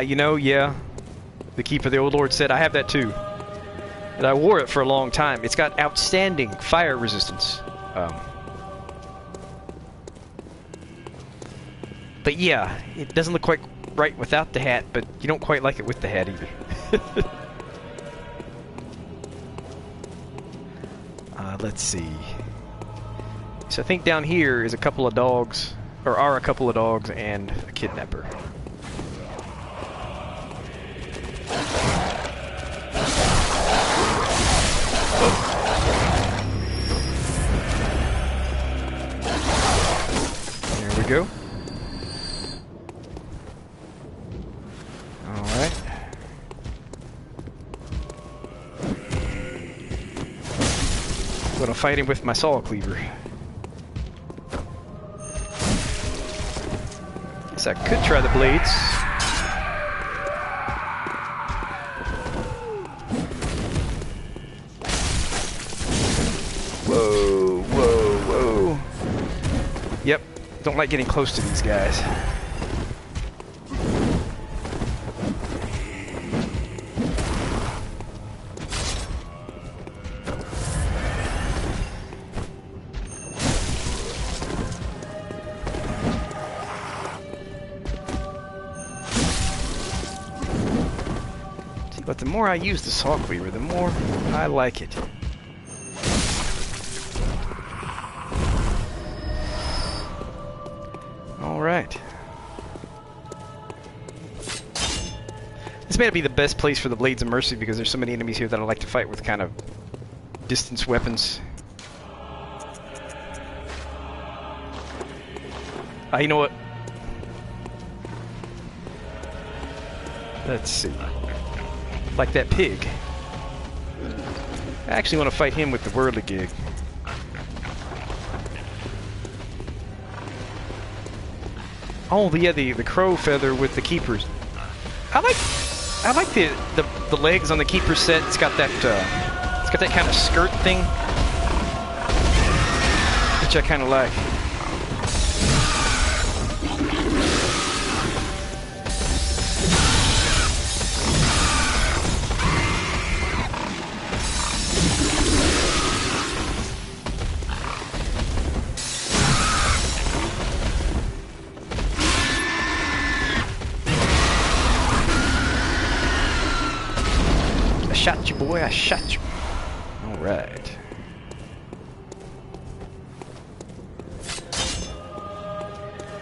You know, yeah. The Keeper of the Old Lord said, I have that too. And I wore it for a long time. It's got outstanding fire resistance. But yeah, it doesn't look quite right without the hat, but you don't quite like it with the hat either. Let's see. So I think down here is a couple of dogs, or are a couple of dogs and a kidnapper. There we go. Alright. I'm gonna fight him with my saw cleaver. Guess I could try the blades. Whoa, whoa, whoa. Yep, don't like getting close to these guys. But the more I use the saw cleaver, the more I like it. Alright. This may not be the best place for the Blades of Mercy because there's so many enemies here that I like to fight with kind of distance weapons. You know what? Let's see. Like that pig. I actually want to fight him with the whirligig. Oh, yeah, the crow feather with the keepers. I like the legs on the keeper set. It's got that kind of skirt thing, which I kind of like. Shot you, boy, I shot you. Alright.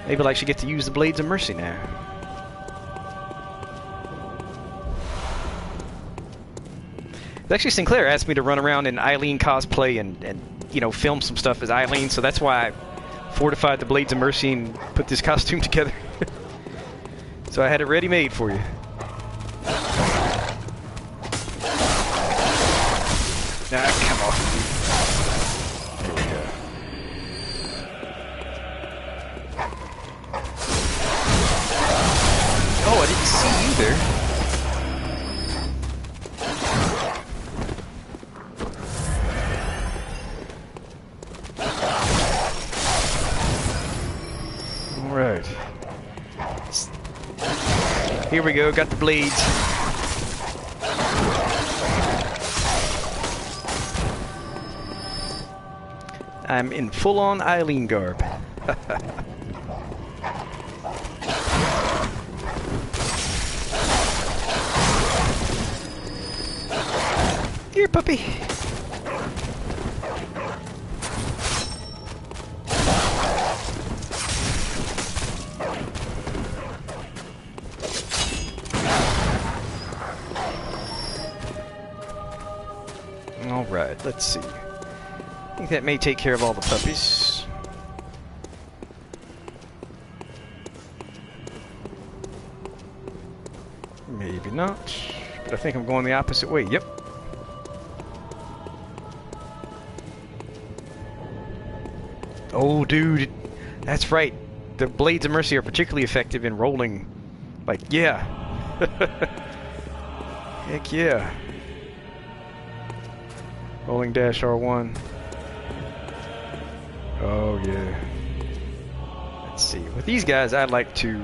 Maybe I should get to use the Blades of Mercy now. Actually, Sinclair asked me to run around in Eileen cosplay and you know, film some stuff as Eileen, so that's why I fortified the Blades of Mercy and put this costume together. So I had it ready-made for you. Ah, come on. There we go. Oh, I didn't see you there. Alright. Here we go, got the blades. I'm in full-on Eileen garb. Here, puppy. All right, let's see. I think that may take care of all the puppies. Maybe not, but I think I'm going the opposite way. Yep. Oh, dude, that's right. the Blades of Mercy are particularly effective in rolling. Like, yeah. Heck yeah. Rolling dash R1. Oh yeah. Let's see. With these guys, I'd like to...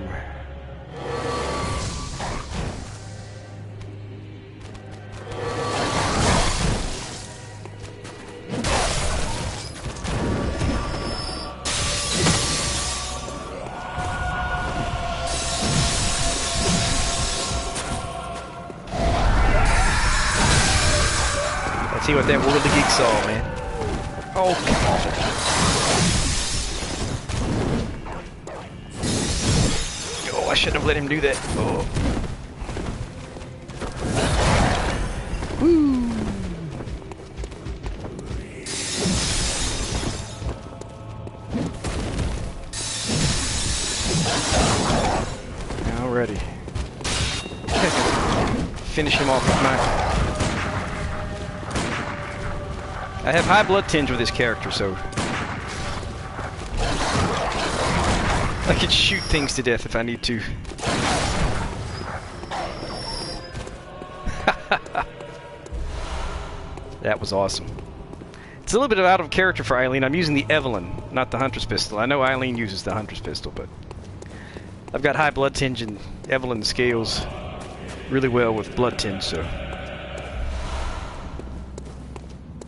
Let's see what that whirligig saw, man. Oh, come on. Oh, I shouldn't have let him do that. Oh. Woo. Alrighty. Finish him off with my... I have high blood tinge with this character, so... I can shoot things to death if I need to. That was awesome. It's a little bit out of character for Eileen. I'm using the Evelyn, not the Huntress pistol. I know Eileen uses the Huntress pistol, but... I've got high blood tinge, and Evelyn scales really well with blood tinge, so...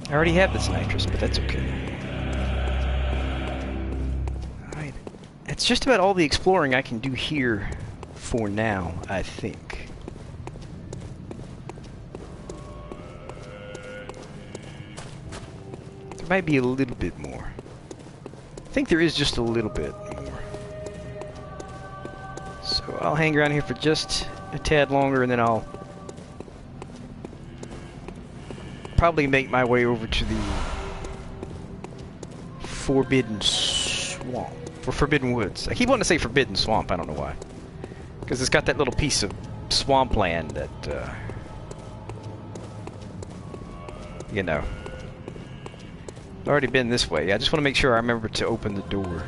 I already have this nitrous, but that's okay. Alright. That's just about all the exploring I can do here for now, I think. There might be a little bit more. I think there is just a little bit more. So I'll hang around here for just a tad longer, and then I'll probably make my way over to the Forbidden Swamp, or Forbidden Woods. I keep wanting to say Forbidden Swamp, I don't know why. Because it's got that little piece of swampland that, you know. I've already been this way. I just want to make sure I remember to open the door.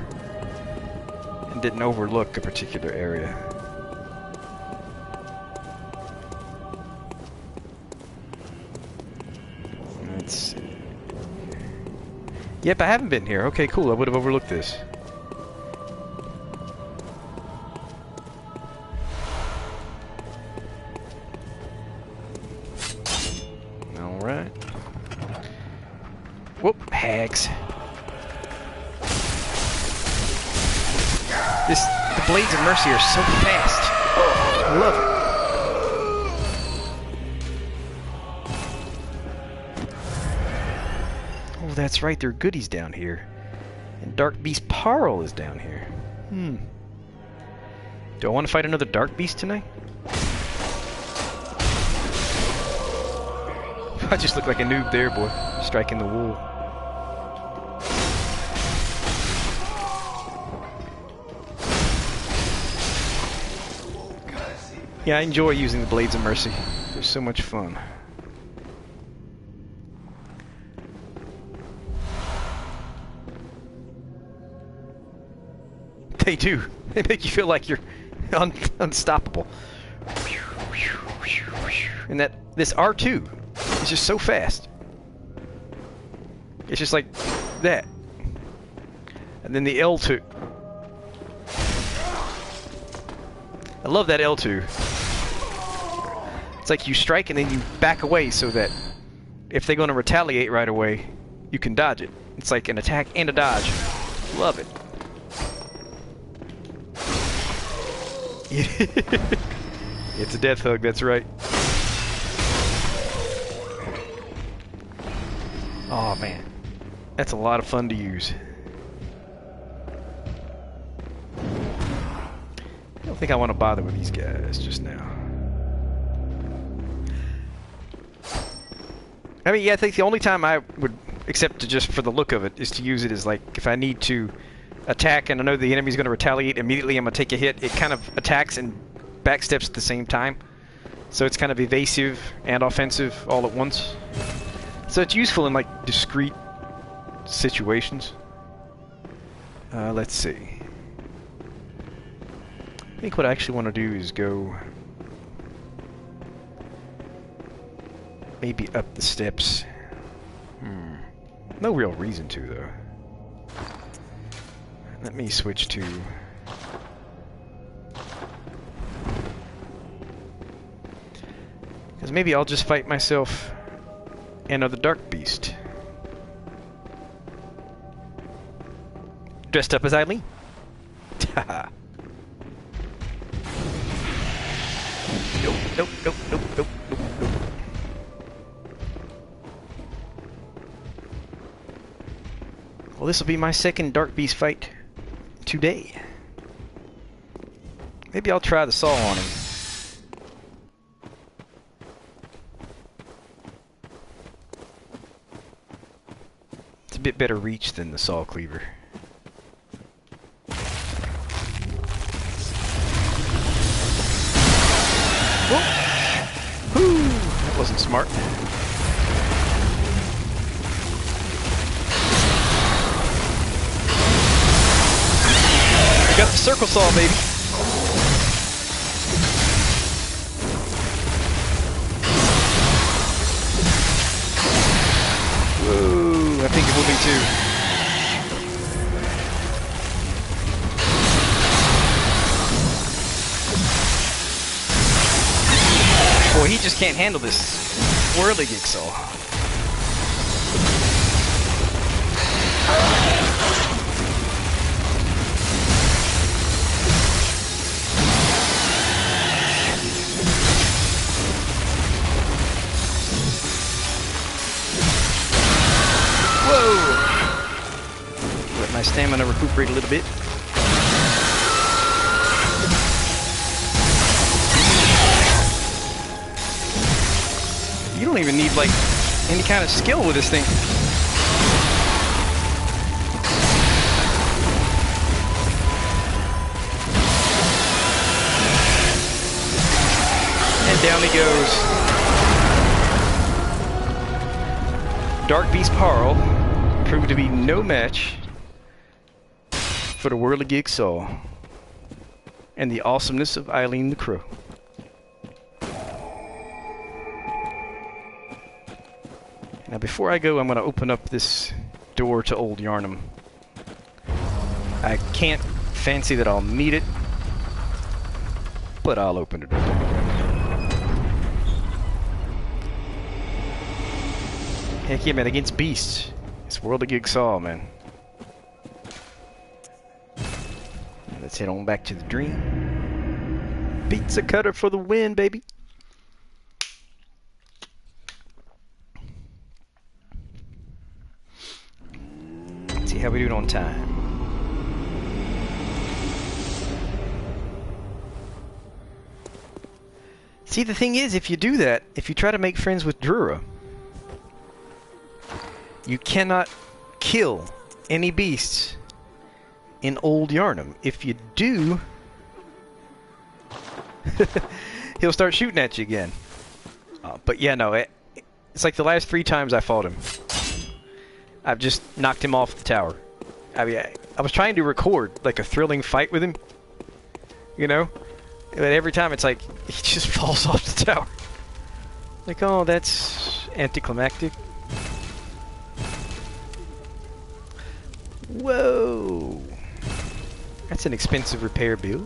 And didn't overlook a particular area. Let's see. Yep, I haven't been here. Okay, cool. I would have overlooked this. Alright. Whoop, hags. The Blades of Mercy are so fast. Oh, I love it. That's right, there are goodies down here. And Dark Beast Parl is down here. Do I want to fight another Dark Beast tonight? I just look like a noob there, boy. Striking the wool. Yeah, I enjoy using the Blades of Mercy. They're so much fun. They do. They make you feel like you're unstoppable. And this R2 is just so fast. It's just like that. And then the L2. I love that L2. It's like you strike and then you back away so that if they're going to retaliate right away, you can dodge it. It's like an attack and a dodge. Love it. It's a death hug, that's right. Oh man, that's a lot of fun to use. I don't think I want to bother with these guys just now. I mean, yeah, I think the only time I would, except to just for the look of it, is to use it as like if I need to attack and I know the enemy's going to retaliate immediately, I'm going to take a hit. It kind of attacks and backsteps at the same time. So it's kind of evasive and offensive all at once. So it's useful in like discrete situations. Let's see. think what I actually want to do is go maybe up the steps. No real reason to, though. Let me switch to... because maybe I'll just fight myself another dark beast. Dressed up as Eileen. Haha. Nope, nope, nope, nope, nope, nope, nope. Well, this will be my second dark beast fight today. Maybe I'll try the saw on him. It's a bit better reach than the saw cleaver. Whew, that wasn't smart. I got the circle saw, baby. Whoa, I think it will be too. Boy, he just can't handle this whirly jigsaw. Whoa! Let my stamina recuperate a little bit. You don't even need, like, any kind of skill with this thing. And down he goes. Dark Beast Parl proved to be no match for the Whirligig Saw and the awesomeness of Eileen the Crow. Now before I go, I'm going to open up this door to Old Yarnum. I can't fancy that I'll need it, but I'll open it up. Heck yeah, man, against beasts. It's Whirligig Saw, man. Let's head on back to the dream. Pizza cutter for the win, baby. See how we do it on time. See, the thing is, if you do that, if you try to make friends with Drura, you cannot kill any beasts in Old Yarnum. If you do, he'll start shooting at you again. But yeah, no, it's like the last 3 times I fought him, I've just knocked him off the tower. I mean, I was trying to record like a thrilling fight with him, you know? But every time it's like, he just falls off the tower. Like, oh, that's anticlimactic. Whoa! That's an expensive repair bill.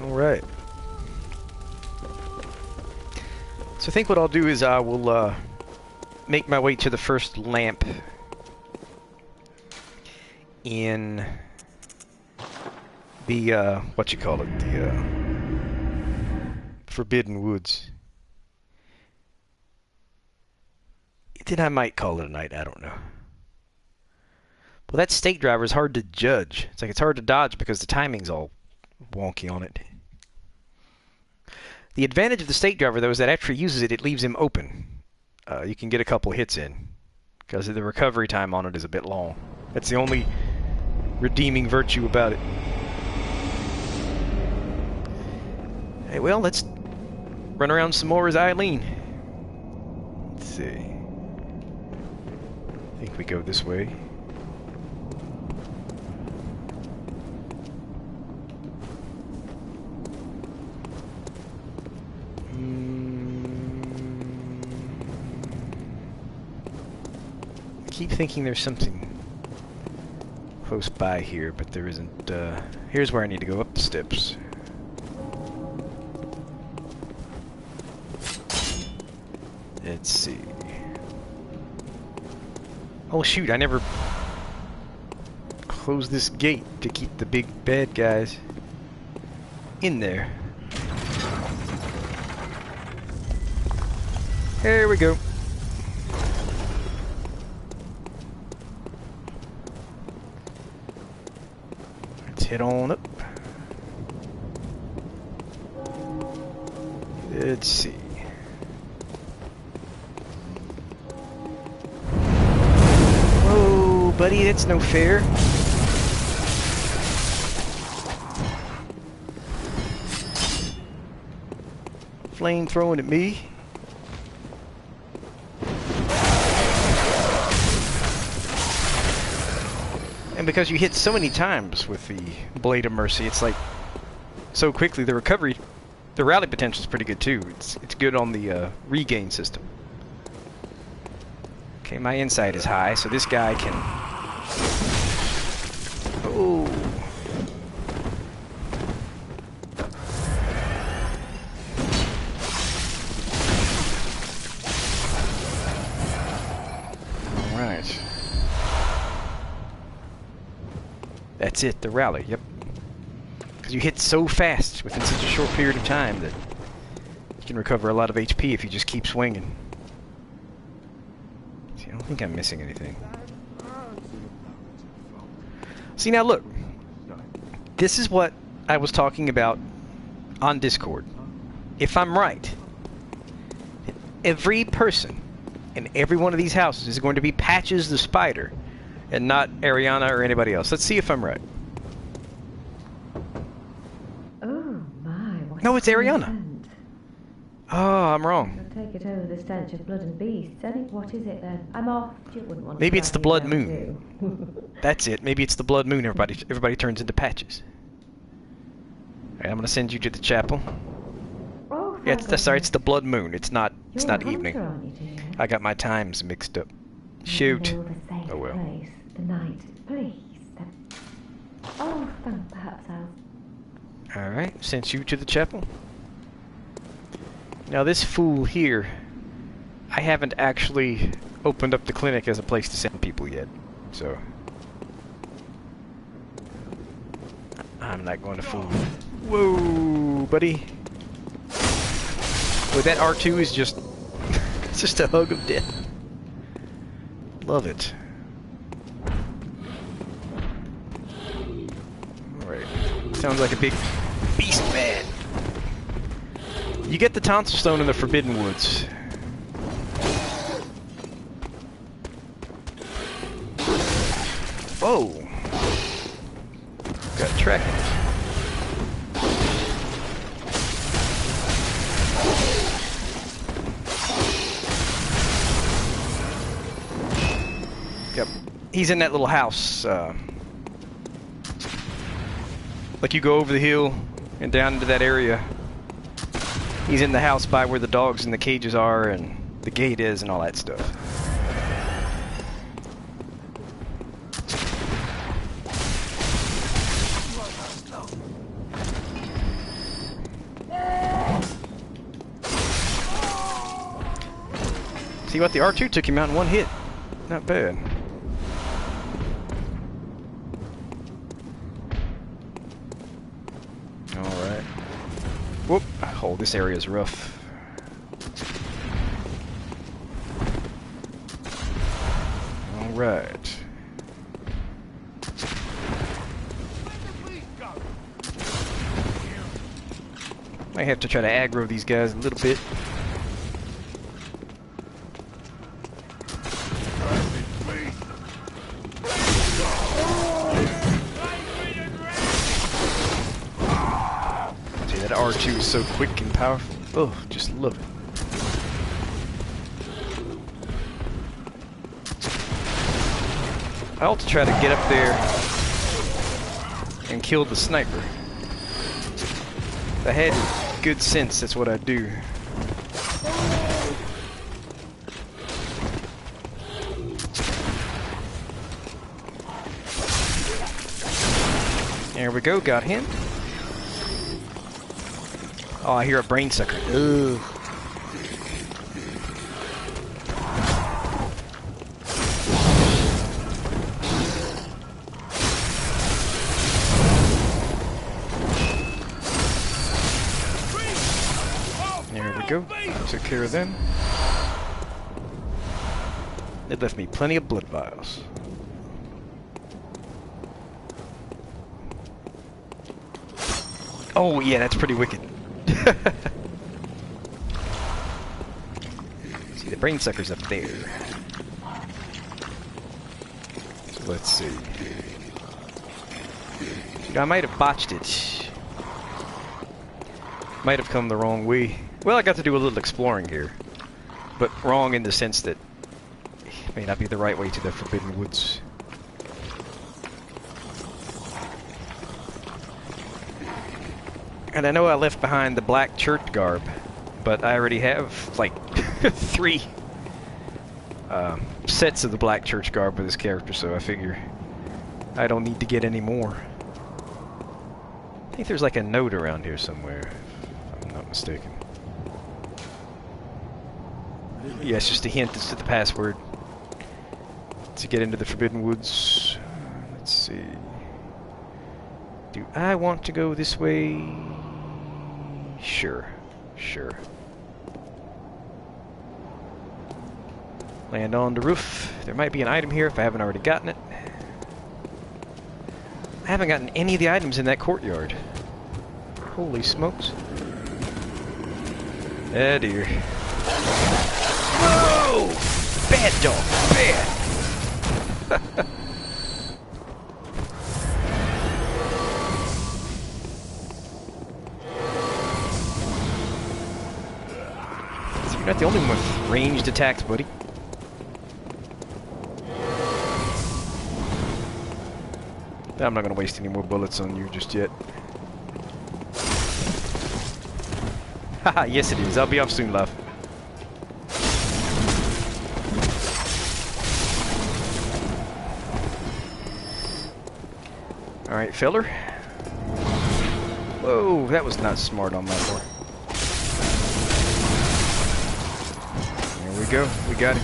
Alright. So I think what I'll do is I will make my way to the first lamp in the, what you call it, the Forbidden Woods. Then I might call it a night, I don't know. Well, that stake driver is hard to judge. It's like it's hard to dodge because the timing's all wonky on it. The advantage of the stake driver, though, is that after he uses it, it leaves him open. You can get a couple hits in, because the recovery time on it is a bit long. That's the only redeeming virtue about it. Hey, well, let's run around some more as Eileen. Let's see. I think we go this way. keep thinking there's something close by here, but there isn't. Here's where I need to go up the steps. Let's see. Oh shoot, I never closed this gate to keep the big bad guys in there. There we go. Let's head on up. Let's see. Whoa, buddy, that's no fair. Flame throwing at me. And because you hit so many times with the Blade of Mercy, it's like so quickly the recovery, the rally potential is pretty good too. It's good on the regain system. Okay, my insight is high, so this guy can. Oh. All right. That's it, the rally, yep. Because you hit so fast within such a short period of time that you can recover a lot of HP if you just keep swinging. See, I don't think I'm missing anything. See, now look. This is what I was talking about on Discord. If I'm right, every person in every one of these houses is going to be Patches the Spider, and not Ariana or anybody else. Let's see if I'm right. Oh my! What No, it's Ariana. scent. Oh, I'm wrong. I'll take it over the stench of blood and beasts. What is it then? I'm off. You wouldn't want to Maybe it's the track me blood down moon. too. That's it. Maybe it's the blood moon. Everybody turns into Patches. Alright, I'm gonna send you to the chapel. Oh, Yeah, thank sorry, it's goodness. the blood moon. It's not You're a evening. hunter, aren't you, dear? I got my times mixed up. Shoot. You know the safe Oh well. place. The night, please. Oh, thank. Perhaps I'll. Alright, sent you to the chapel. Now this fool here, I haven't actually opened up the clinic as a place to send people yet, so I'm not going to fool. Whoa, buddy. Well, that R2 is just it's just a hug of death. Love it. Alright. Sounds like a big beast man. You get the tonsil stone in the Forbidden Woods. Whoa. Got tracking. Yep. He's in that little house. Like you go over the hill and down into that area. He's in the house by where the dogs and the cages are and the gate is and all that stuff. See what? The R2 took him out in one hit. Not bad. Alright. Whoop. Oh, this area is rough. Alright. Might have to try to aggro these guys a little bit. See, that R2 is so quick and powerful. Oh, just love it. I ought to try to get up there and kill the sniper. If I had good sense, that's what I'd do. we go, got him. Oh, I hear a brain sucker. Ugh. There we go. Took care of them. It left me plenty of blood vials. Oh yeah, that's pretty wicked. See, the brain sucker's up there. So let's see. You know, I might have botched it. Might have come the wrong way. Well, I got to do a little exploring here. But wrong in the sense that it may not be the right way to the Forbidden Woods. And I know I left behind the black church garb, but I already have, like, 3 sets of the black church garb with this character, so I figure I don't need to get any more. I think there's, like, a note around here somewhere, if I'm not mistaken. Yeah, it's just a hint as to the password to get into the Forbidden Woods. Let's see. Do I want to go this way? Sure. Sure. Land on the roof. There might be an item here if I haven't already gotten it. I haven't gotten any of the items in that courtyard. Holy smokes. Ah, dear. Whoa! Bad dog. Bad. You're not the only one with ranged attacks, buddy. I'm not gonna waste any more bullets on you just yet. Haha, yes it is. I'll be off soon, love. Alright, filler. Whoa, that was not smart on my part. There we go. We got it.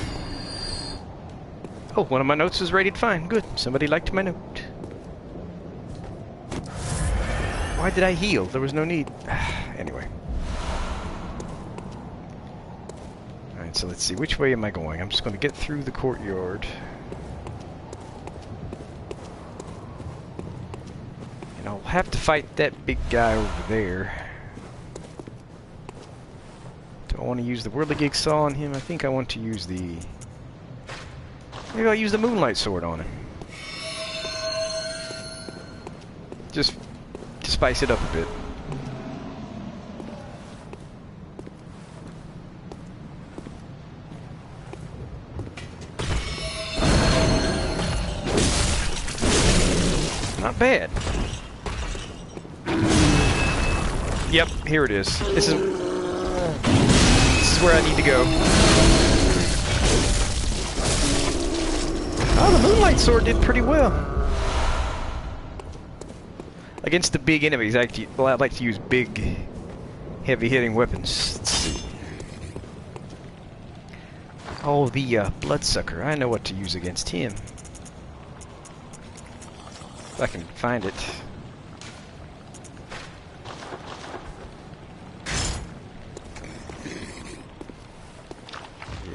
Oh, one of my notes is rated fine. Good. Somebody liked my note. Why did I heal? There was no need. Anyway. Alright, so let's see. Which way am I going? I'm just going to get through the courtyard. And I'll have to fight that big guy over there. Do I want to use the Whirligig Saw on him? I think I want to use the... Maybe I'll use the Moonlight Sword on him. Just to spice it up a bit. Not bad. Yep, here it is. This is where I need to go. Oh, the Moonlight Sword did pretty well. Against the big enemies, I like to use big, heavy-hitting weapons. Let's see. Oh, the Bloodsucker. I know what to use against him. If I can find it.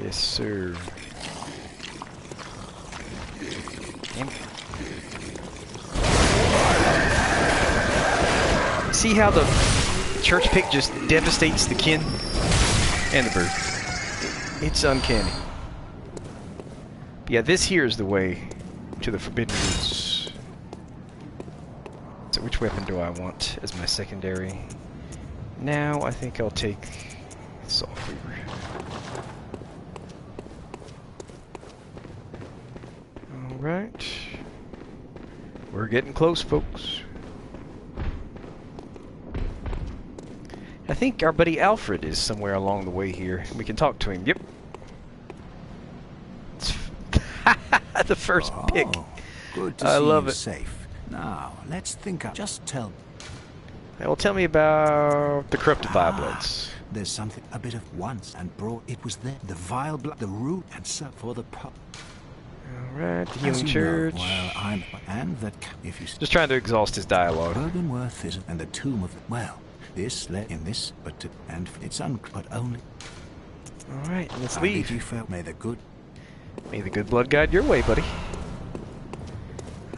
Yes, sir. Damn. See how the church pick just devastates the kin and the bird. It's uncanny. But yeah, this here is the way to the Forbidden Woods. So which weapon do I want as my secondary? Now I think I'll take Saw Cleaver. Alright. We're getting close, folks. I think our buddy Alfred is somewhere along the way here. We can talk to him. Yep. The first pick. Good to I see love you it. safe. Now, let's think up. Just tell. Well, tell me about the corrupted vile bloods. There's something, a bit of once and brought. It was there. The vile blood, the root, and so for the pub. Alright, the healing church. Well, I'm. And that, if you. Just trying to exhaust his dialogue. Bergenworth is. And the tomb of. Well, this, let in this, but to. And it's but only. Alright, let's leave. You felt, may the good blood guide your way, buddy.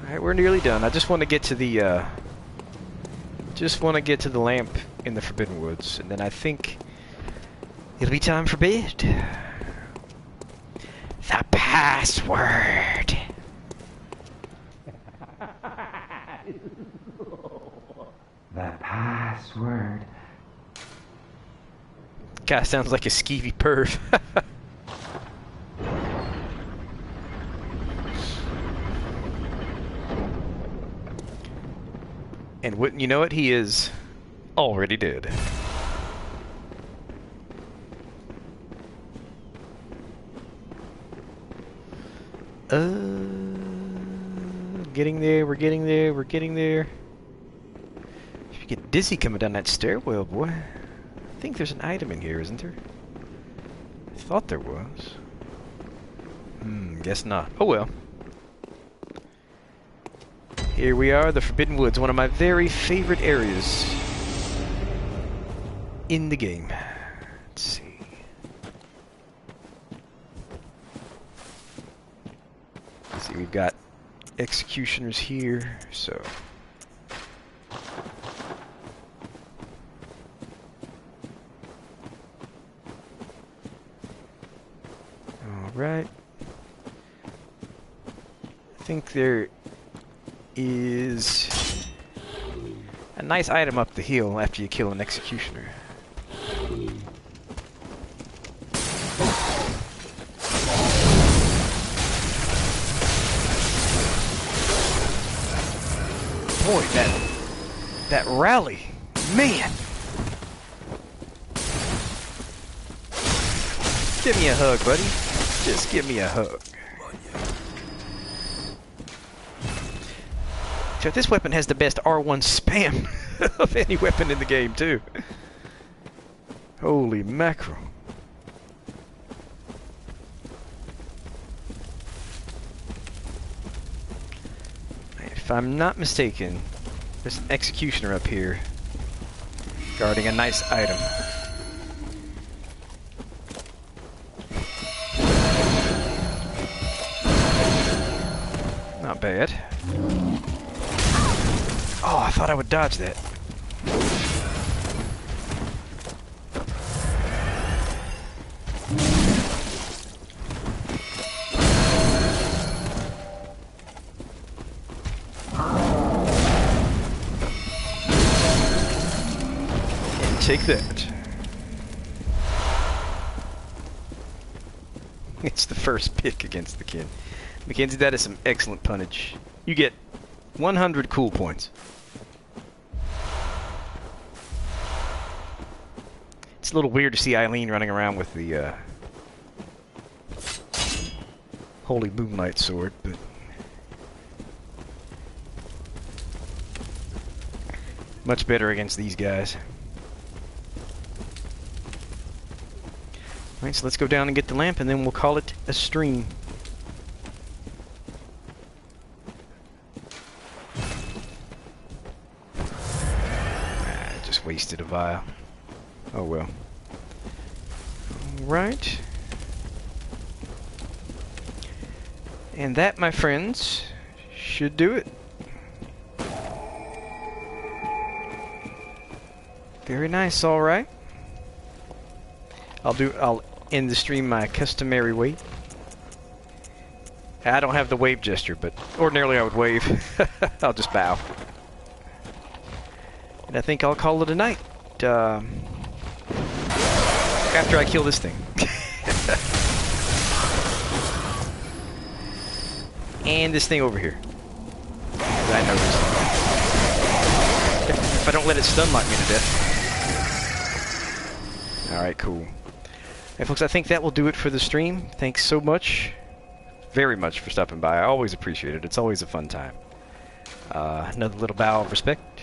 Alright, we're nearly done. I just want to get to the, lamp in the Forbidden Woods, and then I think it'll be time for bed. The password! The password. Guy sounds like a skeevy perv. And wouldn't you know it, he is already dead. Getting there, we're getting there, we're getting there. You get dizzy coming down that stairwell, boy. I think there's an item in here, isn't there? I thought there was. Guess not. Oh well. Here we are, the Forbidden Woods, one of my very favorite areas in the game. Let's see. Let's see, we've got executioners here, so. Alright. I think there is a nice item up the hill after you kill an executioner. Boy, that rally, man! Give me a hug, buddy. Just give me a hug. So this weapon has the best R1 spam of any weapon in the game, too. Holy mackerel. If I'm not mistaken, there's an executioner up here guarding a nice item. Not bad. Oh, I thought I would dodge that. And take that. It's the first pick against the kin. Mackenzie, that is some excellent punnage. You get 100 cool points. It's a little weird to see Eileen running around with the Holy Moonlight sword, but much better against these guys. Alright, so let's go down and get the lamp, and then we'll call it a stream. Just wasted a vial. Oh well. Alright. And that, my friends, should do it. Very nice, alright. I'll end the stream my customary way. I don't have the wave gesture, but ordinarily I would wave. I'll just bow. And I think I'll call it a night. After I kill this thing. And this thing over here. I noticed. If I don't let it stun lock me to death. Alright, cool. Hey folks, I think that will do it for the stream. Thanks so much, very much, for stopping by. I always appreciate it. It's always a fun time. Another little bow of respect.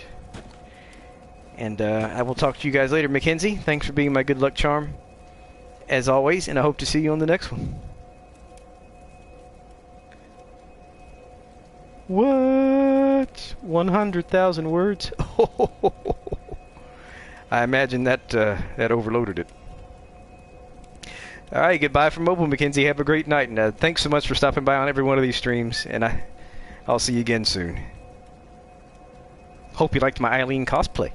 And I will talk to you guys later. Mackenzie, thanks for being my good luck charm, as always, and I hope to see you on the next one. What? 100,000 words? I imagine that that overloaded it. All right, goodbye from Mobile, Mackenzie. Have a great night, and thanks so much for stopping by on every one of these streams. And I'll see you again soon. Hope you liked my Eileen cosplay.